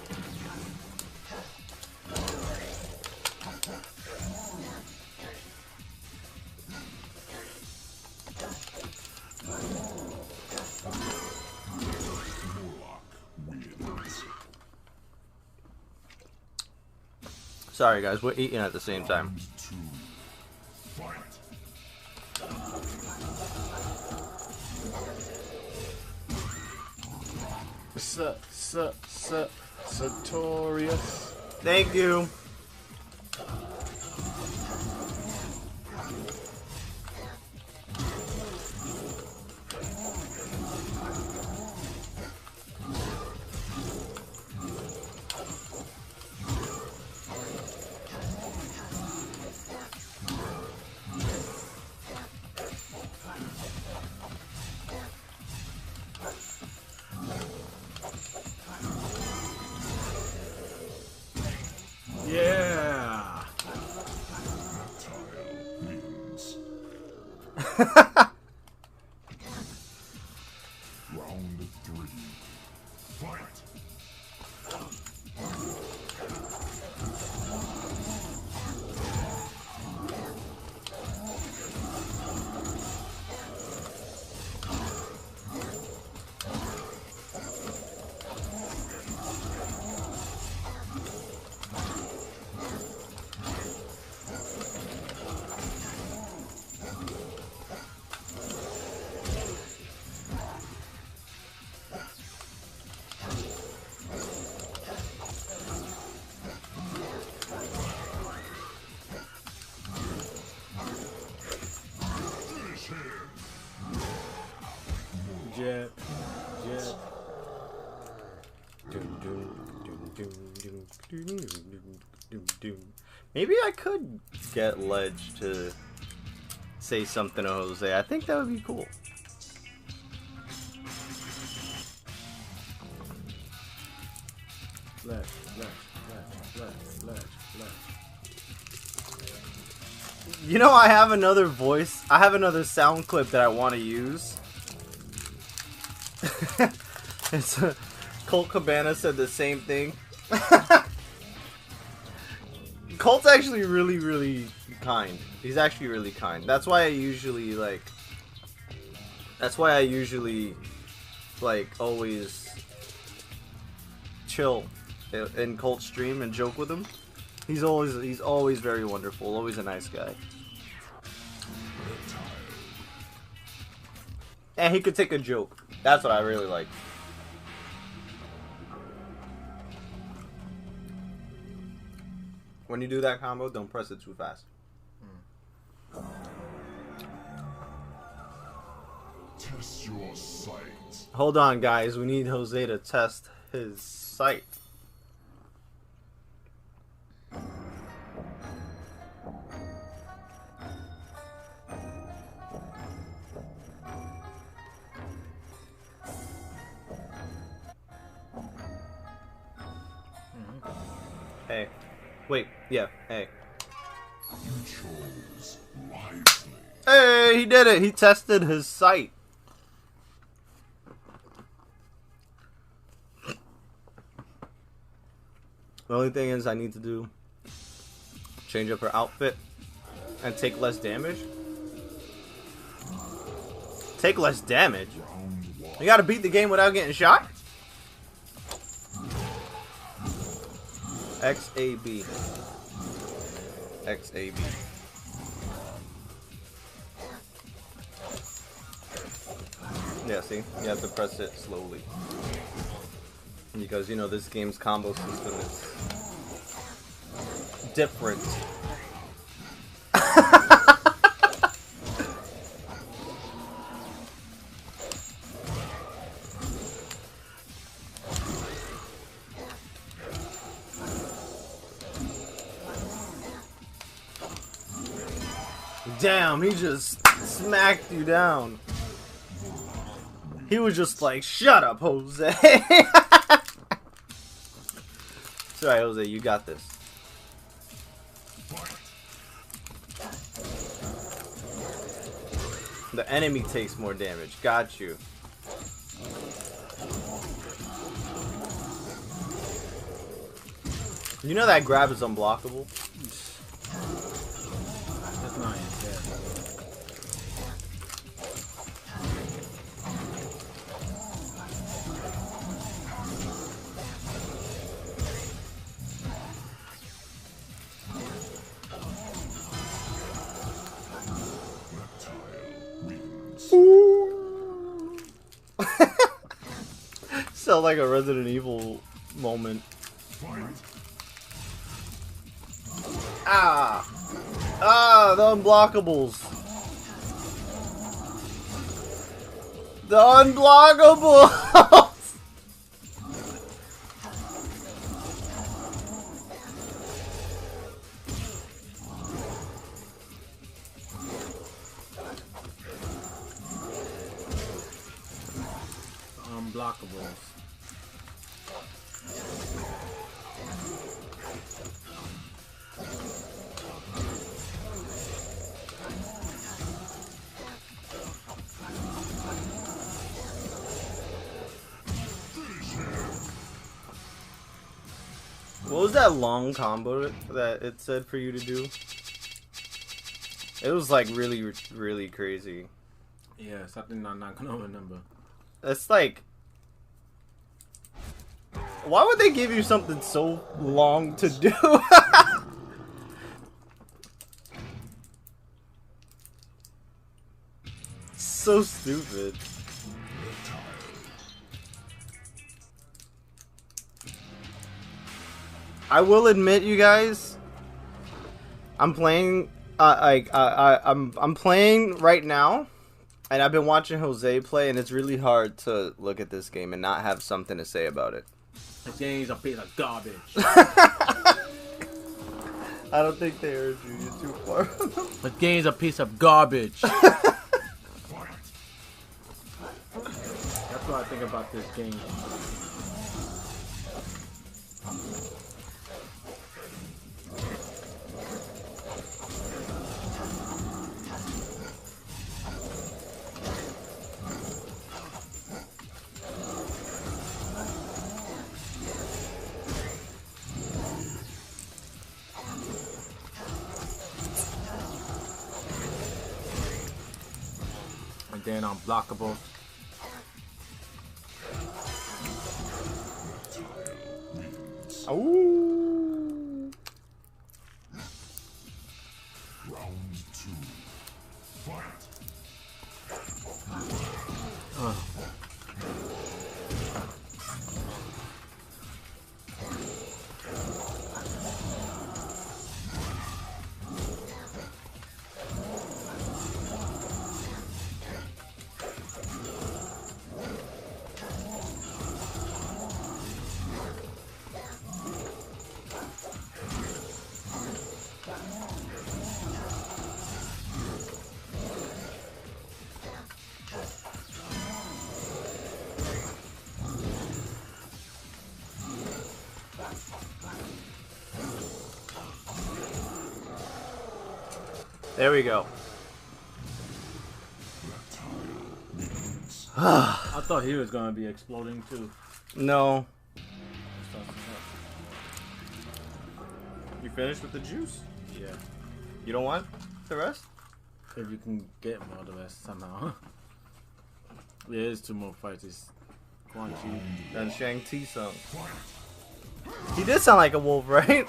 Sorry guys, we're eating at the same time. Sartorius. Thank you. Yeah. Round 3. Fight. Jet. Maybe I could get Ledge to say something to Jose. I think that would be cool. Left. You know, I have another voice. I have another sound clip that I want to use. It's Colt Cabana said the same thing. Colt's actually really kind. He's actually really kind. That's why I usually always chill in Colt's stream and joke with him. He's always very wonderful. Always a nice guy. And he could take a joke. That's what I really like. When you do that combo, don't press it too fast. Test your sight. Hold on, guys. We need Jose to test his sight. Hey. Wait, yeah, hey. You chose wisely. Hey, he did it! He tested his sight. The only thing is I need to do change up her outfit and take less damage. Take less damage? You gotta beat the game without getting shot? XAB. XAB. Yeah, see? You have to press it slowly. Because, you know, this game's combo system is different. Damn, he just smacked you down. He was just like, shut up, Jose. It's alright, Jose, you got this. The enemy takes more damage. Got you. You know that grab is unblockable? That's nice, yeah. Sound like a Resident Evil moment. Ah! Ah, the unblockables. The unblockables! Unblockables. What was that long combo that it said for you to do? It was like really, really crazy. Yeah, something I'm not gonna remember. It's like, why would they give you something so long to do? So stupid. I will admit, you guys, I'm playing. I'm playing right now, and I've been watching Jose play, and it's really hard to look at this game and not have something to say about it. The game's a piece of garbage. I don't think they heard you. You're too far. The game's a piece of garbage. That's what I think about this game. And then unblockable. Ooh. Round 2. Fight. There we go. I thought he was gonna be exploding too. No. You finished with the juice? Yeah. You don't want the rest? If you can get more of the rest somehow. There is 2 more fights. It's Quan Chi. Then Shang-Chi song. He did sound like a wolf, right?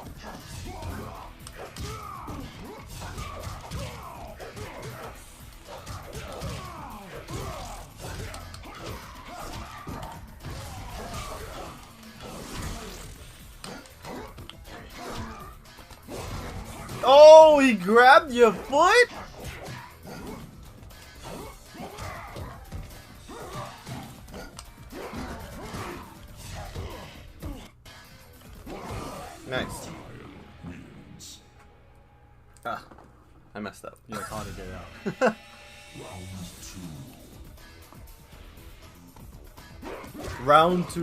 Oh, he grabbed your foot? Nice. Ah. I messed up. Yeah, it's hard to get out. Round 2.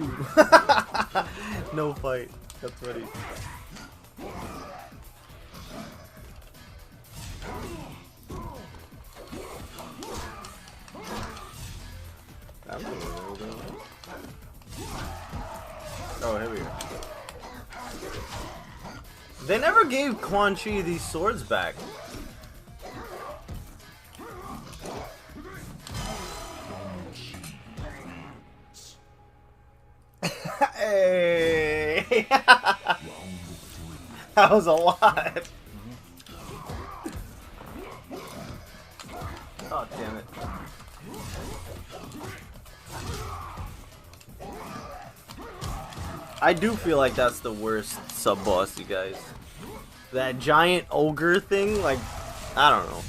No fight. That's ready. Oh, here we go. They never gave Quan Chi these swords back. Hey! That was a lot. Oh, damn it. I do feel like that's the worst sub-boss, you guys. That giant ogre thing, like, I don't know.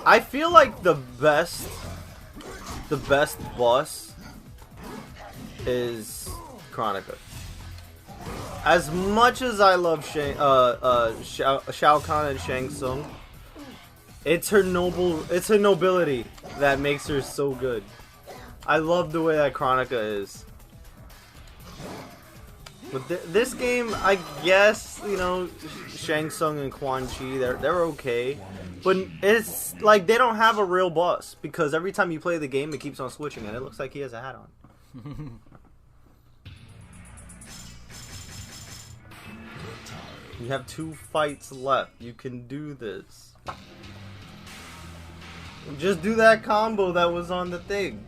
I feel like the best boss is Kronika. As much as I love Shao Kahn and Shang Tsung, it's her nobility that makes her so good. I love the way that Kronika is. But this game, I guess, you know, Shang Tsung and Quan Chi, they're okay. But it's like they don't have a real boss, because every time you play the game, it keeps on switching, and it looks like he has a hat on. You have 2 fights left. You can do this. Just do that combo that was on the thing.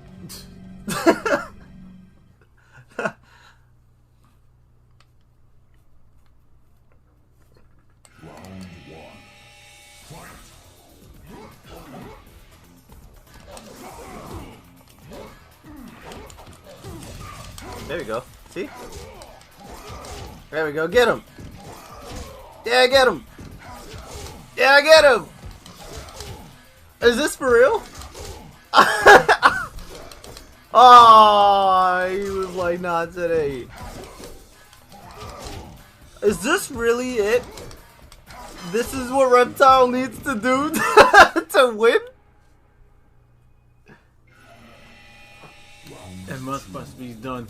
There we go. See? There we go. Get him. Yeah, get him. Yeah, get him. Is this for real? Oh, he was like, not today. Is this really it? This is what Reptile needs to do to win? It must be done.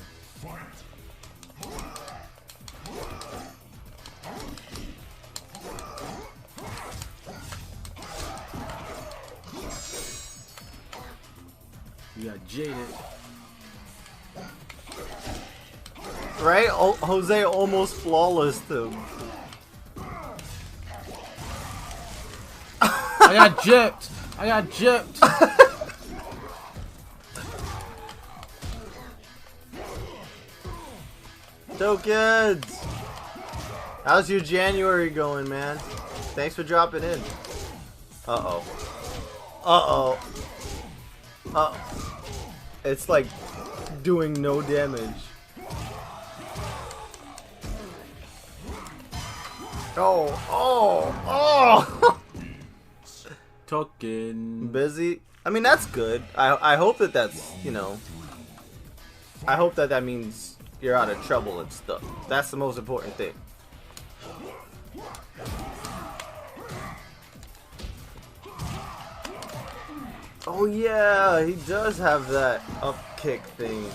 You got jaded. Right? Jose almost flawless him. I got gypped. I got gypped. Tokens! How's your January going, man? Thanks for dropping in. Uh-oh. Uh-oh. It's like doing no damage. Oh! Token. Busy? I mean, that's good. I hope that that's, you know... I hope that that means you're out of trouble and stuff. That's the most important thing. Oh yeah, he does have that up kick thing.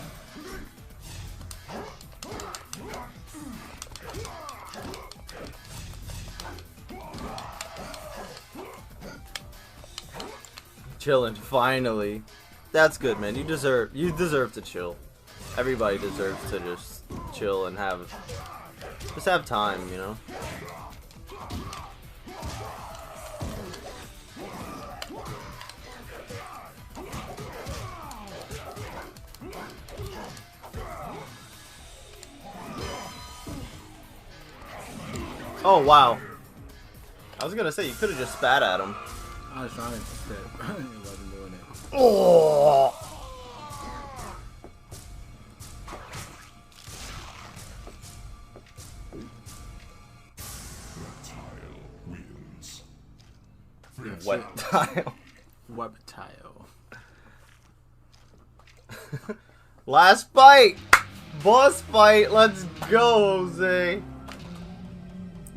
Chilling finally. That's good, man. You deserve to chill. Everybody deserves to just chill and just have time, you know. Oh wow. I was gonna say you could have just spat at him. I was trying to spit. He wasn't doing it. Oh. Reptile. Reptile. Last fight! Boss fight! Let's go, Jose!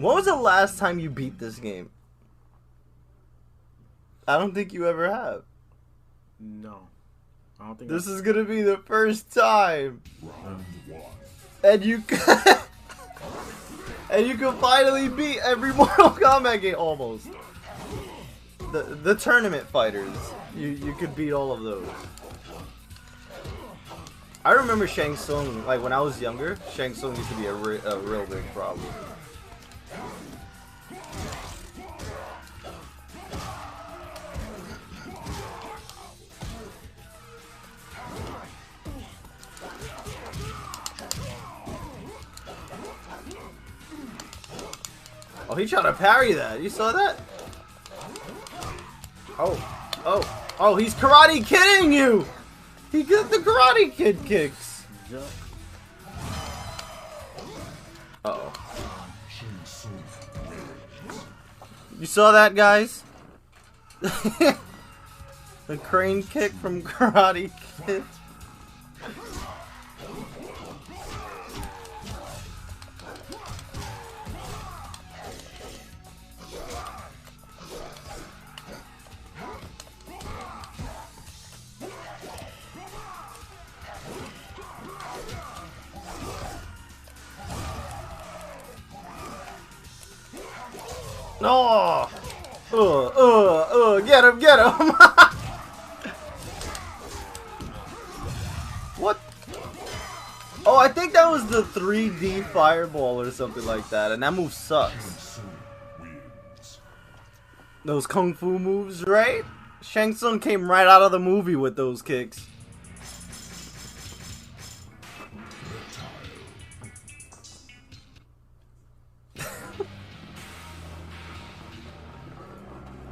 When was the last time you beat this game? I don't think you ever have. No. I don't think This is gonna be the first time. And you and you can finally beat every Mortal Kombat game almost. The tournament fighters. You could beat all of those. I remember Shang Tsung, like when I was younger, Shang Tsung used to be a real big problem. Oh, he tried to parry that. You saw that? Oh, he's karate kidding you! He got the Karate Kid kicks. Uh-oh. You saw that, guys? The crane kick from Karate Kid. No! Get him, get him! What? Oh, I think that was the 3D fireball or something like that, and that move sucks. Those kung fu moves, right? Shang Tsung came right out of the movie with those kicks.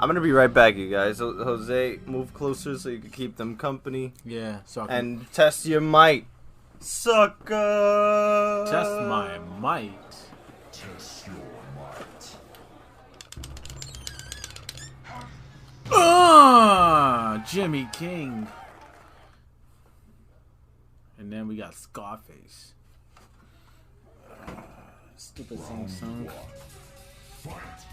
I'm gonna be right back, you guys. Jose, move closer so you can keep them company. Yeah, sucker. And test your might. Sucker! Test my might. Test your might. Jimmy King. And then we got Scarface. Stupid song. Fight.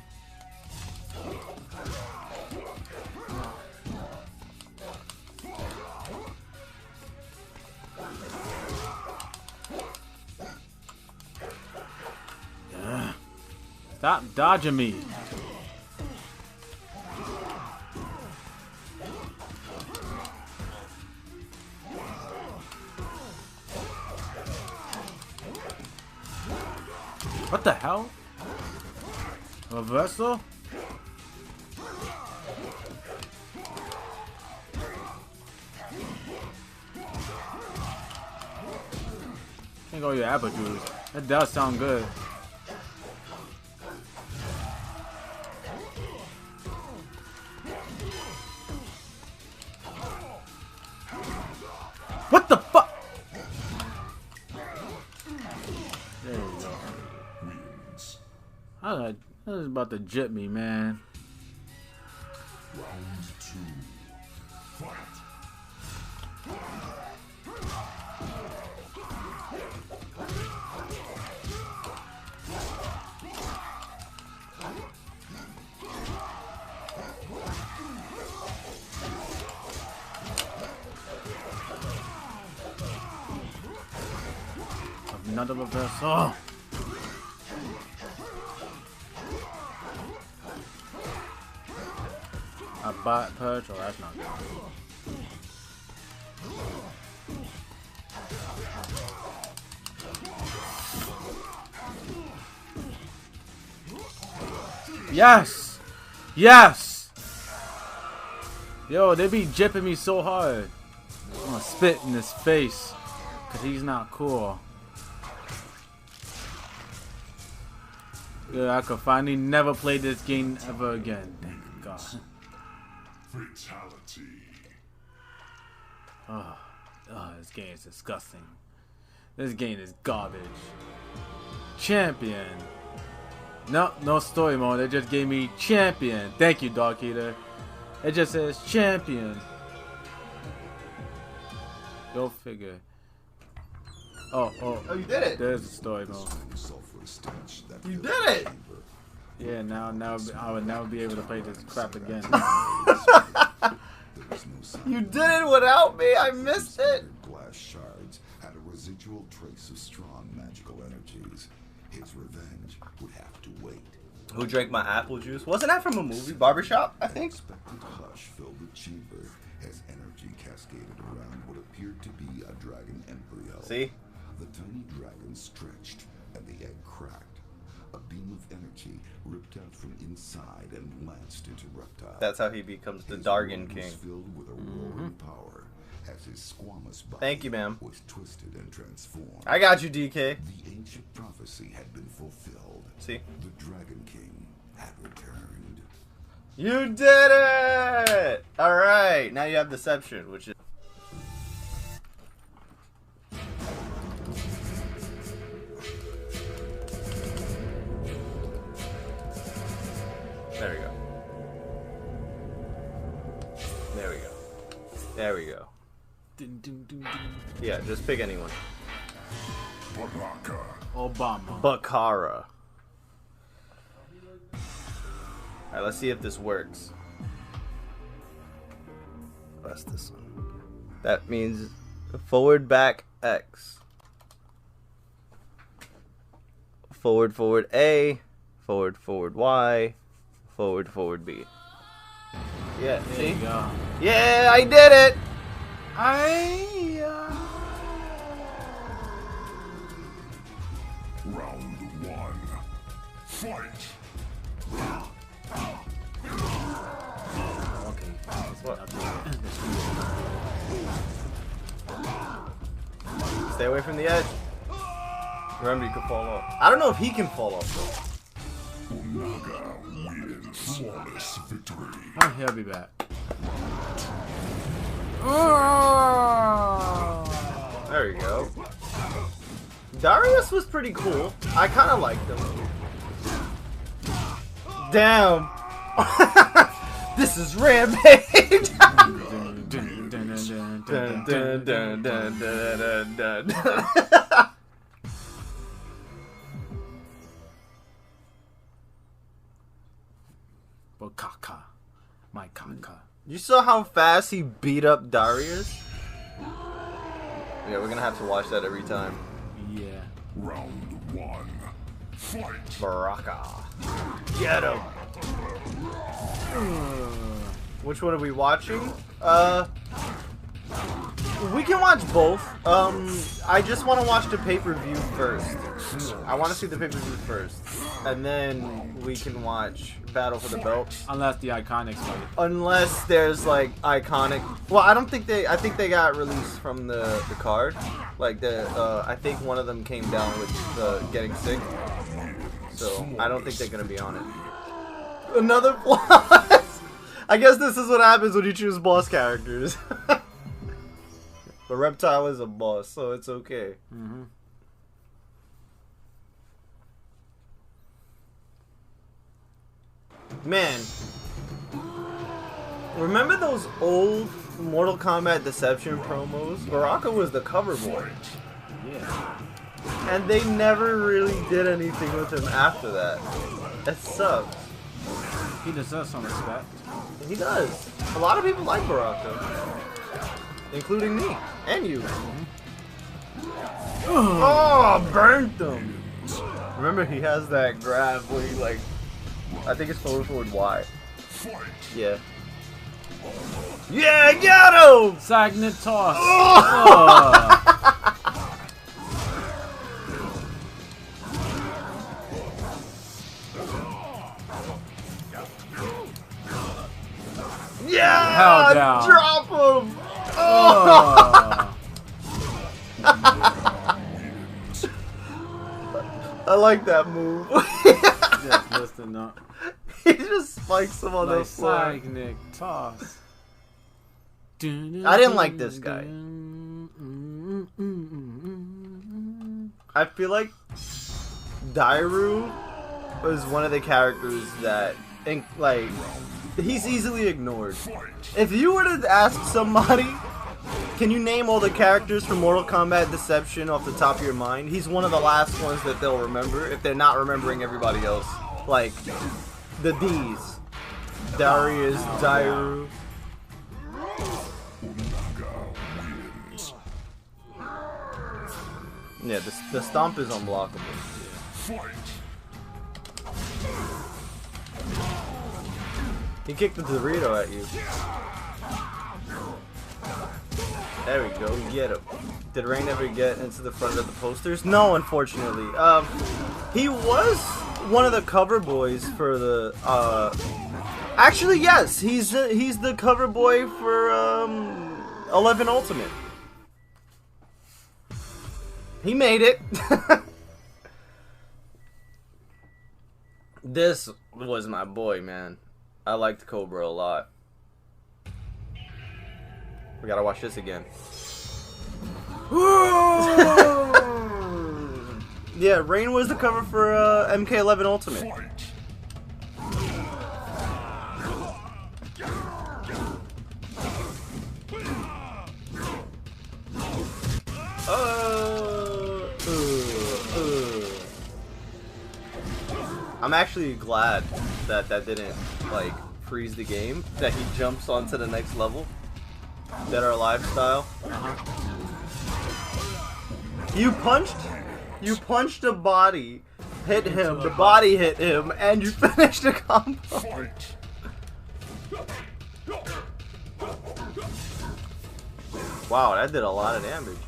Stop dodging me. What the hell? Reversal? Can't go your apple juice. That does sound good. What the fuck? There you go. I was about to jip me, man. Round 2. Fight. Another reversal. A bot punch? Oh, that's not good. Yes! Yes! Yo, they be jipping me so hard. I'm gonna spit in his face. Cause he's not cool. Good, I could finally never play this game ever again. Thank God. Fatality. Oh, this game is disgusting. This game is garbage. Champion. No story mode. They just gave me champion. Thank you, Dark Eater. It just says champion. Go figure. Oh, Oh, you did it. there's the story mode. You did it. Yeah, now I would never be able to play this crap again. You did it without me. I missed it. Glass shards had a residual trace of strong magical energies. His revenge would have to wait. Who drank my apple juice? Wasn't that from a movie? Barbershop, I think. Unexpected hush filled the chamber as energy cascaded around what appeared to be a dragon embryo. See? The tiny dragon stretched and the egg cracked. A beam of energy ripped out from inside and lanced into Reptile. That's how he becomes the His Dargan world King. was filled with a roaring power as his squamous body Thank you, ma'am. was twisted and transformed. I got you, DK. The ancient prophecy had been fulfilled. See? The Dragon King had returned. You did it! Alright, now you have Deception, which is... There we go. There we go. There we go. Dun, dun, dun, dun. Yeah, just pick anyone. Baraka. Obama. Bakara. Alright, let's see if this works. That's this one. That means forward, back, X. Forward, forward, A. Forward, forward, Y. Forward, forward, B. Yeah, There see? you go. Yeah, I did it! Round one. Fight. Okay. What? Stay away from the edge. Remember, you can fall off. I don't know if he can fall off, though. Unaga wins. Flawless victory. Oh, he'll be back. There you go. Darius was pretty cool. I kind of liked him. Damn. This is Rampage. Dun, dun, dun, dun, dun, Dun, dun, dun, dun. dun, dun, dun, dun. Bokaka. My kaka. You saw how fast he beat up Darius? Yeah, we're gonna have to watch that every time. Yeah. Round one. Fight. Baraka. Get him. Which one are we watching? We can watch both. I just want to watch the pay-per-view first. I want to see the pay-per-view first. And then we can watch Battle for the Belt. Unless the Iconics fight. Unless there's like iconic. Well, I don't think they. I think they got released from the card. Like I think one of them came down with getting sick. So I don't think they're gonna be on it. Another boss. I guess this is what happens when you choose boss characters. But Reptile is a boss, so it's okay. Mm-hmm. Man, remember those old Mortal Kombat Deception promos? Baraka was the cover boy. Yeah. And they never really did anything with him after that. That sucks. He deserves some respect. He does. A lot of people like Baraka. Including me. And you. Oh, burnt them. Remember, he has that grab where he like... I think it's forward Y. Yeah. Yeah, I got him! Sagnet toss. Oh. Yeah! Hell down. Drop him! Oh. I like that move. Just listen up. He just spikes him on the Like floor. Sagnet toss. I didn't like this guy. I feel like Dairu was one of the characters that, like, he's easily ignored. If you were to ask somebody Can you name all the characters from Mortal Kombat Deception off the top of your mind? He's one of the last ones that they'll remember if they're not remembering everybody else. Like, the D's. Darius, Dairu. Yeah, the stomp is unblockable. He kicked the Dorito at you. There we go, get him. Did Rain ever get into the front of the posters? No, unfortunately. He was one of the cover boys for the, actually, yes, he's the cover boy for, 11 Ultimate. He made it. This was my boy, man. I liked Cobra a lot. We gotta watch this again. Yeah, Rain was the cover for MK11 Ultimate. I'm actually glad that didn't, like, freeze the game. That he jumps onto the next level. Dead or Alive style. You punched a body, hit him, the body hit him, and you finished the combo. Wow, that did a lot of damage.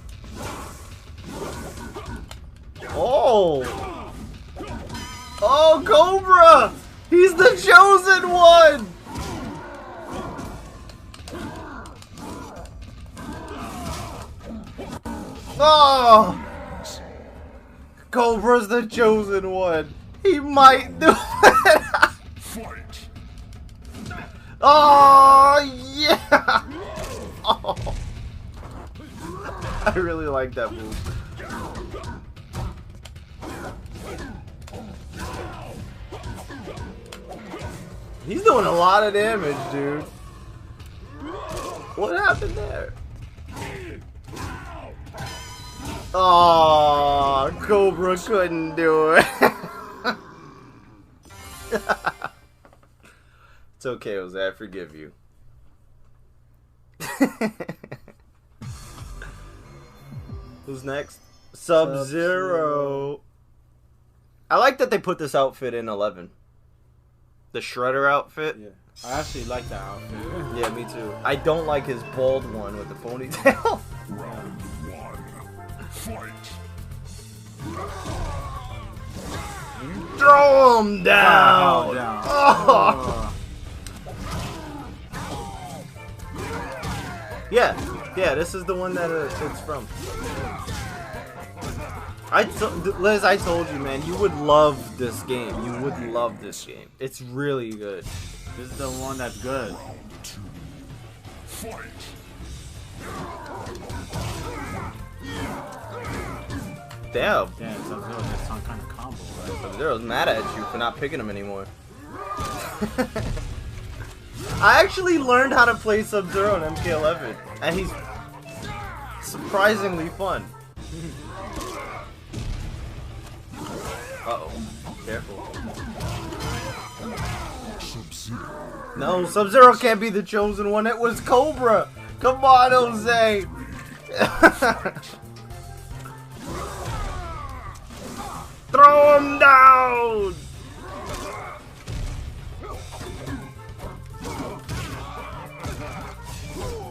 Oh! Oh, Cobra! He's the chosen one! Oh! Cobra's the chosen one. He might do it. Oh, yeah! Oh. I really like that move. He's doing a lot of damage, dude. What happened there? Oh, Cobra couldn't do it. It's okay, Jose. I forgive you. Who's next? Sub-Zero. I like that they put this outfit in 11. The Shredder outfit. Yeah, I actually like that outfit. Yeah, me too. I don't like his bald one with the ponytail. Round one. Fight. Throw him down. Down. Oh. Yeah, this is the one that it's from. Liz, I told you, man, you would love this game. You would love this game. It's really good. This is the one that's good. Fight. Damn. Damn, Sub-Zero has some kind of combo, right? Sub-Zero's mad at you for not picking him anymore. I actually learned how to play Sub-Zero in MK11, and he's surprisingly fun. Uh-oh. Careful. No, Sub-Zero can't be the chosen one. It was Cobra. Come on, Jose. Throw him down.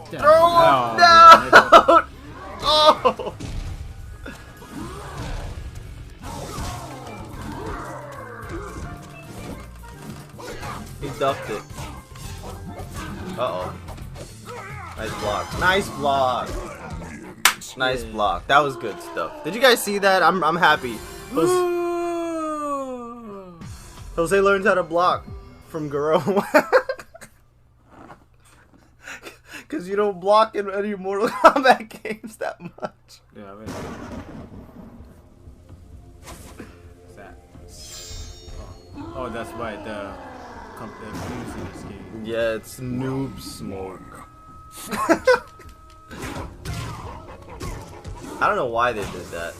Throw him down. Oh. He ducked it. Uh-oh. Nice block. Nice block. Nice block. That was good stuff. Did you guys see that? I'm happy. Jose learns how to block from Garo. Because you don't block in any Mortal Kombat games that much. Yeah, I mean. What's that? Oh, that's right. The music in this game. Yeah, it's Noob Smoke. I don't know why they did that.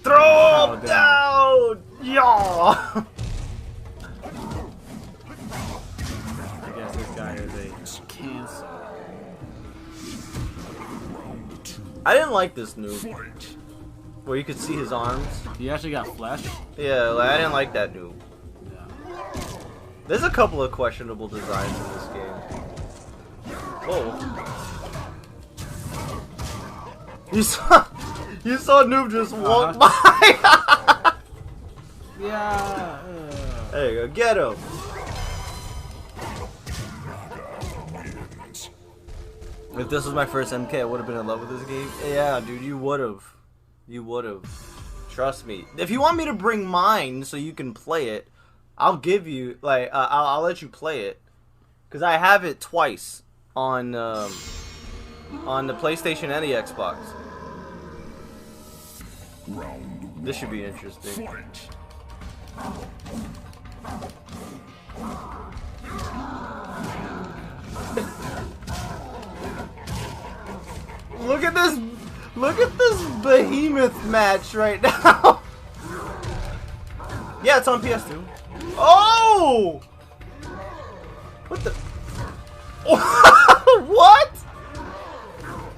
Throw him down! Yaw! I guess this guy is a cancer. I didn't like this noob. Where you could see his arms. He actually got flesh. Yeah, like, I didn't like that noob. Yeah. There's a couple of questionable designs in this game. Whoa. You saw noob just walk by. Yeah. There you go, get him. If this was my first MK, I would have been in love with this game. Yeah, dude, you would have. You would have. Trust me. If you want me to bring mine so you can play it, I'll give you, like, I'll let you play it. Because I have it twice on the PlayStation and the Xbox. This should be interesting. Look at this behemoth match right now. Yeah, it's on PS2. Oh! What the? What?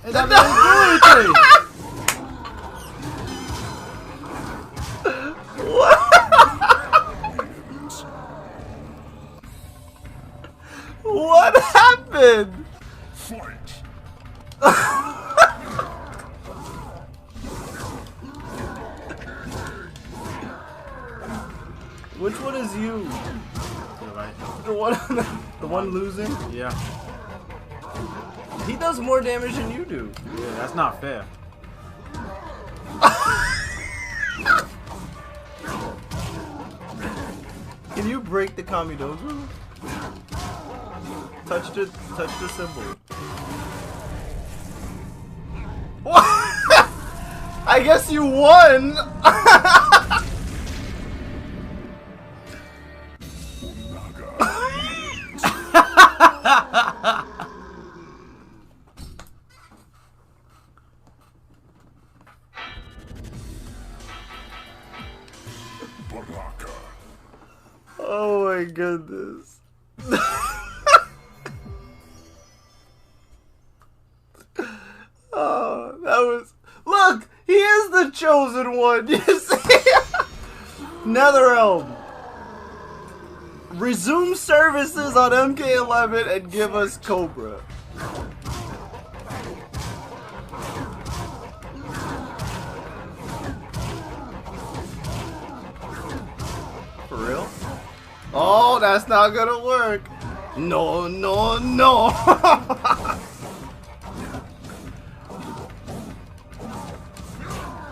It doesn't do anything. What? What happened? Which one is you? The one losing? Yeah. He does more damage than you do. Yeah, that's not fair. Can you break the Kamidogu? Touch the symbol. What? I guess you won. Oh my goodness. Oh, that was... Look! He is the chosen one! You see? Netherrealm. Resume services on MK11 and give us Cobra. For real? Oh, that's not gonna work. No, no, no.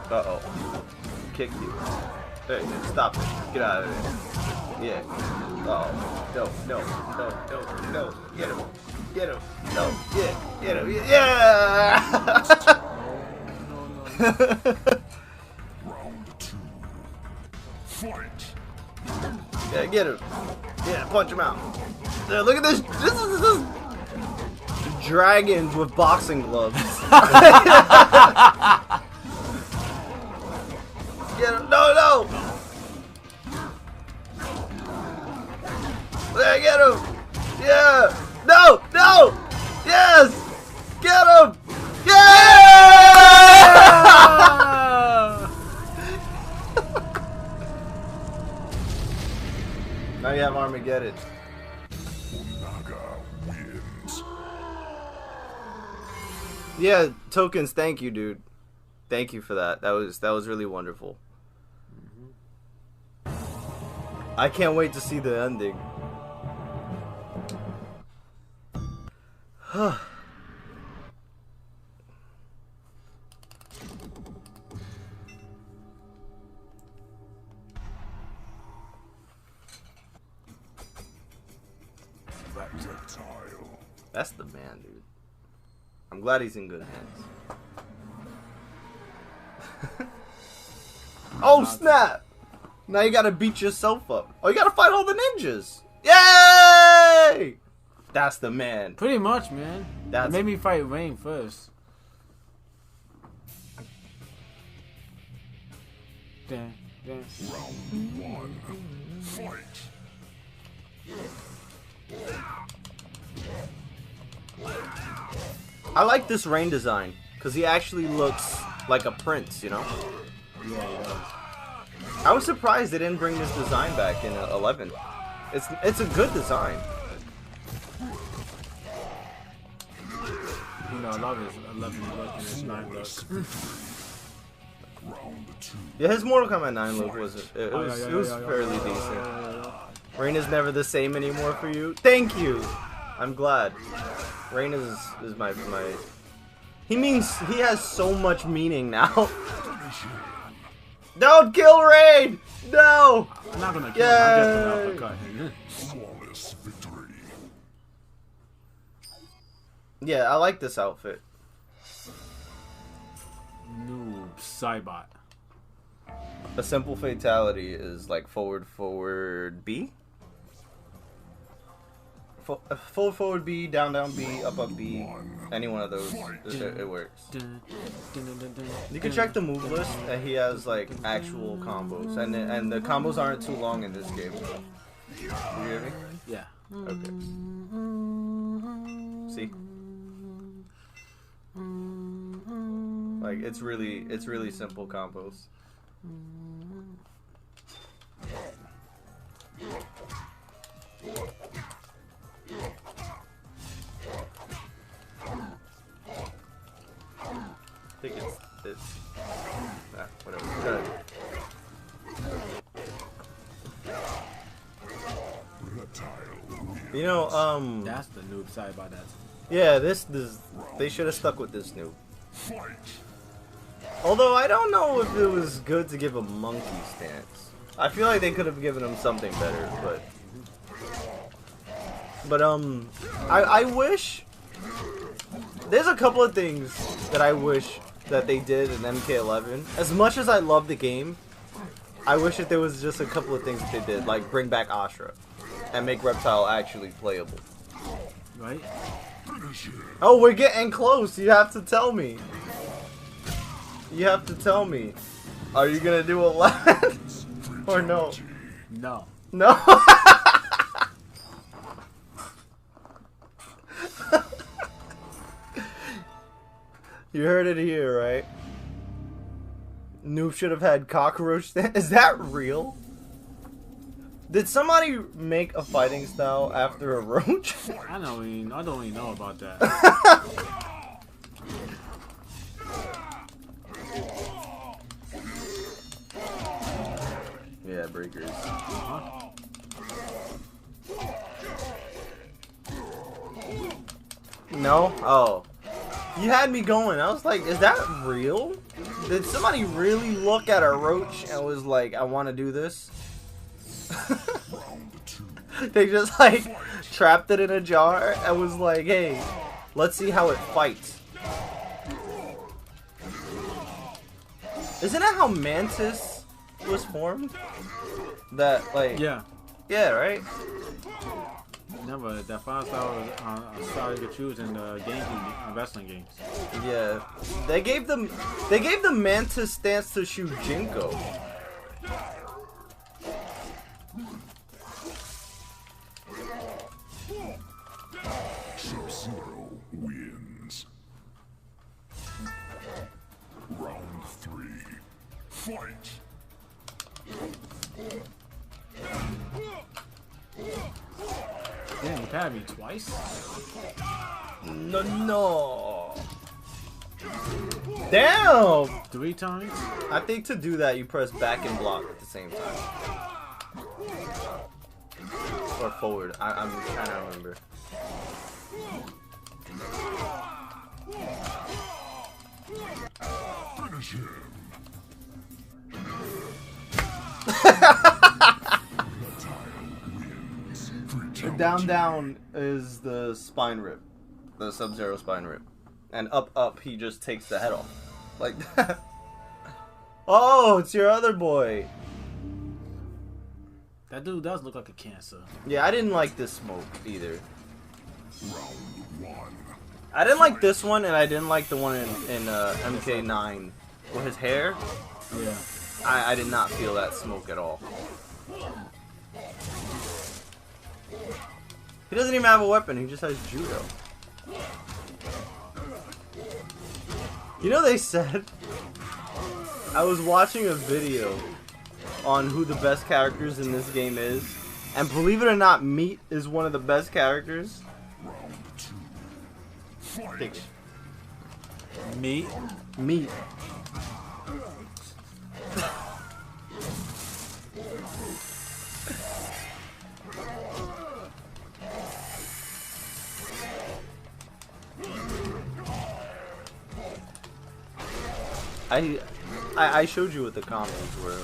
Uh-oh. Kicked you. Hey, stop it. Get out of there. Yeah. Uh-oh. No, no, no, no, no. Get him. Get him. No. Yeah. Get him. Yeah. Round 2. Fight. Yeah, get him. Yeah, punch him out. Yeah, look at this. This is dragons with boxing gloves. Get him. No, no. Yeah, get him. Yeah. No, no. Yes. Get him. Yeah. Now you have Armageddon. Wins. Yeah, Tokens, thank you, dude. Thank you for that. That was really wonderful. I can't wait to see the ending. Reptile. That's the man, dude. I'm glad he's in good hands. Oh snap! Now you gotta beat yourself up. Oh, you gotta fight all the ninjas. Yay! That's the man. Pretty much, man. That's It made me fight Rain first. Dun, dun. Round 1. Fight. I like this Rain design because he actually looks like a prince, you know? Yeah, he does. I was surprised they didn't bring this design back in 11. It's a good design. You know, I love his 11 look and his 9 look. Yeah, his Mortal Kombat 9 look was fairly decent. Rain is never the same anymore for you. Thank you. I'm glad. Rain is my. He has so much meaning now. Don't kill Rain! No! I'm not gonna kill him, I'm just gonna uppercut him. Flawless victory. Yeah, I like this outfit. Noob Cybot. A simple fatality is like forward B. Forward B, down B, up B. Any one of those, it works. You can check the move list, and he has like actual combos, and the combos aren't too long in this game. You hear me? Yeah. Okay. See? Like it's really simple combos. I think it's whatever. Good. You know, That's the noob Cybot. That's. yeah, this they should have stuck with this noob. Although I don't know if it was good to give a monkey stance. I feel like they could have given him something better, but I wish there's a couple of things that I wish that they did in MK11. As much as I love the game, I wish that there was just a couple of things that they did, like bring back Ashra and make Reptile actually playable. Right? Oh, we're getting close. You have to tell me. You have to tell me. Are you gonna do 11 or no? No. No. You heard it here, right? Noob should have had cockroach. Is that real? Did somebody make a fighting style after a roach? I don't even know about that. Yeah, breakers. Huh? No? Oh. You had me going. I was like, is that real? Did somebody really look at a roach and was like, I want to do this? They just like trapped it in a jar and was like, hey, let's see how it fights. Isn't that how Mantis was formed? That like Yeah. Yeah, right? Never. That fire style was a style you could choose in the wrestling games. Yeah. They gave them Mantis stance to Shujinko. Sub-Zero wins. Round 3. Fight. Damn, you patted me twice? No. Damn! 3 times? I think to do that, you press back and block at the same time. Or forward. I'm trying to remember. Finish him. The down is the spine rip. The Sub-Zero spine rip. And up he just takes the head off. Like that. Oh, it's your other boy. That dude does look like a cancer. Yeah, I didn't like this smoke either. I didn't like this one, and I didn't like the one in MK9 with his hair. Yeah. I did not feel that smoke at all. He doesn't even have a weapon. He just has judo. You know, they said, I was watching a video on who the best characters in this game is, and believe it or not, Meat is one of the best characters. Meat? Meat. I showed you what the comments were.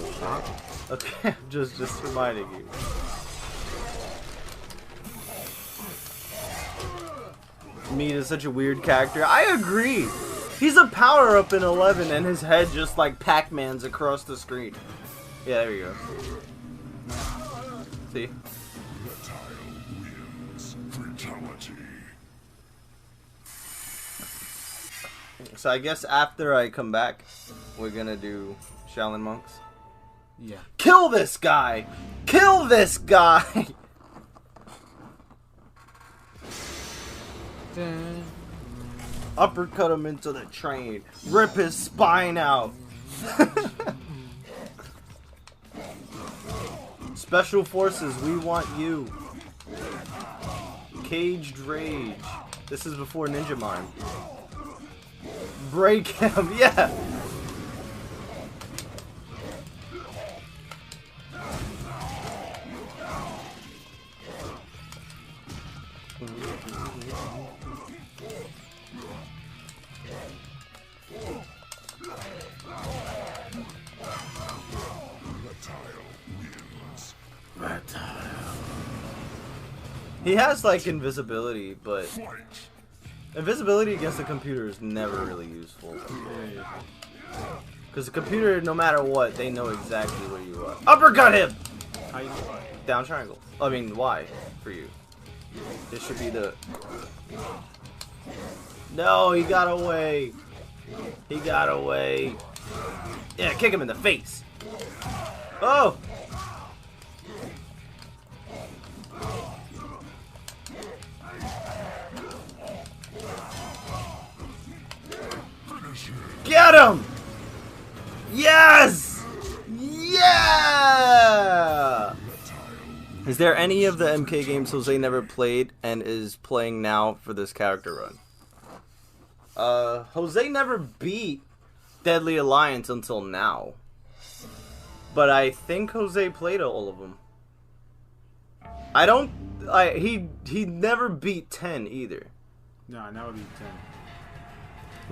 Okay, just reminding you. Meat is such a weird character. I agree. He's a power up in 11, and his head just like Pac-Man's across the screen. Yeah, there you go. See? So I guess after I come back, we're gonna do Shaolin Monks. Yeah. Kill this guy! Kill this guy! Uppercut him into the train. Rip his spine out. Special Forces, we want you. Caged Rage. This is before Ninja Mime. Break him, yeah. He has like invisibility, but invisibility against the computer is never really useful. Because the computer, no matter what, they know exactly where you are. Uppercut him! How you doing? Down triangle. I mean, Y for you. This should be the... No, he got away. He got away. Yeah, kick him in the face. Oh! Get him! Yes! Yeah! Is there any of the MK games Jose never played and is playing now for this character run? Jose never beat Deadly Alliance until now. But I think Jose played all of them. He never beat 10 either. No, I never beat 10.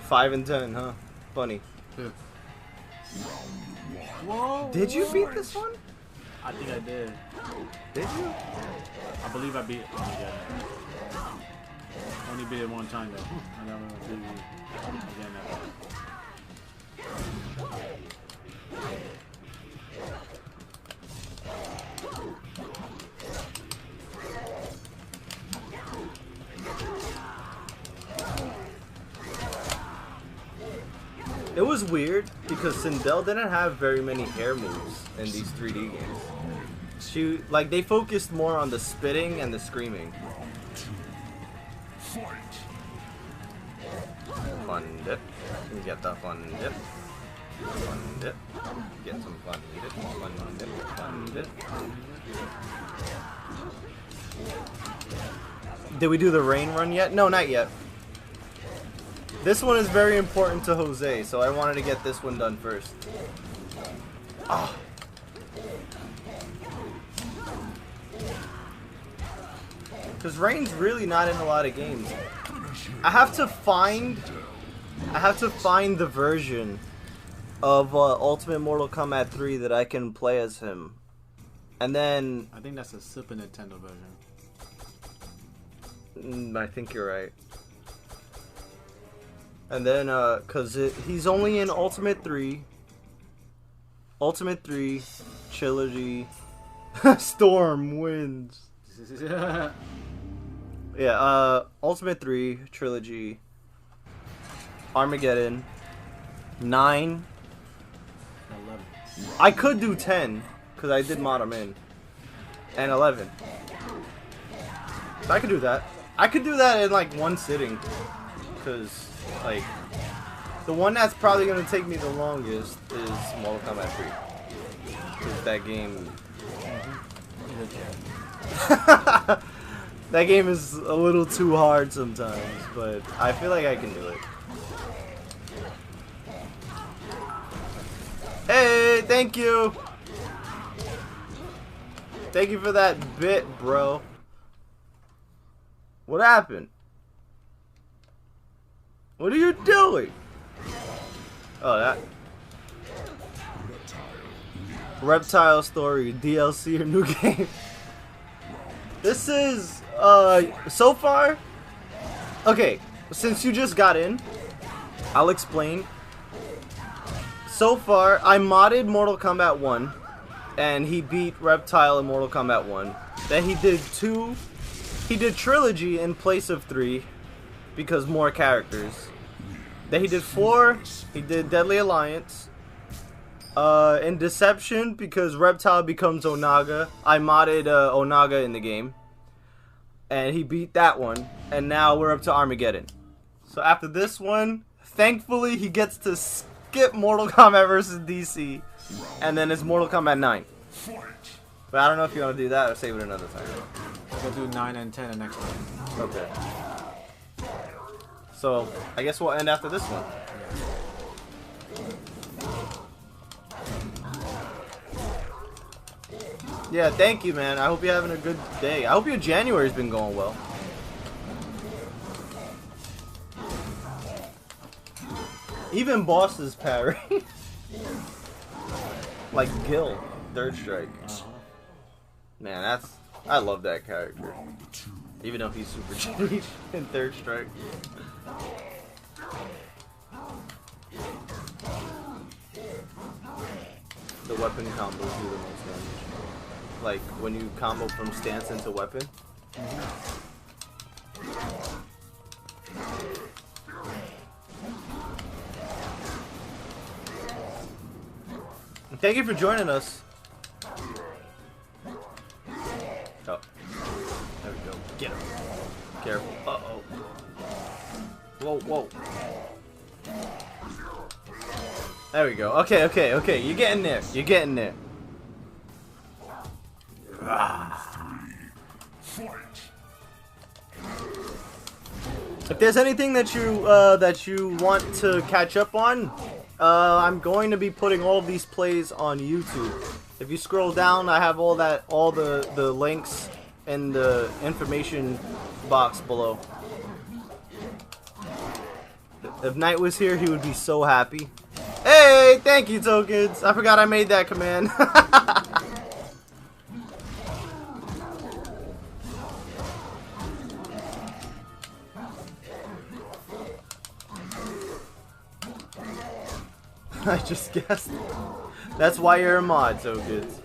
5 and 10, huh? Funny. Yeah. Whoa, Did you beat this one? I think I did. Did you? I believe I beat it. Only beat it one time though. I never beat it again that way. It was weird because Sindel didn't have very many air moves in these 3D games. They focused more on the spitting and the screaming. Fun dip. Get the fun dip. Fun dip. Get some fun dip. Fun dip. Fun dip. Did we do the rain run yet? No, not yet. This one is very important to Jose, so I wanted to get this one done first. Ah. Because Rain's really not in a lot of games. I have to find the version of Ultimate Mortal Kombat 3 that I can play as him. And then... I think that's a Super Nintendo version. I think you're right. And then, cause he's only in Ultimate 3, Ultimate 3, Trilogy, Storm wins. Yeah, Ultimate 3, Trilogy, Armageddon, 9. 11. I could do 10, because I did mod them in. And 11. So I could do that. I could do that in like one sitting. Because, like, the one that's probably going to take me the longest is Mortal Kombat 3. Because that game... that game is a little too hard sometimes, but I feel like I can do it. Hey, thank you! Thank you for that bit, bro. What happened? What are you doing? Oh, that... Reptile story, DLC or new game? This is, so far... Okay, since you just got in, I'll explain. So far, I modded Mortal Kombat 1, and he beat Reptile in Mortal Kombat 1. Then he did 2, he did Trilogy in place of 3, because more characters. Then he did 4, he did Deadly Alliance. In Deception, because Reptile becomes Onaga, I modded Onaga in the game. And he beat that one. And now we're up to Armageddon. So after this one, thankfully he gets to skip Mortal Kombat vs. DC. And then it's Mortal Kombat 9. But I don't know if you want to do that or save it another time. We'll do 9 and 10 the next one. Okay. So, I guess we'll end after this one. Yeah, thank you, man. I hope you're having a good day. I hope your January's been going well. Even bosses parry. Like Gil, Third Strike. Man, that's... I love that character. Even though he's super cheap in Third Strike. The weapon combos do the most damage. Like when you combo from stance into weapon. Thank you for joining us. Oh. There we go. Get him. Careful. Uh-oh. Whoa, whoa. There we go. Okay, okay, okay. You're getting there. You're getting there. If there's anything that you want to catch up on, I'm going to be putting all of these plays on YouTube. If you scroll down, I have all the links in the information box below. If Knight was here, he would be so happy. Hey, thank you, Tokens. I forgot I made that command. I just guessed. That's why you're a mod, Tokens.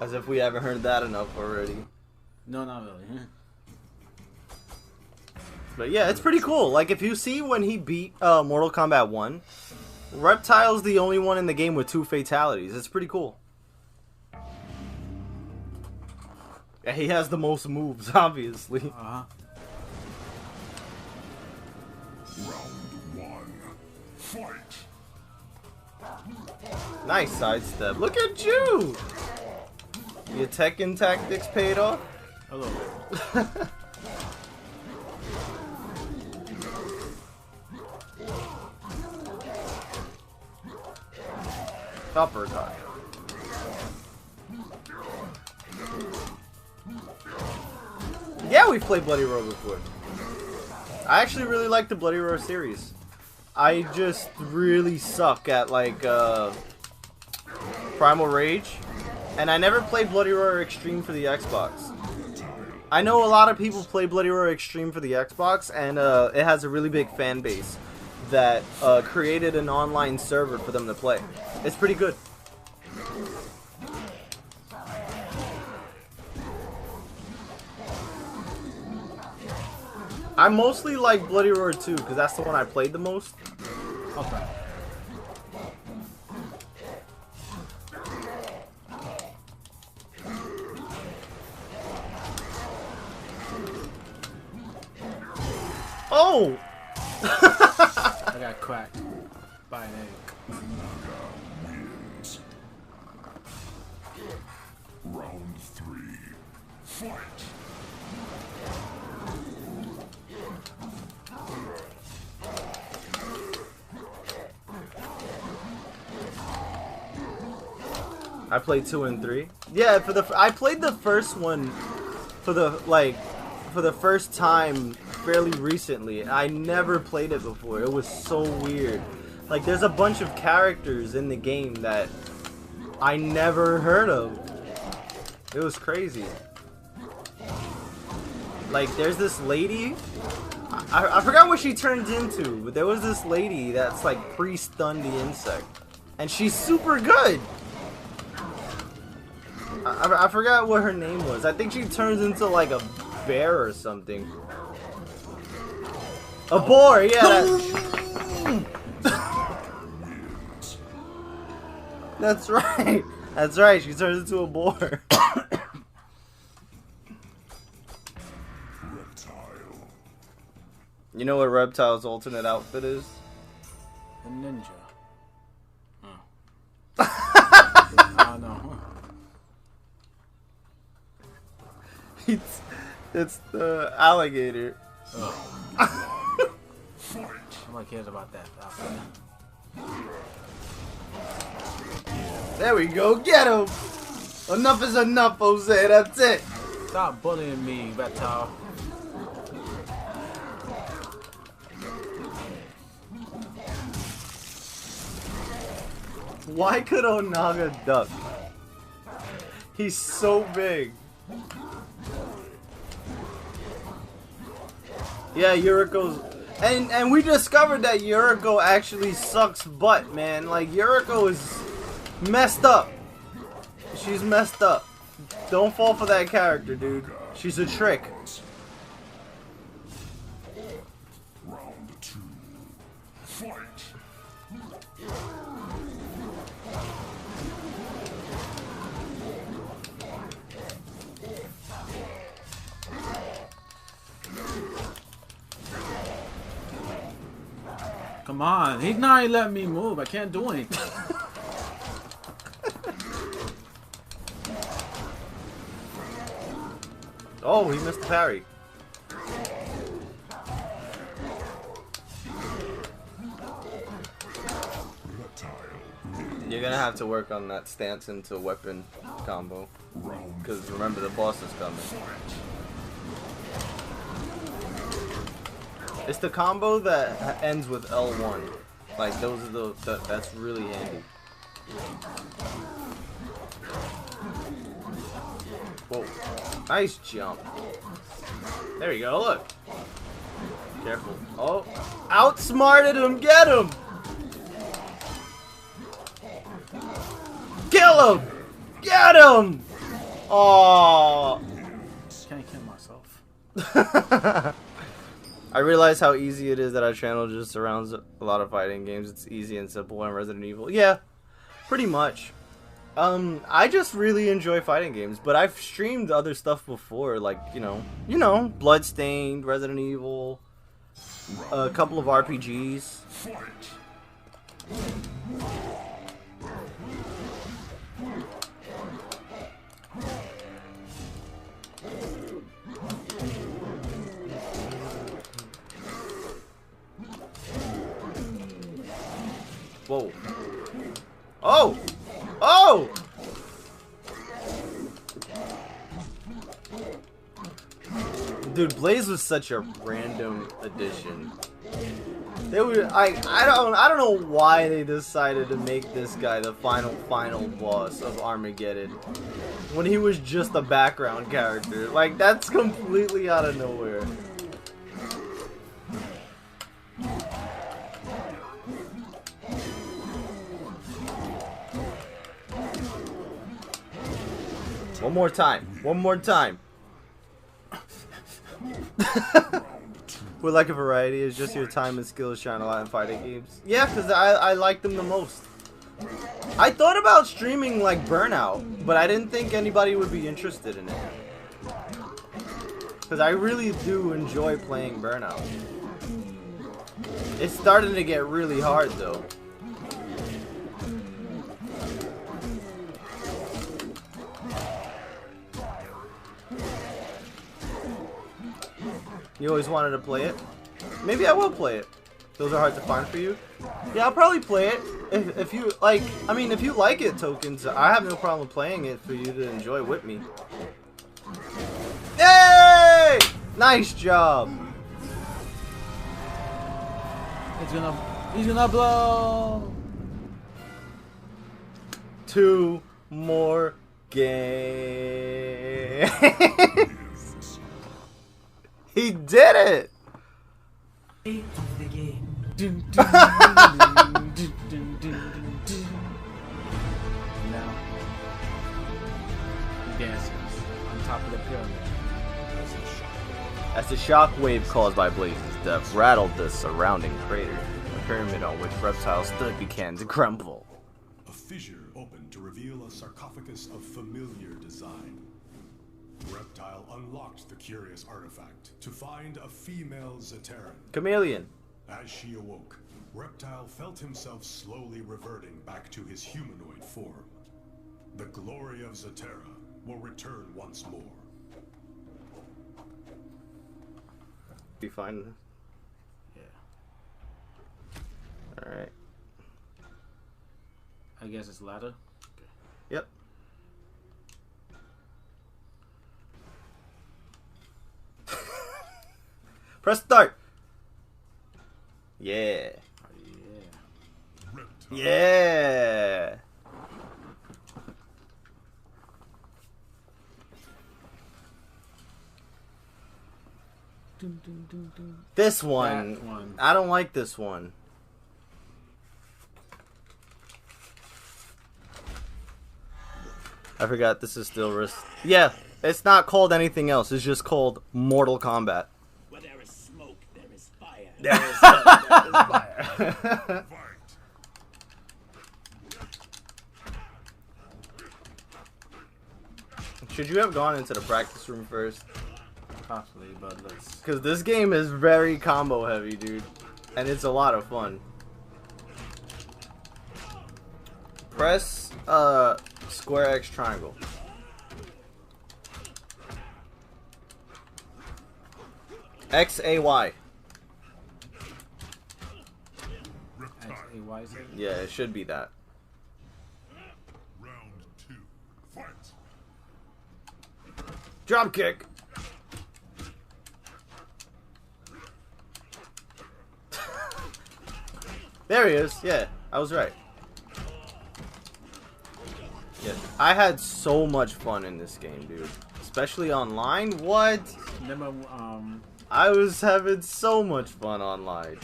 As if we haven't heard that enough already. No, not really. But yeah, it's pretty cool. Like, if you see when he beat Mortal Kombat 1, Reptile's the only one in the game with 2 fatalities. It's pretty cool. Yeah, he has the most moves, obviously. Uh-huh. Round 1. Fight. Nice sidestep. Look at you! Your Tekken tactics paid off? A little bit. Uppercut. Yeah, we've played Bloody Roar before. I actually really like the Bloody Roar series. I just really suck at like Primal Rage, and I never played Bloody Roar Extreme for the Xbox. I know a lot of people play Bloody Roar Extreme for the Xbox, and it has a really big fan base that created an online server for them to play. It's pretty good. I mostly like Bloody Roar 2 because that's the one I played the most. Okay. Oh! I got cracked by an egg. Wins. Round 3. Fight. I played 2 and 3. Yeah, I played the first one for the first time fairly recently. I never played it before. It was so weird. Like, there's a bunch of characters in the game that I never heard of. It was crazy. Like, there's this lady. I forgot what she turns into, but there was this lady that's like pre-stunned the insect, and she's super good. I forgot what her name was. I think she turns into like a bear or something. A boar, yeah. That's right. That's right. She turns into a boar. Reptile. You know what Reptile's alternate outfit is? A ninja. Oh. I don't know. It's the alligator. Oh. Nobody cares about that outfit. There we go. Get him. Enough is enough, Jose. That's it. Stop bullying me, Reptile. Why could Onaga duck? He's so big. Yeah, Yuriko's... And we discovered that Yuriko actually sucks butt, man. Like, Yuriko is messed up. She's messed up. Don't fall for that character, dude. She's a trick. Round 2. Fight. Come on, he's not even letting me move. I can't do anything. Oh, he missed the parry. You're gonna have to work on that stance into weapon combo. Because remember, the boss is coming. It's the combo that ends with L1. Like, those are that's really handy. Whoa. Nice jump. There we go, look. Careful. Oh, outsmarted him, get him! Kill him! Get him! Oh. Can't kill myself. I realize how easy it is that our channel just surrounds a lot of fighting games. It's easy and simple and Resident Evil. Yeah, pretty much. I just really enjoy fighting games, but I've streamed other stuff before, like, you know, Bloodstained, Resident Evil, a couple of RPGs. Whoa. Oh! Oh! Dude, Blaze was such a random addition. They were I don't know why they decided to make this guy the final boss of Armageddon when he was just a background character. Like, that's completely out of nowhere. One more time. One more time. Would like a variety. It's just your time and skills shine a lot in fighting games. Yeah, because I like them the most. I thought about streaming like Burnout, but I didn't think anybody would be interested in it. Because I really do enjoy playing Burnout. It's starting to get really hard though. You always wanted to play it? Maybe I will play it. Those are hard to find for you? Yeah, I'll probably play it. If you like, I mean, if you like it, Tokens, I have no problem playing it for you to enjoy with me. Yay! Nice job. He's gonna blow. 2 more games. He did it! Of the game. Now, he dances on top of the pyramid. As the shockwave caused by Blaze's death rattled the surrounding crater, the pyramid on which Reptile stood began to crumble. A fissure opened to reveal a sarcophagus of familiar design. Reptile unlocked the curious artifact to find a female Zaterran. Chameleon. As she awoke, Reptile felt himself slowly reverting back to his humanoid form. The glory of Zaterra will return once more. You find this? Yeah. Alright. I guess it's ladder. Yep. Press start. Yeah. Oh, yeah. Yeah. This one. I don't like this one. I forgot this is still risk. Yeah, it's not called anything else. It's just called Mortal Kombat. Where there is smoke, there is fire. There is fire. Should you have gone into the practice room first? Possibly, but let's. Because this game is very combo heavy, dude. And it's a lot of fun. Press square X triangle. XAY. XAY. Yeah, it should be that. Round 2. Fight. Drop kick. There he is. Yeah, I was right. Yeah, I had so much fun in this game, dude. Especially online. What? Remember, I was having so much fun online.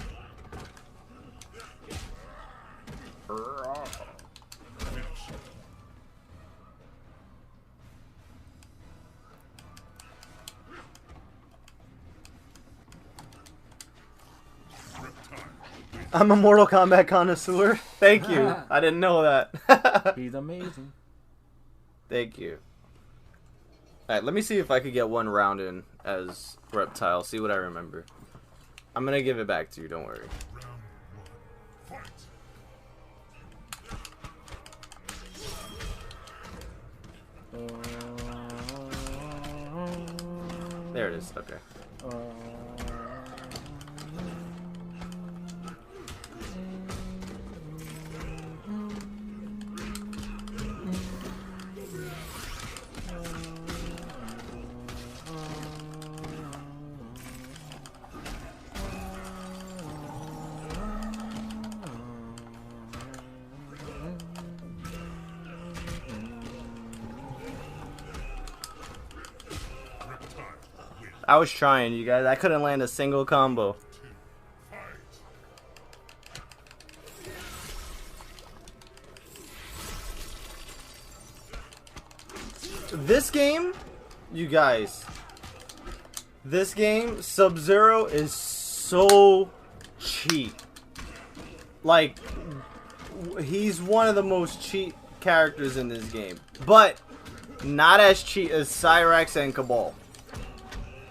I'm a Mortal Kombat connoisseur. Thank you. I didn't know that. he's amazing. Thank you. Alright, let me see if I could get one round in as Reptile. See what I remember. I'm gonna give it back to you, don't worry. Round 1. Fight. There it is. Okay. I was trying, you guys. I couldn't land a single combo. This game, you guys, this game, Sub-Zero is so cheap. Like, he's one of the most cheap characters in this game. But, not as cheap as Cyrax and Cabal.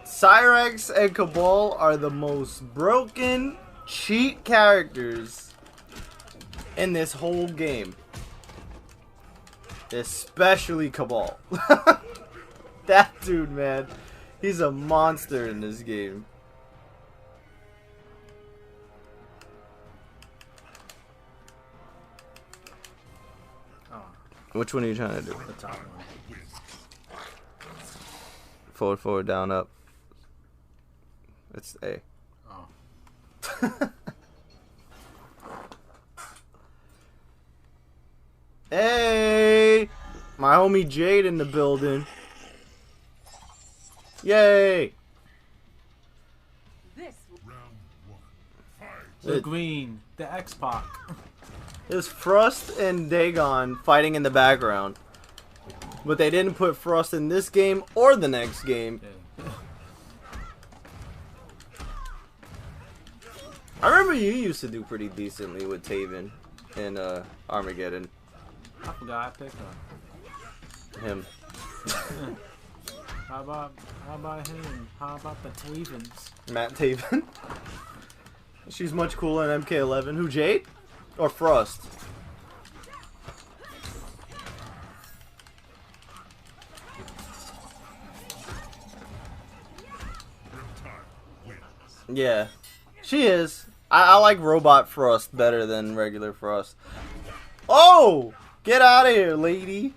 Cyrax and Cabal are the most broken, cheat characters in this whole game. Especially Cabal. That dude, man. He's a monster in this game. Oh, Which one are you trying to do? the top one. Forward, forward, down, up. It's A. Oh. Hey! My homie Jade in the building. Yay! The green, the X-Pac. There's Frost and Dagon fighting in the background. But they didn't put Frost in this game or the next game. Okay. I remember you used to do pretty decently with Taven in Armageddon. I forgot I picked her. Him. How about him? How about the Tavens? Matt Taven. She's much cooler than MK11. Who, Jade? Or Frost? Yeah. She is. I like Robot Frost better than regular Frost. Oh! Get out of here, lady.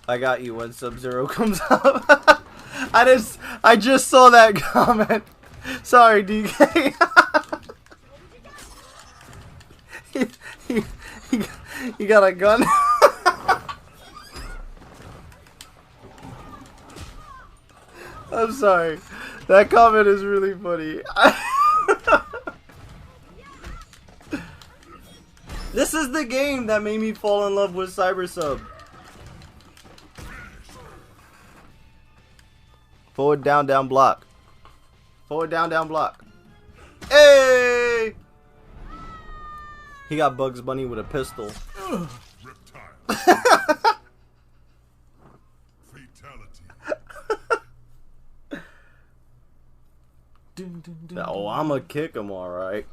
I got you when Sub-Zero comes up. I just saw that comment. Sorry, DK. he got a gun. I'm sorry. That comment is really funny. This is the game that made me fall in love with Cyber Sub. Forward, down, down, block. Forward, down, down, block. Hey! He got Bugs Bunny with a pistol. Reptile. Fatality. Oh, I'ma kick him, alright.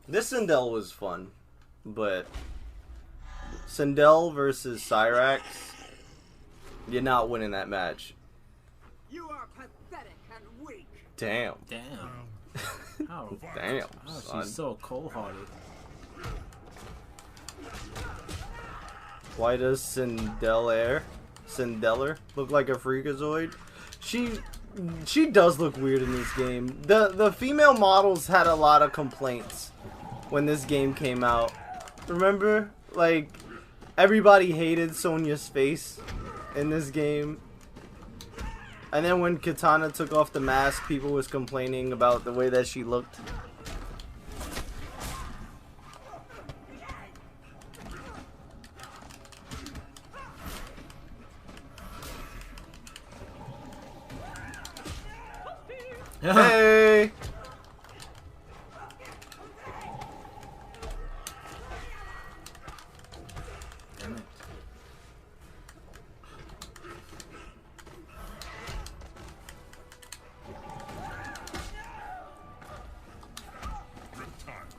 This Sindel was fun, but Sindel versus Cyrax, you're not winning that match. You are pathetic and weak. Damn. Damn. How? Damn, Oh, son. she's so cold-hearted. Why does Cindeller look like a Freakazoid? She does look weird in this game. The female models had a lot of complaints when this game came out. Remember? Like, everybody hated Sonya's face in this game. And then when Katana took off the mask, people was complaining about the way that she looked. Hey! Damn it.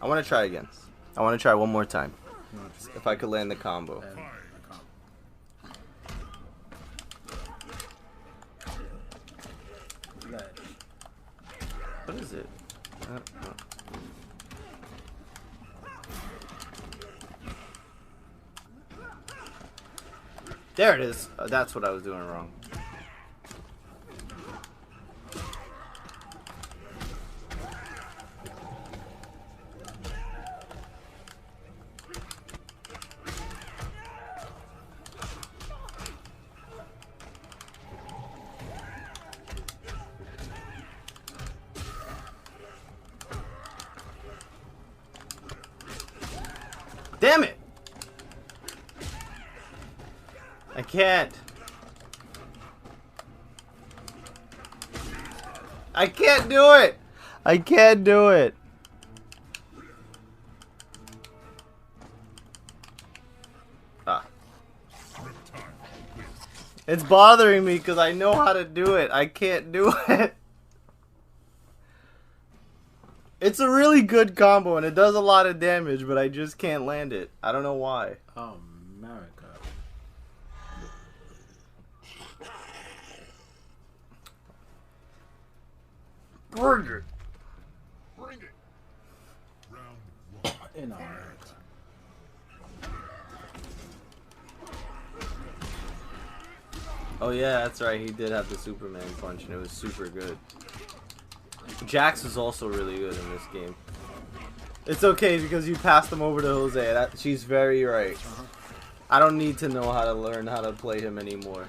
I want to try again. I want to try one more time. If I could land the combo. What is it? There it is. That's what I was doing wrong. Damn it! I can't. I can't do it! I can't do it! Ah. It's bothering me because I know how to do it. I can't do it. It's a really good combo and it does a lot of damage, but I just can't land it. I don't know why. Oh, America. Bring it. Bring it. Round 1. In America. Oh yeah, that's right. He did have the Superman punch and it was super good. Jax is also really good in this game. It's okay because you passed him over to Jose. She's very right. I don't need to know how to learn how to play him anymore.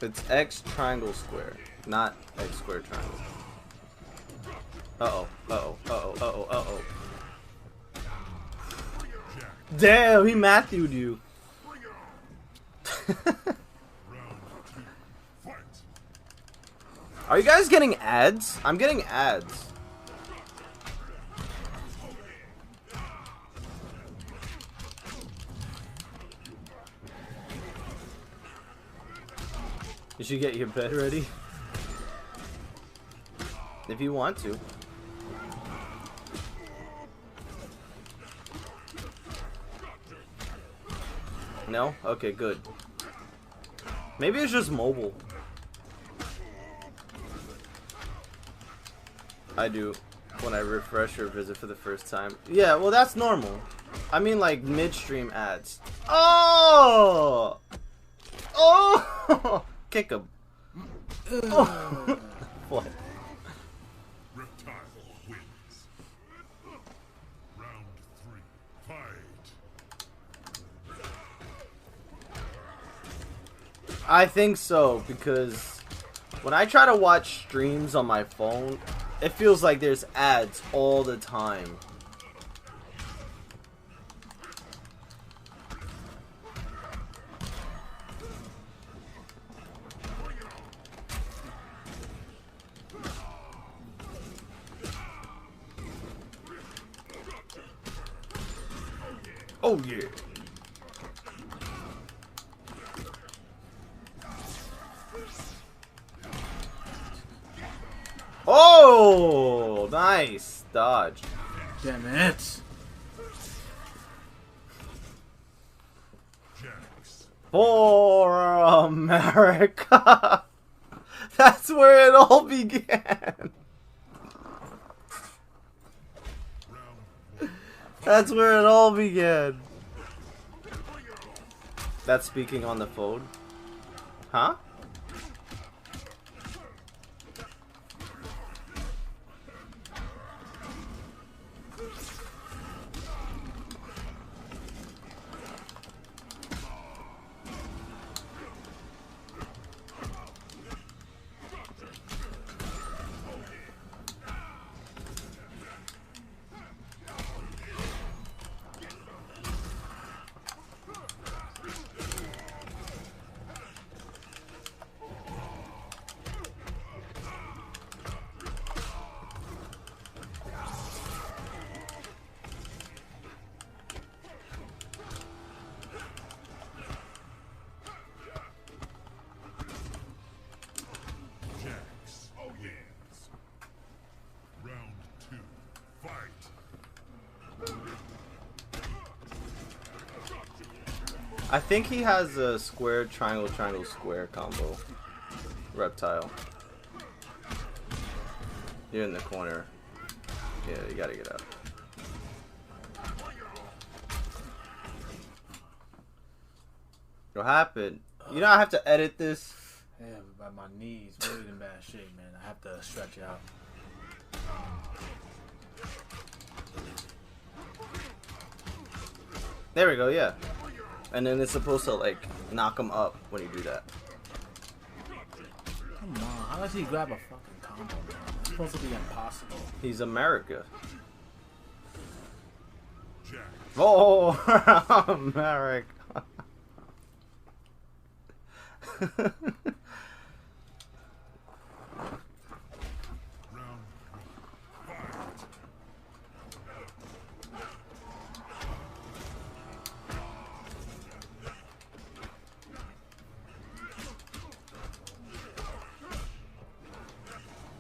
It's X triangle square, not X square triangle. Uh-oh, uh-oh, uh-oh, uh-oh, uh-oh. Damn, he Matthew'd you. Are you guys getting ads? I'm getting ads. You should get your bed ready. If you want to. No? Okay, good. Maybe it's just mobile. I do. When I refresh or visit for the first time. Yeah, well that's normal. I mean like midstream ads. Oh! Oh! Kick him. Oh. What? Reptile wins. Round 3. Fight. I think so, because when I try to watch streams on my phone, it feels like there's ads all the time. Oh yeah. Oh, nice dodge. Damn it. For America. That's where it all began. That's where it all began. That's speaking on the phone. Huh? I think he has a square, triangle, triangle, square combo. Reptile. You're in the corner. Yeah, you gotta get out. What happened? You know I have to edit this. Yeah, but my knees really in bad shape, man. I have to stretch out. There we go, yeah. And then it's supposed to like knock him up when you do that. Come on, how does he grab a fucking combo? It's supposed to be impossible. He's America. Jack. Oh, America. Round 1.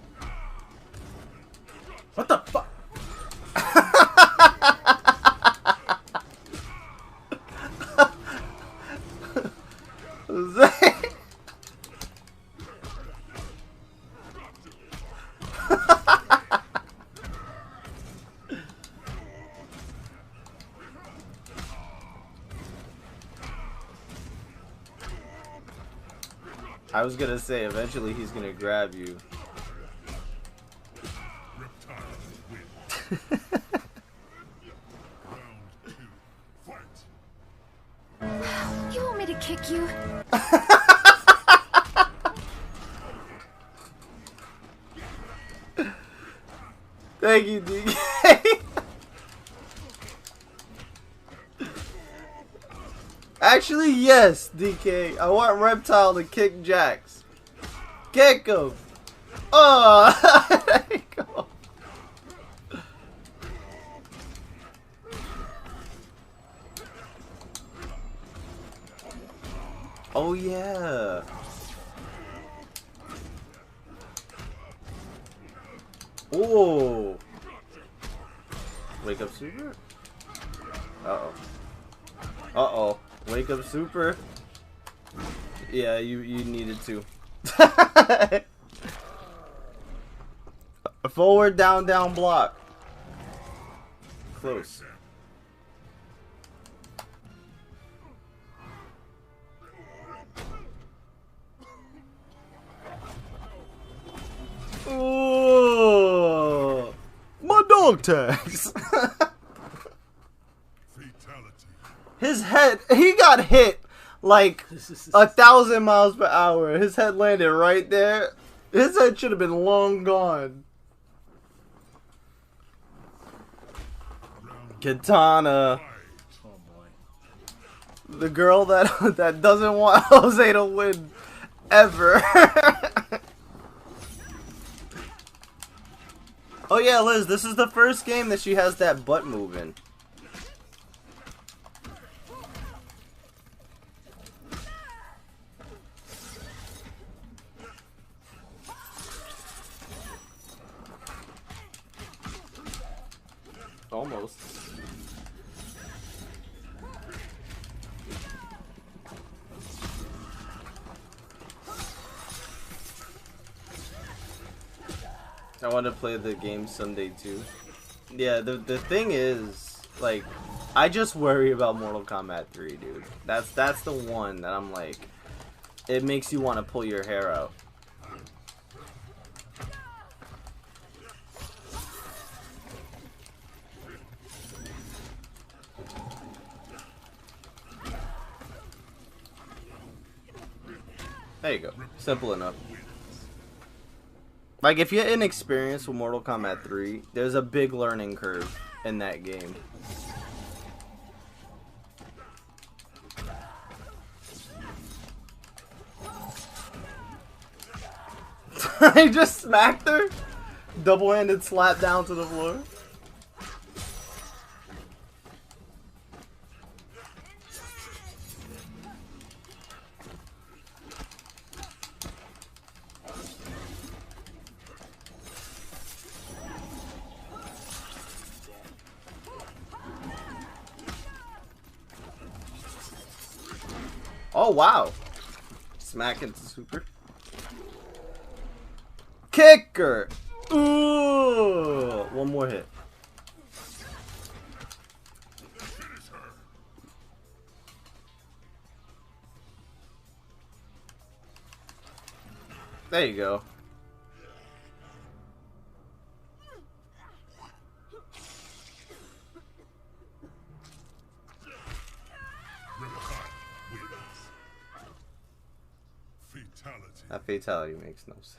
Fight. What the fuck? I was gonna say, eventually he's gonna grab you. Reptile wins. Round 2. Fight. You want me to kick you? Thank you, DK. Actually, yes, DK. I want Reptile to kick Jax. Kick him. Oh, there you go. Oh, yeah. Oh. Wake up super? Uh-oh. Uh-oh. Wake up super? Yeah, you needed to. Forward, down, down, block. Close. Ooh. My dog tags. His head, he got hit like 1,000 miles per hour. His head landed right there. His head should have been long gone. Katana. Oh boy. The girl that doesn't want Jose to win ever. Oh yeah, Liz, this is the first game that she has that butt move in. Almost. I want to play the game Sunday too. Yeah, the thing is, like, I just worry about Mortal Kombat 3, dude. That's the one that I'm like, it makes you want to pull your hair out. There you go. Simple enough. Like, if you're inexperienced with Mortal Kombat 3, there's a big learning curve in that game. I just smacked her. Double-handed slap down to the floor. Oh, wow. Smack into super. Kicker. Ooh. One more hit. There you go. Fatality. That fatality makes no sense.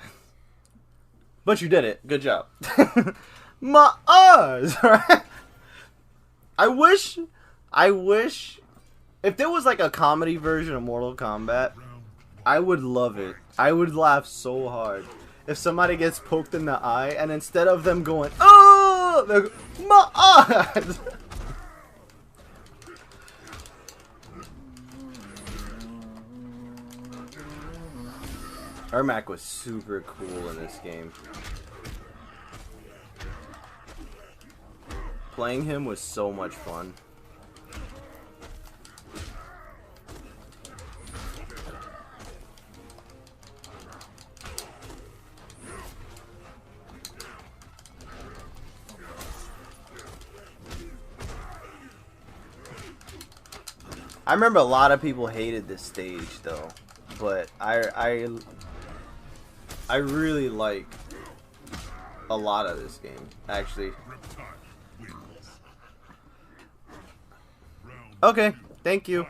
But you did it. Good job. My eyes, right? I wish if there was like a comedy version of Mortal Kombat, I would love it. I would laugh so hard if somebody gets poked in the eye and instead of them going, "Oh, they go, my eyes." Ermac was super cool in this game. Playing him was so much fun. I remember a lot of people hated this stage though, but I really like a lot of this game, actually. Okay, thank you.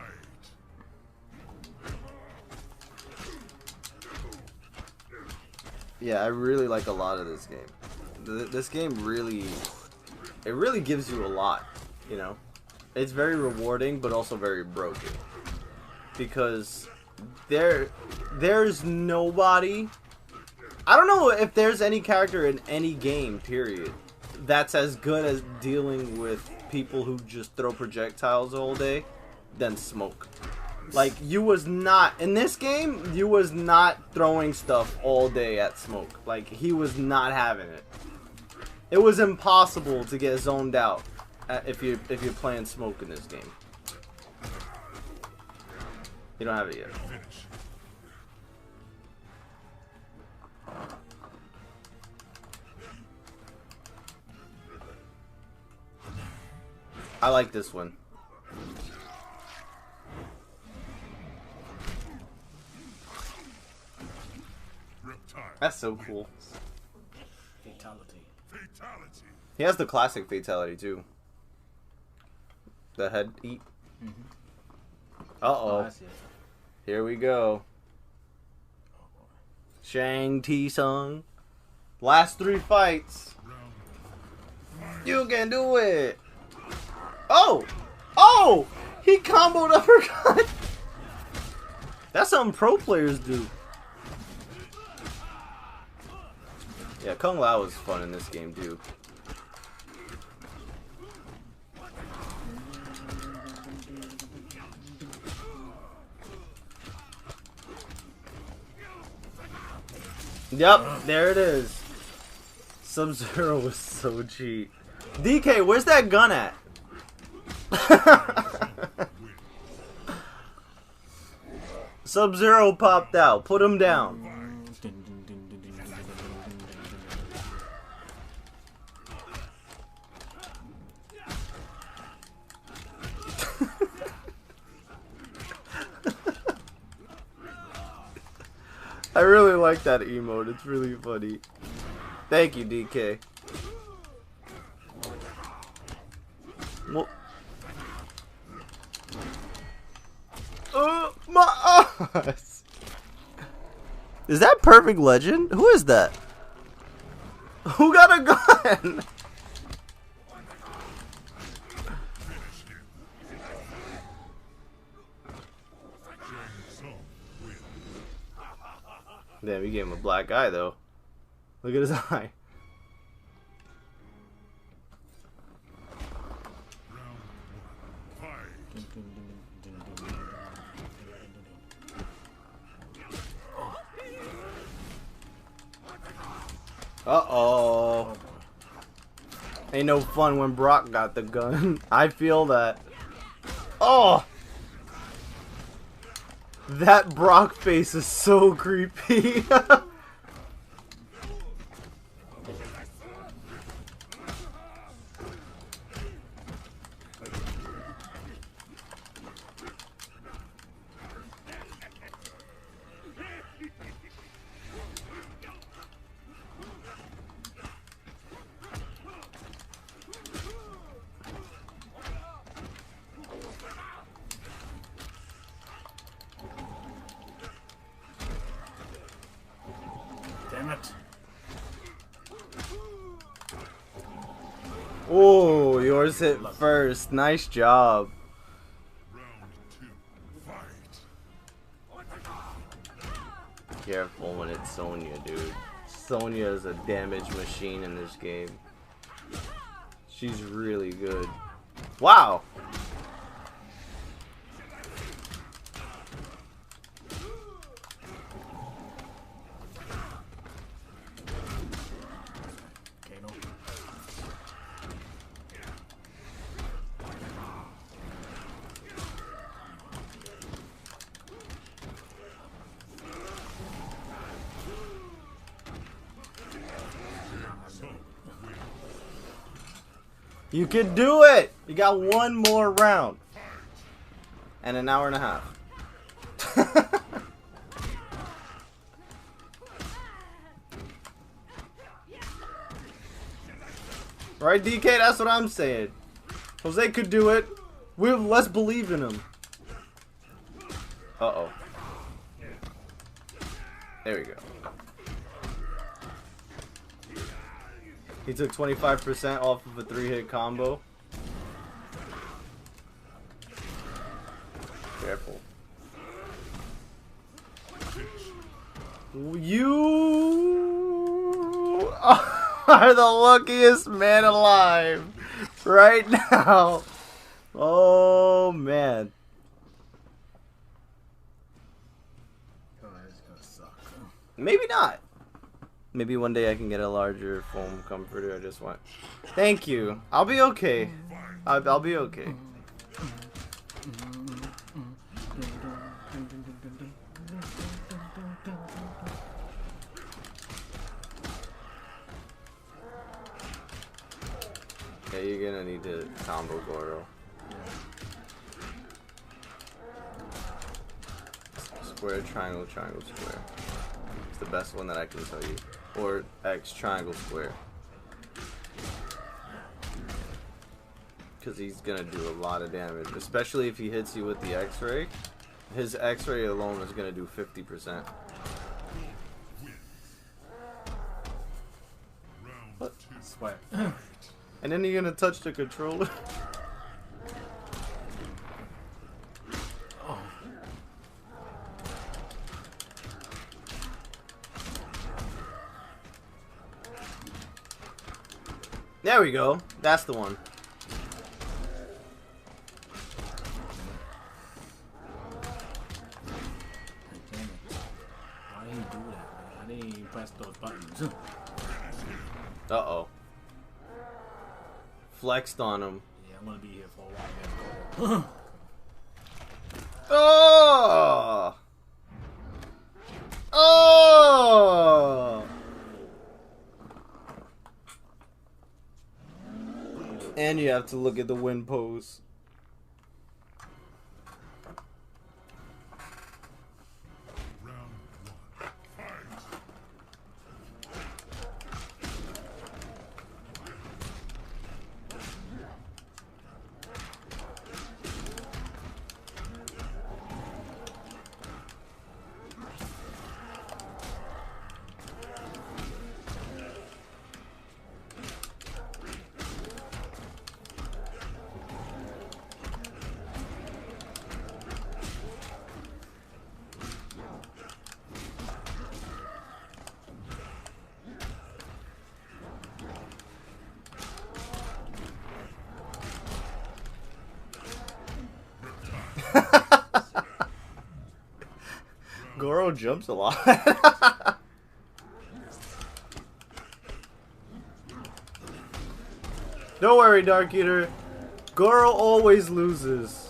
Yeah, I really like a lot of this game. This game really gives you a lot, you know? It's very rewarding, but also very broken. Because there's nobody... I don't know if there's any character in any game, period, that's as good as dealing with people who just throw projectiles all day than Smoke. Like, you was not... In this game, you was not throwing stuff all day at Smoke. Like, he was not having it. It was impossible to get zoned out if you're playing Smoke in this game. You don't have it yet. I like this one. That's so cool. Fatality. He has the classic fatality too. The head eat. Uh-oh. Here we go. Shang Tsung. Last 3 fights. You can do it. Oh! Oh! He comboed uppercut. That's something pro players do. Yeah, Kung Lao was fun in this game too. Yep, there it is. Sub-Zero was so cheap. DK, where's that gun at? Sub-Zero popped out. Put him down. I really like that emote. It's really funny. Thank you, DK. Well, my eyes. Is that Perfect Legend? Who is that? Who got a gun? Damn, we gave him a black eye though. Look at his eye. Uh-oh. Ain't no fun when Brock got the gun. I feel that. Oh! That Brock face is so creepy. Damn it. Oh, yours hit first. Nice job. Careful when it's Sonya, dude. Sonya is a damage machine in this game. She's really good. Wow! You can do it! You got one more round. And an hour and a half. Right, DK? That's what I'm saying. Jose could do it. Let's believe in him. Uh-oh. There we go. He took 25% off of a 3-hit combo. Careful. You are the luckiest man alive right now. Oh, man. Oh, that's gonna suck. Maybe not. Maybe one day I can get a larger foam comforter. I just want. Thank you. I'll be okay. I'll be okay. Yeah, you're gonna need to combo Goro. Square, triangle, triangle, square. It's the best one that I can tell you. Or X, triangle, square. Because he's gonna do a lot of damage. Especially if he hits you with the X-ray. His X-ray alone is gonna do 50%. What? Sweat. And then you're gonna touch the controller? Oh. There we go. That's the one. Damn it. Why didn't you do that? I didn't even press those buttons. Uh-oh. Flexed on him. Yeah, I'm gonna be here for a while. Oh! Oh! And you have to look at the win pose. Goro jumps a lot. Don't worry, Dark Eater. Goro always loses.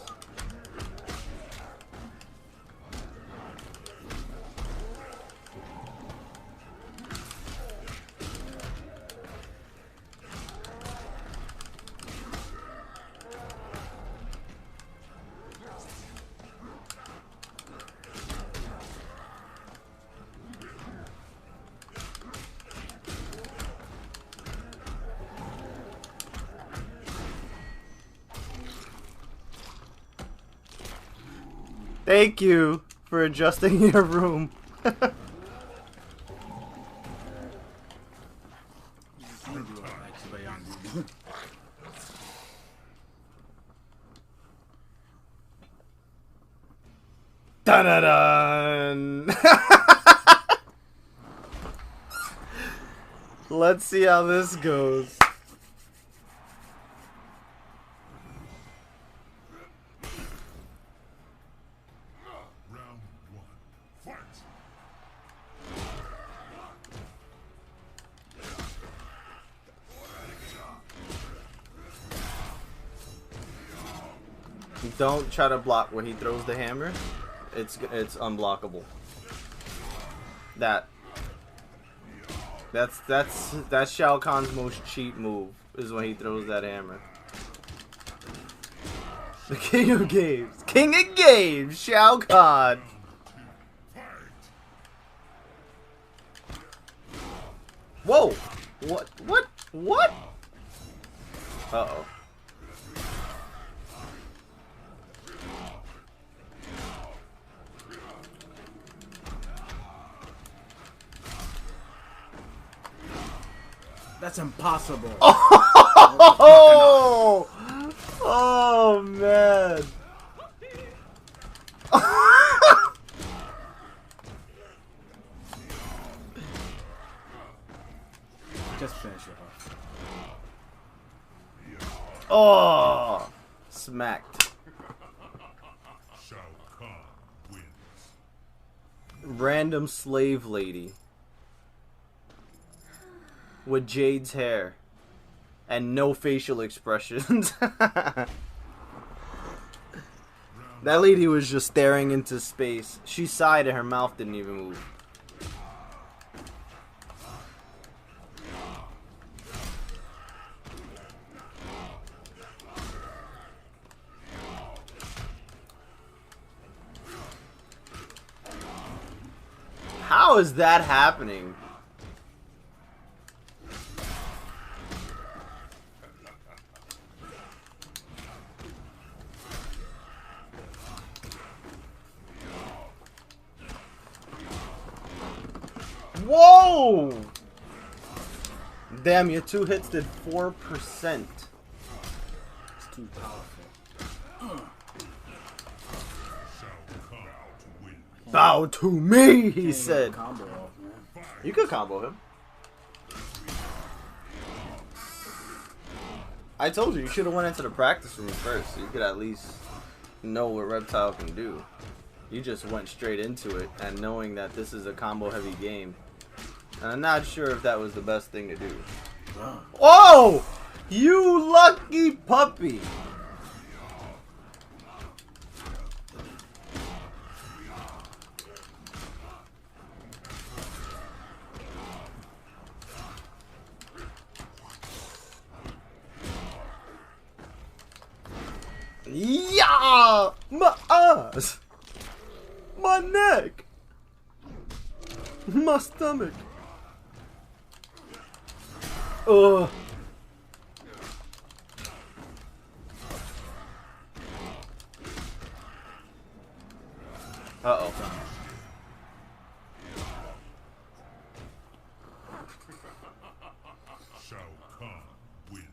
Thank you for adjusting your room. Dun-dun-dun. Let's see how this goes. Round 1. Fight! Don't try to block when he throws the hammer. It's unblockable. That's Shao Kahn's most cheat move, is when he throws that hammer. The King of Games. King of Games, Shao Kahn. Whoa! What? Uh-oh. That's impossible. Oh! Oh, man. Just finish it off. Oh! Smacked. Shao Kahn wins. Random slave lady. With Jade's hair. And no facial expressions. That lady was just staring into space. She sighed and her mouth didn't even move. How is that happening? Whoa! Damn, your 2 hits did 4%. It's too powerful. Bow to me, he said. Combo off, man. You could combo him. I told you should have went into the practice room first, so you could at least know what Reptile can do. You just went straight into it, and knowing that this is a combo-heavy game. And I'm not sure if that was the best thing to do. Oh! You lucky puppy! Yeah! My ass! My neck! My stomach! Ugh! Uh-oh. Shao Kahn wins.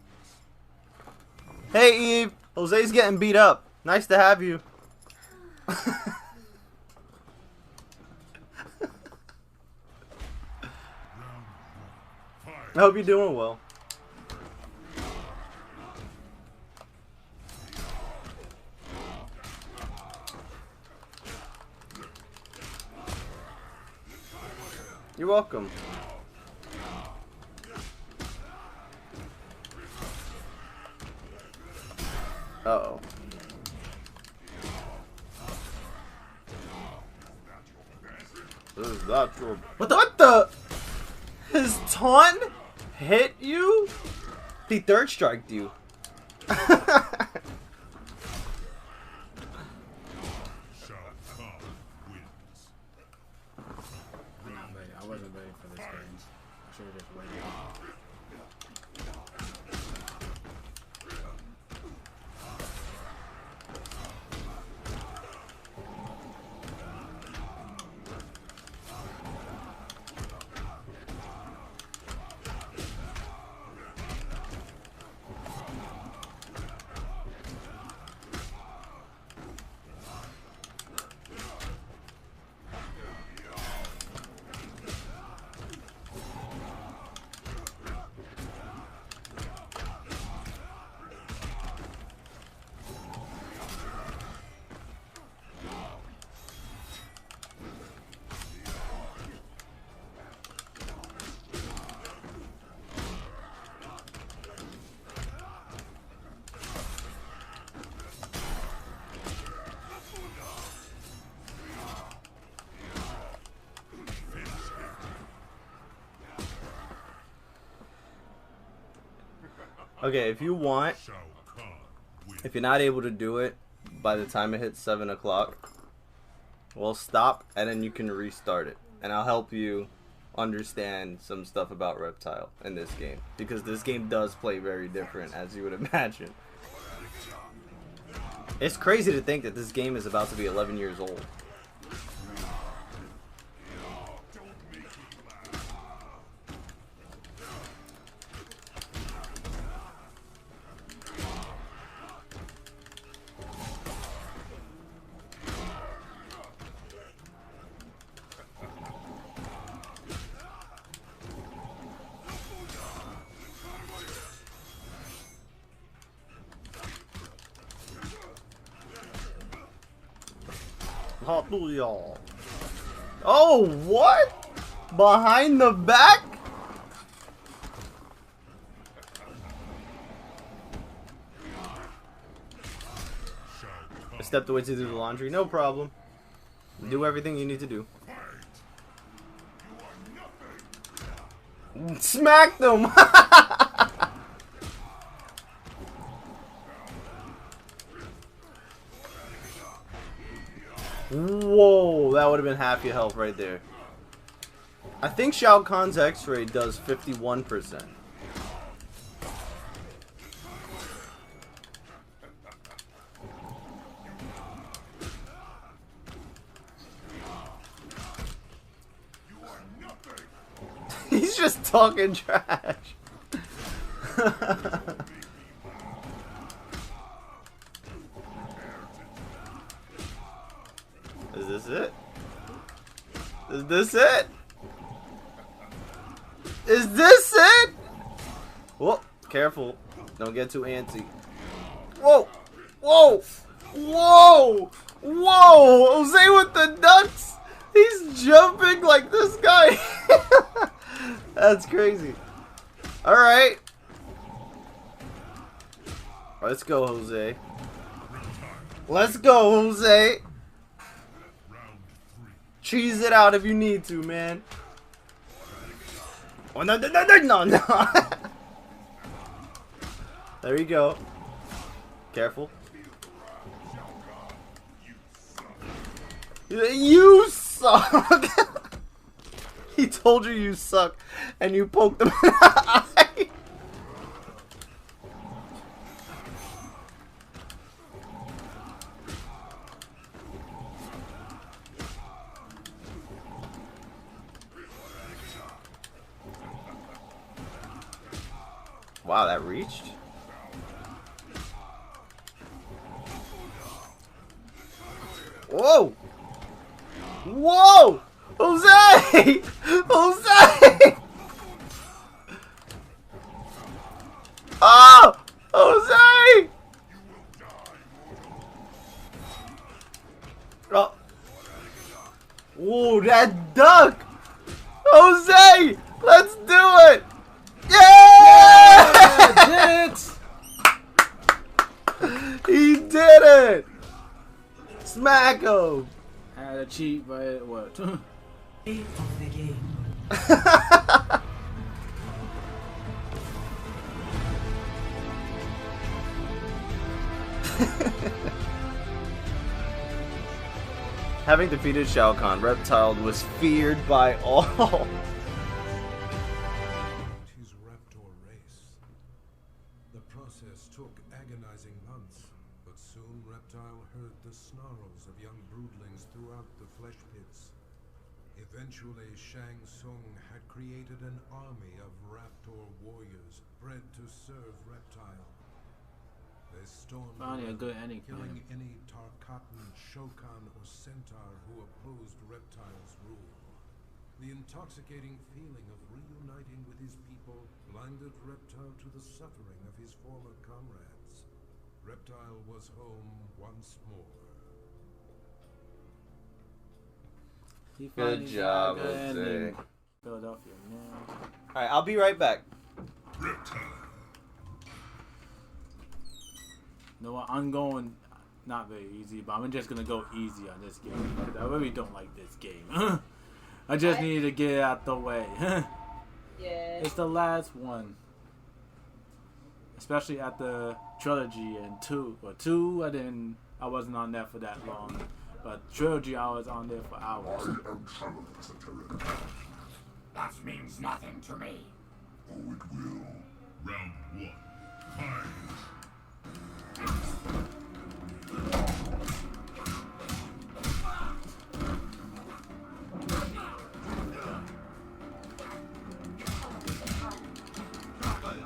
Hey, Eve! Jose's getting beat up. Nice to have you. I hope you're doing well. You're welcome. Uh-oh. This is not true. What the? His taunt hit you? He third striked you. Shao Kahn wins. I'm not ready. I wasn't ready for this game. I should have just waited. Okay, if you want, if you're not able to do it by the time it hits 7 o'clock, we'll stop and then you can restart it. And I'll help you understand some stuff about Reptile in this game. Because this game does play very different, as you would imagine. It's crazy to think that this game is about to be 11 years old. Oh, what? Behind the back? I stepped away to do the laundry. No problem. Do everything you need to do. Smack them! Whoa, that would have been half your health right there. I think Shao Kahn's X-ray does 51%. He's just talking trash. Is this it? Is this it? Is this it? Whoa, careful. Don't get too antsy. Whoa! Whoa! Whoa! Whoa! Jose with the ducks! He's jumping like this guy! That's crazy. Alright. Let's go, Jose. Let's go, Jose! Cheese it out if you need to, man. Oh, no, no, no, no, no. There you go. Careful. You suck. He told you suck, and you poked him in the eye. Wow, that reached? Whoa! Whoa! Jose! Jose! Oh! Jose! Oh. Whoa, that duck! Jose! Let's do it! Yeah! Did it! He did it! Smack him! I had to cheat by what? Of the game. Having defeated Shao Kahn, Reptile was feared by all. His raptor race. The process took agonizing months, but soon Reptile heard the snarls of young broodlings throughout the flesh pits. Eventually, Shang Tsung had created an army of raptor warriors bred to serve Reptile. They stormed Finally a good around, ending for killing him. any Tarkatan, Shokan, or Centaur who opposed Reptile's rule. The intoxicating feeling of reuniting with his people blinded Reptile to the suffering of his former comrades. Reptile was home once more. He Good finally job, got a good Jose. ending. Philadelphia, man. Alright, I'll be right back. You know what? I'm going not very easy, but I'm just gonna go easy on this game because I really don't like this game. I just need to get it out the way. Yeah. It's the last one. especially at the Trilogy and 2. Or 2, I wasn't on there for that long. But Trilogy, I was on there for hours. That means nothing to me. Oh, it will. Round 1. Fight.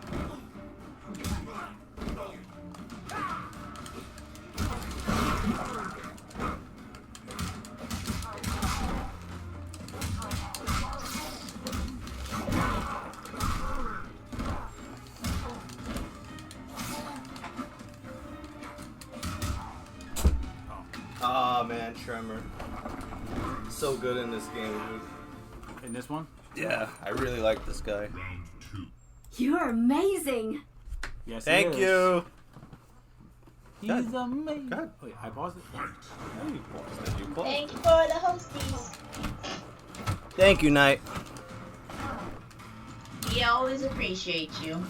Ah, man, Tremor. So good in this game, dude. In this one? Yeah, I really like this guy. Round 2. You're amazing. Yes, Thank he is. you. He's God. amazing. God. Wait, I paused it? No, you paused it. You paused. Thank you for the hosties. Thank you, Knight. We always appreciate you.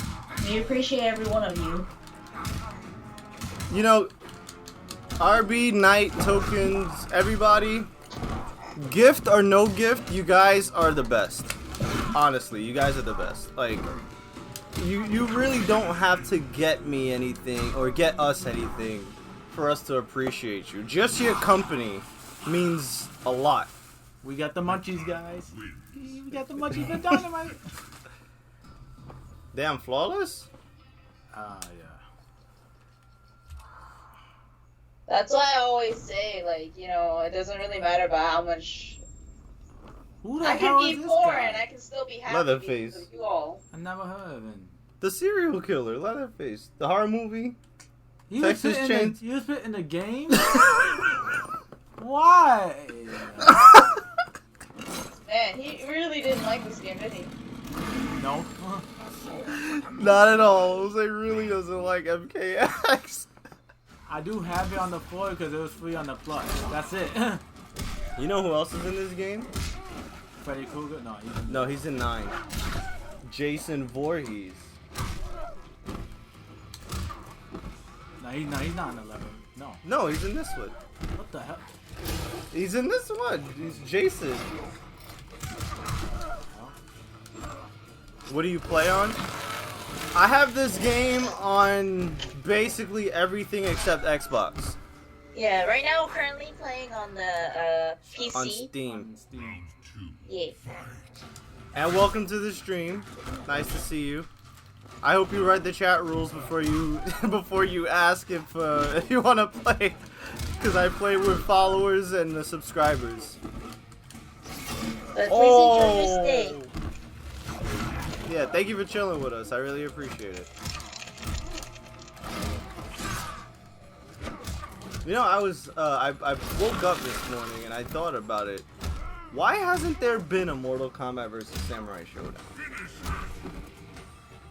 We appreciate every one of you. You know, RB, Knight, Tokens, everybody, gift or no gift, you guys are the best. Honestly, you guys are the best. Like, you really don't have to get me anything or get us anything for us to appreciate you. Just your company means a lot. We got the munchies, guys. We got the munchies for Dynamite. Damn, flawless? Yeah. That's why I always say, like, you know, it doesn't really matter about how much. Who the I hell can is be this poor guy? and I can still be happy Leatherface. because of you all. I never heard of him. The serial killer, Leatherface. The horror movie. You was Texas spitting Chainsaw. you was spitting the game? Why? Man, he really didn't like this game, did he? No. Not at all. Jose really doesn't like MKX. I do have it on the floor because it was free on the Plus. That's it. You know who else is in this game? Freddy Krueger? No, No, he's in 9. Jason Voorhees. he's not in 11. No. No, he's in this one. What the hell? He's in this one. He's Jason. What do you play on? I have this game on basically everything except Xbox. Yeah, right now we're currently playing on the PC. On Steam. On Steam. Yeah. And welcome to the stream. Nice to see you. I hope you read the chat rules before you ask if you want to play, because I play with followers and the subscribers. But please enjoy your stay. Yeah, thank you for chilling with us. I really appreciate it. You know, I woke up this morning and I thought about it. Why hasn't there been a Mortal Kombat vs. Samurai Showdown?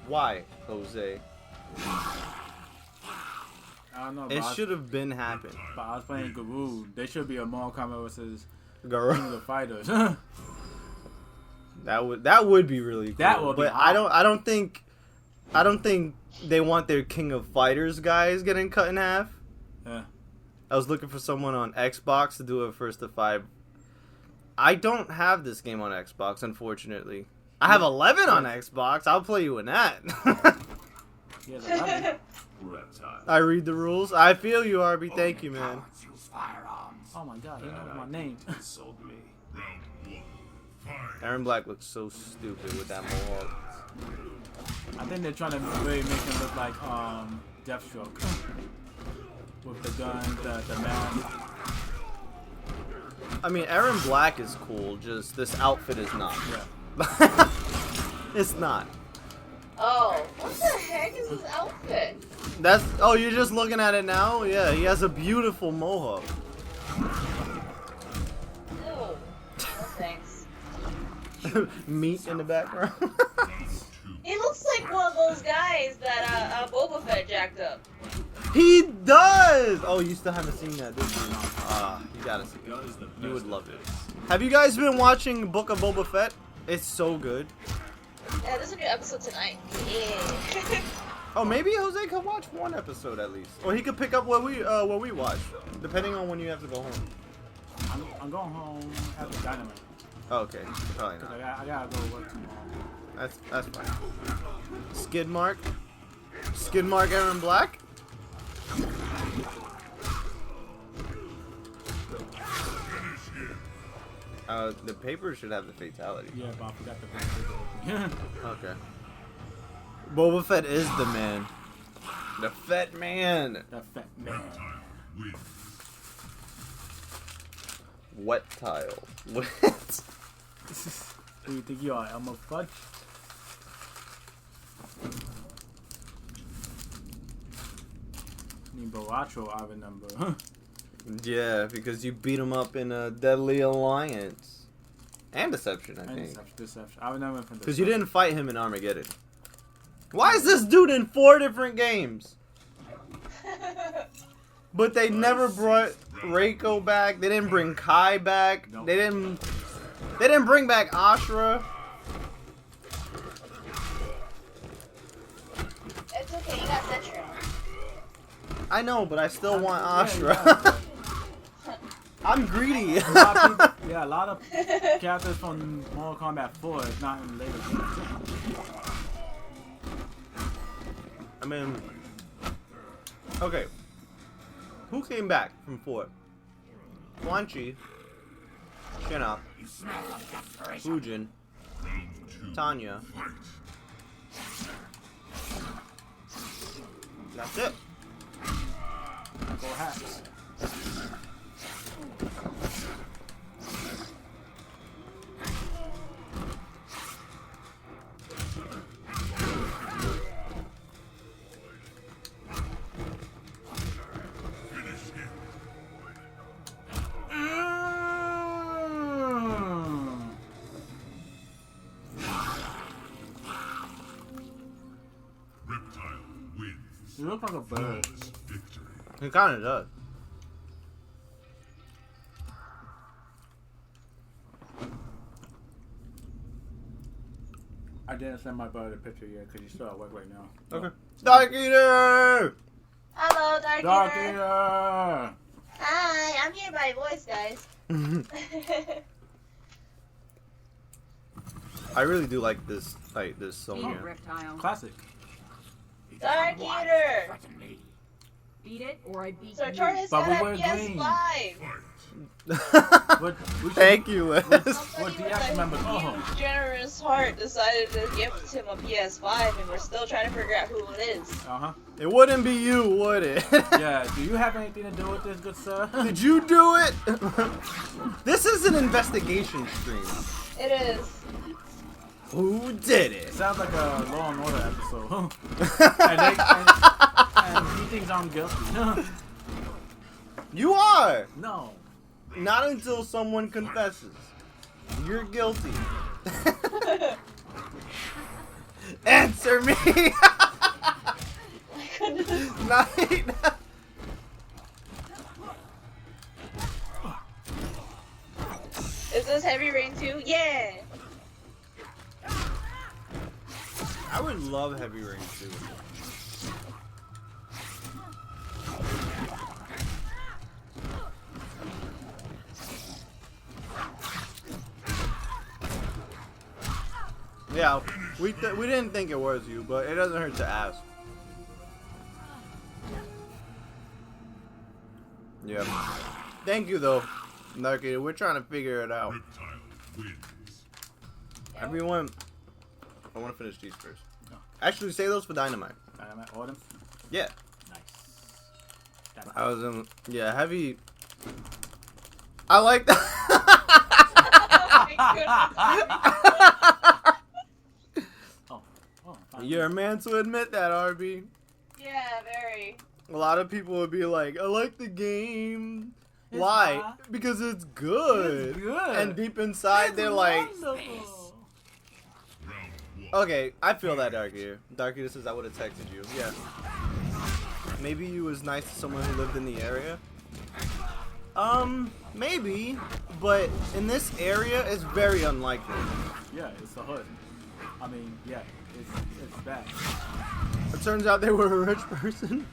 Why, Jose? I don't know. It should have been happened. But I was playing Garou. There should be a Mortal Kombat versus Garou. King of the Fighters. That would be really cool. That would be but awesome. I don't think they want their King of Fighters guys getting cut in half. Yeah. I was looking for someone on Xbox to do a 1st to 5. I don't have this game on Xbox, unfortunately. I have 11 on Xbox. I'll play you in that. He has 11. Reptile. I read the rules. I feel you, RB. Thank you, man. Use firearms. Oh my god, he knows my name. Sold me. Round 1. Fight. Aaron Black looks so stupid with that mohawk. I think they're trying to really make him look like Deathstroke. With the gun, the man. I mean, Aaron Black is cool. Just this outfit is not. Yeah. It's not. Oh, what the heck is this outfit? Oh, you're just looking at it now? Yeah, he has a beautiful mohawk. Ew. No thanks. Meat in the background. He looks like one of those guys that Boba Fett jacked up. He does! Oh, you still haven't seen that, did you? You gotta see it. You would love it. Have you guys been watching Book of Boba Fett? It's so good. Yeah, there's a new episode tonight. Yeah. Oh, maybe Jose could watch one episode at least, or he could pick up what we watch, depending on when you have to go home. I'm going home after Dynamite. Oh, okay, probably not. I gotta go work tomorrow. That's fine. Skidmark Aaron Black. The paper should have the fatality. Yeah, but I forgot the paper. Okay. Boba Fett is the man. The Fett man. The Fett man. Wet tile. What? Who you think you are, Elmo Fudge? Need Baracho, I remember. Yeah, because you beat him up in a Deadly Alliance. And Deception, I think. Deception. I remember from because you didn't fight him in Armageddon. Why is this dude in 4 different games? But they never brought Reiko back. They didn't bring Kai back. Nope. They didn't bring back Ashra. It's okay, you got Cetron. I know, but I still want Ashra. Yeah. I'm greedy. A lot of characters from Mortal Kombat 4 is not in later games. I mean, okay. Who came back from 4? Quan Chi, Shinnok, Fujin, Tanya. That's it. Go hacks. Reptile wins. You look like a bird. He kind of does. I didn't send my brother a picture yet because he's still at work right now. Okay. Dark Eater! Hello, Dark Eater. Eater! Hi, I'm here by voice, guys. I really do like this song. Beat it, Reptile. Classic. Dark Eater! Beat it, or I beat So you. Torres But got we a were green. PS5. Thank you, Liz. What Somebody DX with members? a Oh. huge, generous heart decided to gift him a PS5, and we're still trying to figure out who it is. Uh-huh. It wouldn't be you, would it? Yeah, do you have anything to do with this, good sir? Did you do it? This is an investigation stream. It is. Who did it? Sounds like a Law and Order episode. and he thinks I'm guilty. You are! No. Not until someone confesses. You're guilty. Answer me! Night. Is this Heavy Rain 2? Yeah! I would love Heavy Rain 2. Yeah, we didn't think it was you, but it doesn't hurt to ask. Yeah. Thank you though, Narky. We're trying to figure it out. Reptile wins. Everyone, I want to finish these first. Actually, say those for Dynamite. Dynamite Autumn? Yeah. Nice. I was in. Yeah, heavy. I like that. You're a man to admit that, RB. Yeah, very. A lot of people would be like, I like the game. It's Why? not. Because it's good. It's good. And deep inside, they're like, wonderful. okay, I feel that, Darky. Darky, this is I would have texted you. Yeah. Maybe you was nice to someone who lived in the area. Maybe, but in this area, it's very unlikely. Yeah, it's the hood. I mean, yeah, it's bad. It turns out they were a rich person.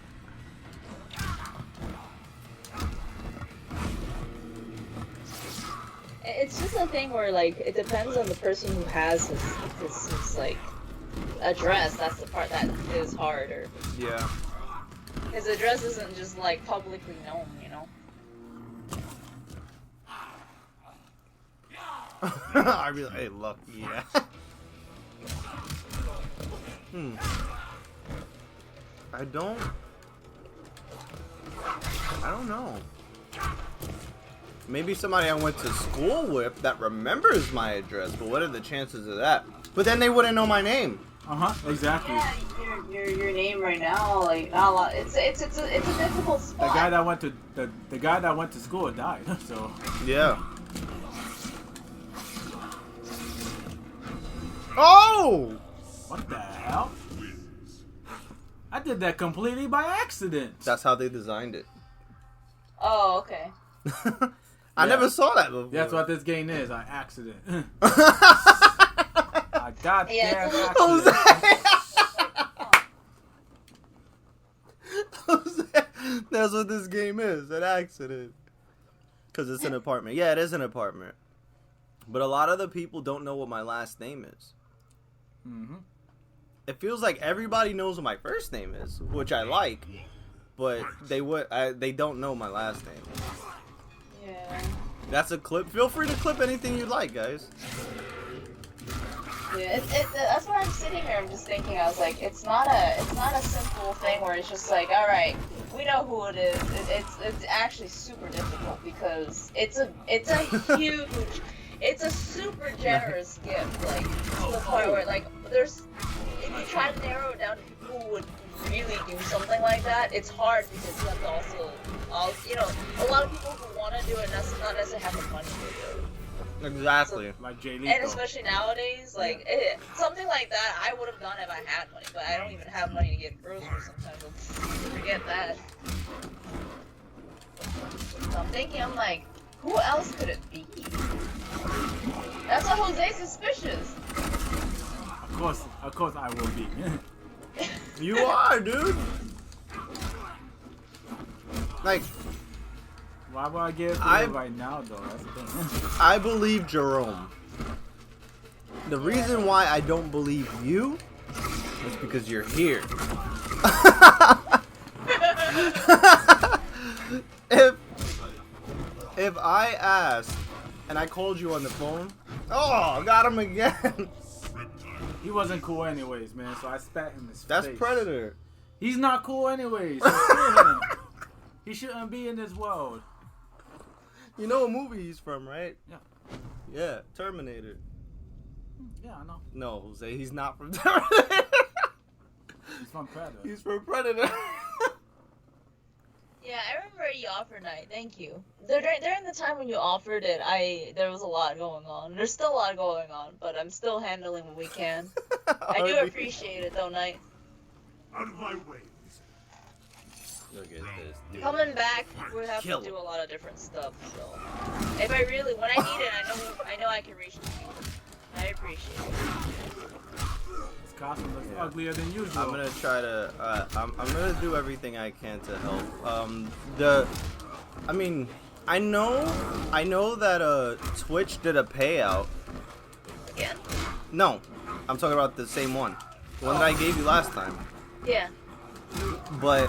It's just a thing where, like, it depends on the person who has his like, address. That's the part that is harder. Yeah. His address isn't just, like, publicly known, you know? I'd be like, hey, look, yeah. I don't know. Maybe somebody I went to school with that remembers my address, but what are the chances of that? But then they wouldn't know my name. Exactly. Yeah, your name right now, like, not a lot. It's a difficult spot. The guy that went to school died. So. Yeah. Oh! What the hell? I did that completely by accident. That's how they designed it. Oh, okay. I never saw that before. That's what this game is, an accident. I got there accident. That's what this game is, an accident. Because it's an apartment. Yeah, it is an apartment. But a lot of the people don't know what my last name is. Mm-hmm. It feels like everybody knows what my first name is, which I like. But they don't know my last name. Yeah. That's a clip. Feel free to clip anything you like, guys. Yeah, that's why I'm sitting here. I'm just thinking. I was like, it's not a simple thing where it's just like, all right, we know who it is. It's actually super difficult because it's a huge, it's a super generous gift. Like to the point where like if you try to narrow it down to people who would really do something like that, it's hard because you have to also, a lot of people who want to do it not necessarily have the money to do it. Exactly. So, like Jay Lethal. And especially nowadays, like something like that, I would have done if I had money, but I don't even have money to get groceries sometimes. So forget that. So I'm thinking, I'm like, who else could it be? That's why Jose's suspicious. Of course, I will be. You are, dude. Like, why would I give it to you right now, though? That's the thing. I believe Jerome. The reason why I don't believe you is because you're here. If I asked and I called you on the phone, got him again. He wasn't cool anyways, man, so I spat in his face. That's Predator. He's not cool anyways. So screw him. He shouldn't be in this world. You know what movie he's from, right? Yeah. Yeah, Terminator. Yeah, I know. No, Jose, he's not from Terminator. He's from Predator. He's from Predator. Yeah, I remember you offered night. Thank you. During the time when you offered it, there was a lot going on. There's still a lot going on, but I'm still handling what we can. I do appreciate it, though, Knight. Out of my way. Look at this, dude. Coming back, we have to do a lot of different stuff. So, if I really, when I need it, I know I can reach the people. I appreciate it. This costume looks uglier than usual. I'm gonna try to. I'm gonna do everything I can to help. I know that Twitch did a payout. Again? No, I'm talking about the same one. The one that I gave you last time. Yeah. But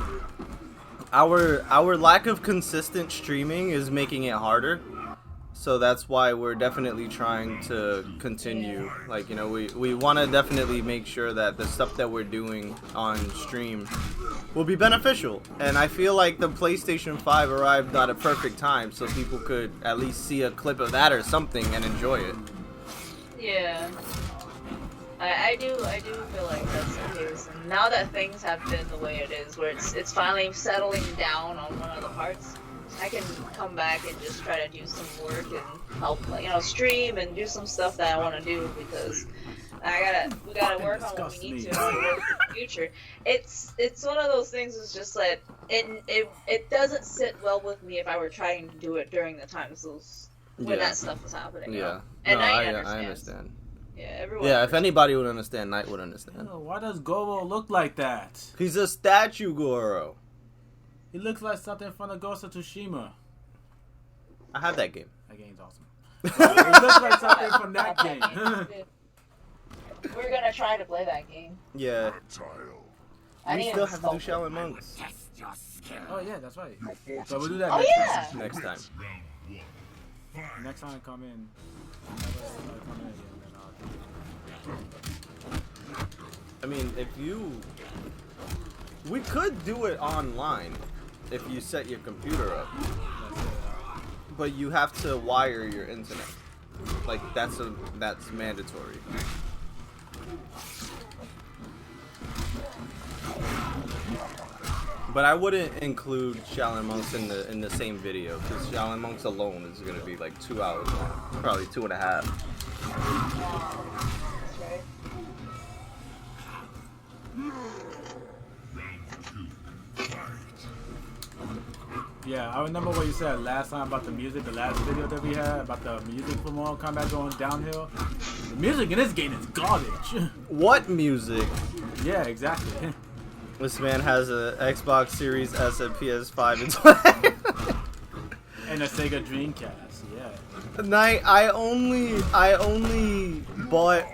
our lack of consistent streaming is making it harder. So that's why we're definitely trying to continue. Like, we want to definitely make sure that the stuff that we're doing on stream will be beneficial. And I feel like the PlayStation 5 arrived at a perfect time so people could at least see a clip of that or something and enjoy it. Yeah. I do feel like that's the case. And now that things have been the way it is, where it's finally settling down on one of the parts, I can come back and just try to do some work and help, stream and do some stuff that I want to do because we gotta work on what we need to in the future. It's one of those things. It's just like it doesn't sit well with me if I were trying to do it during the times when that stuff was happening. Yeah. And no, I understand. Yeah, everyone. Yeah, if anybody would understand, Knight would understand. Oh, why does Goro look like that? He's a statue, Goro. He looks like something from the Ghost of Tsushima. I have that game. That game's awesome. He looks like something from that game. We're gonna try to play that game. Yeah. I We need still to have to do Shaolin Monks. Oh yeah, that's right. So we'll do that Next time. Next time I come in. I mean, if you... We could do it online if you set your computer up. But you have to wire your internet. Like, that's mandatory. But I wouldn't include Shaolin Monks in the same video, because Shaolin Monks alone is gonna be like 2 hours long, probably 2.5. Yeah, I remember what you said last time about the music, the last video that we had about the music for Mortal Kombat going downhill. The music in this game is garbage. What music? Yeah, exactly. This man has a Xbox Series S and PS5 and play. And a Sega Dreamcast, yeah. Knight, I only bought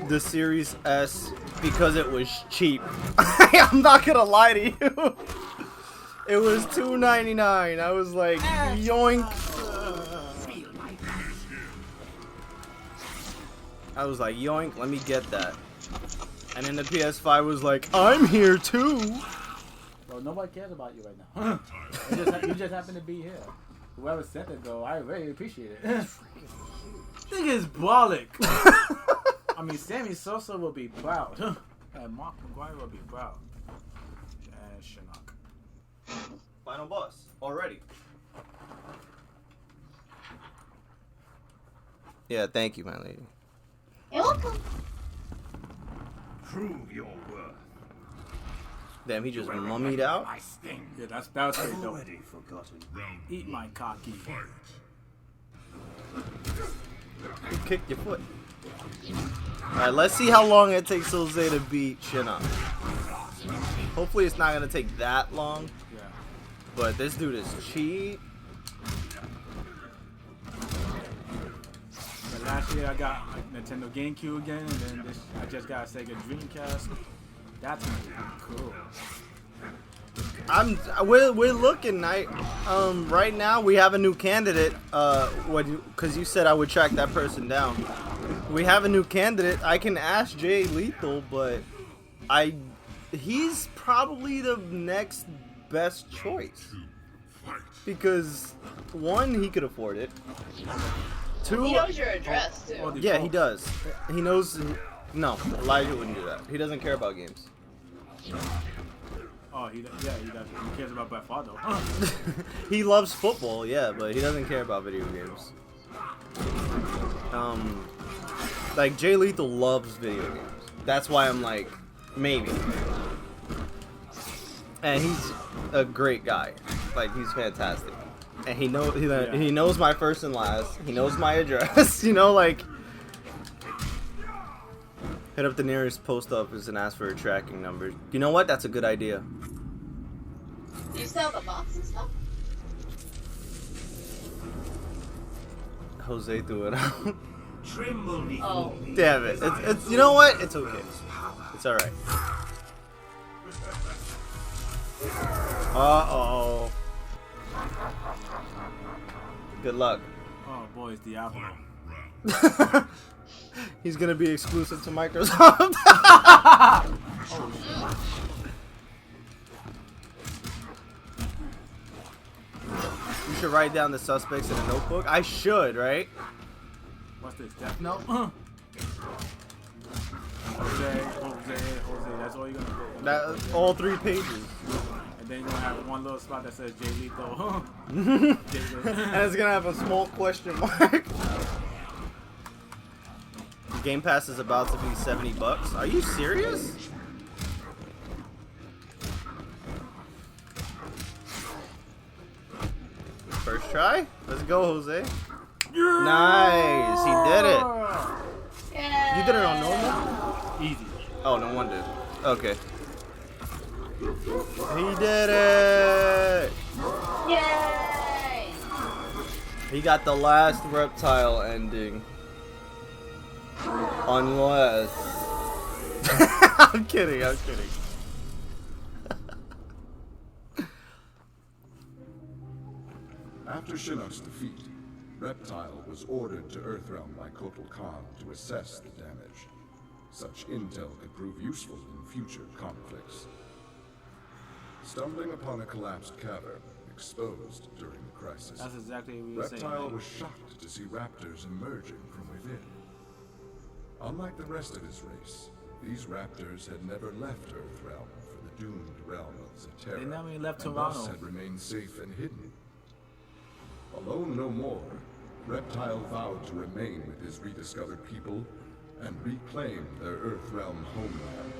the Series S because it was cheap. I'm not gonna lie to you. It was $2.99. I was like, yoink. I was like, yoink, let me get that. And then the PS5 was like, I'm here too. Well, nobody cares about you right now. You just happen to be here. Whoever sent it, though, I really appreciate it. Thing is brolic. I mean, Sammy Sosa will be proud. And Mark McGuire will be proud. And Shinnok. Final boss already. Yeah, thank you, my lady. You're welcome. Prove your worth. Damn, he just mummied out. Yeah, that was pretty dope. Already forgotten. Eat my cocky. You kicked your foot. Alright, let's see how long it takes Jose to beat Shinnok. Hopefully it's not gonna take that long. Yeah. But this dude is cheap. But last year I got a Nintendo GameCube again, and then I just got a Sega Dreamcast. That's gonna be cool. We're looking, Knight. Right now we have a new candidate. Because you said I would track that person down. We have a new candidate. I can ask Jay Lethal, but he's probably the next best choice. Because one, he could afford it. Two, He knows your address too. yeah, he does. He knows. No, Elijah wouldn't do that. He doesn't care about games. Oh, he does. He cares about by far though. He loves football, yeah, but he doesn't care about video games. Like Jay Lethal loves video games. That's why I'm like, maybe. And he's a great guy. Like he's fantastic. And he knows my first and last. He knows my address. You know, like. Hit up the nearest post office and ask for a tracking number. You know what? That's a good idea. Do you sell the box and stuff? Jose threw it out. Oh. Damn it. It's you know what? It's okay. It's alright. Uh-oh. Good luck. Oh boy, it's Diablo. He's gonna be exclusive to Microsoft. You should write down the suspects in a notebook. I should, right? What's this? Death Note? Jose. That's all you're gonna do. All 3 pages. And then you're gonna have one little spot that says Jay Lethal. And it's gonna have a small question mark. Game Pass is about to be $70. Are you serious? First try? Let's go, Jose. Yeah. Nice, he did it. Yeah. You did an one did. Okay. He did it! Yay! He got the last reptile ending. Unless... I'm kidding. After Shinnok's defeat, Reptile was ordered to Earthrealm by Kotal Khan to assess the damage. Such intel could prove useful in future conflicts. Stumbling upon a collapsed cavern, exposed during the crisis, That's exactly what we were saying. Reptile was shocked to see raptors emerging from within. Unlike the rest of his race, these raptors had never left Earthrealm for the doomed realm of Zaterra, They never even left and Toronto. thus had remained safe and hidden. Alone no more, Reptile vowed to remain with his rediscovered people and reclaim their Earthrealm homeland.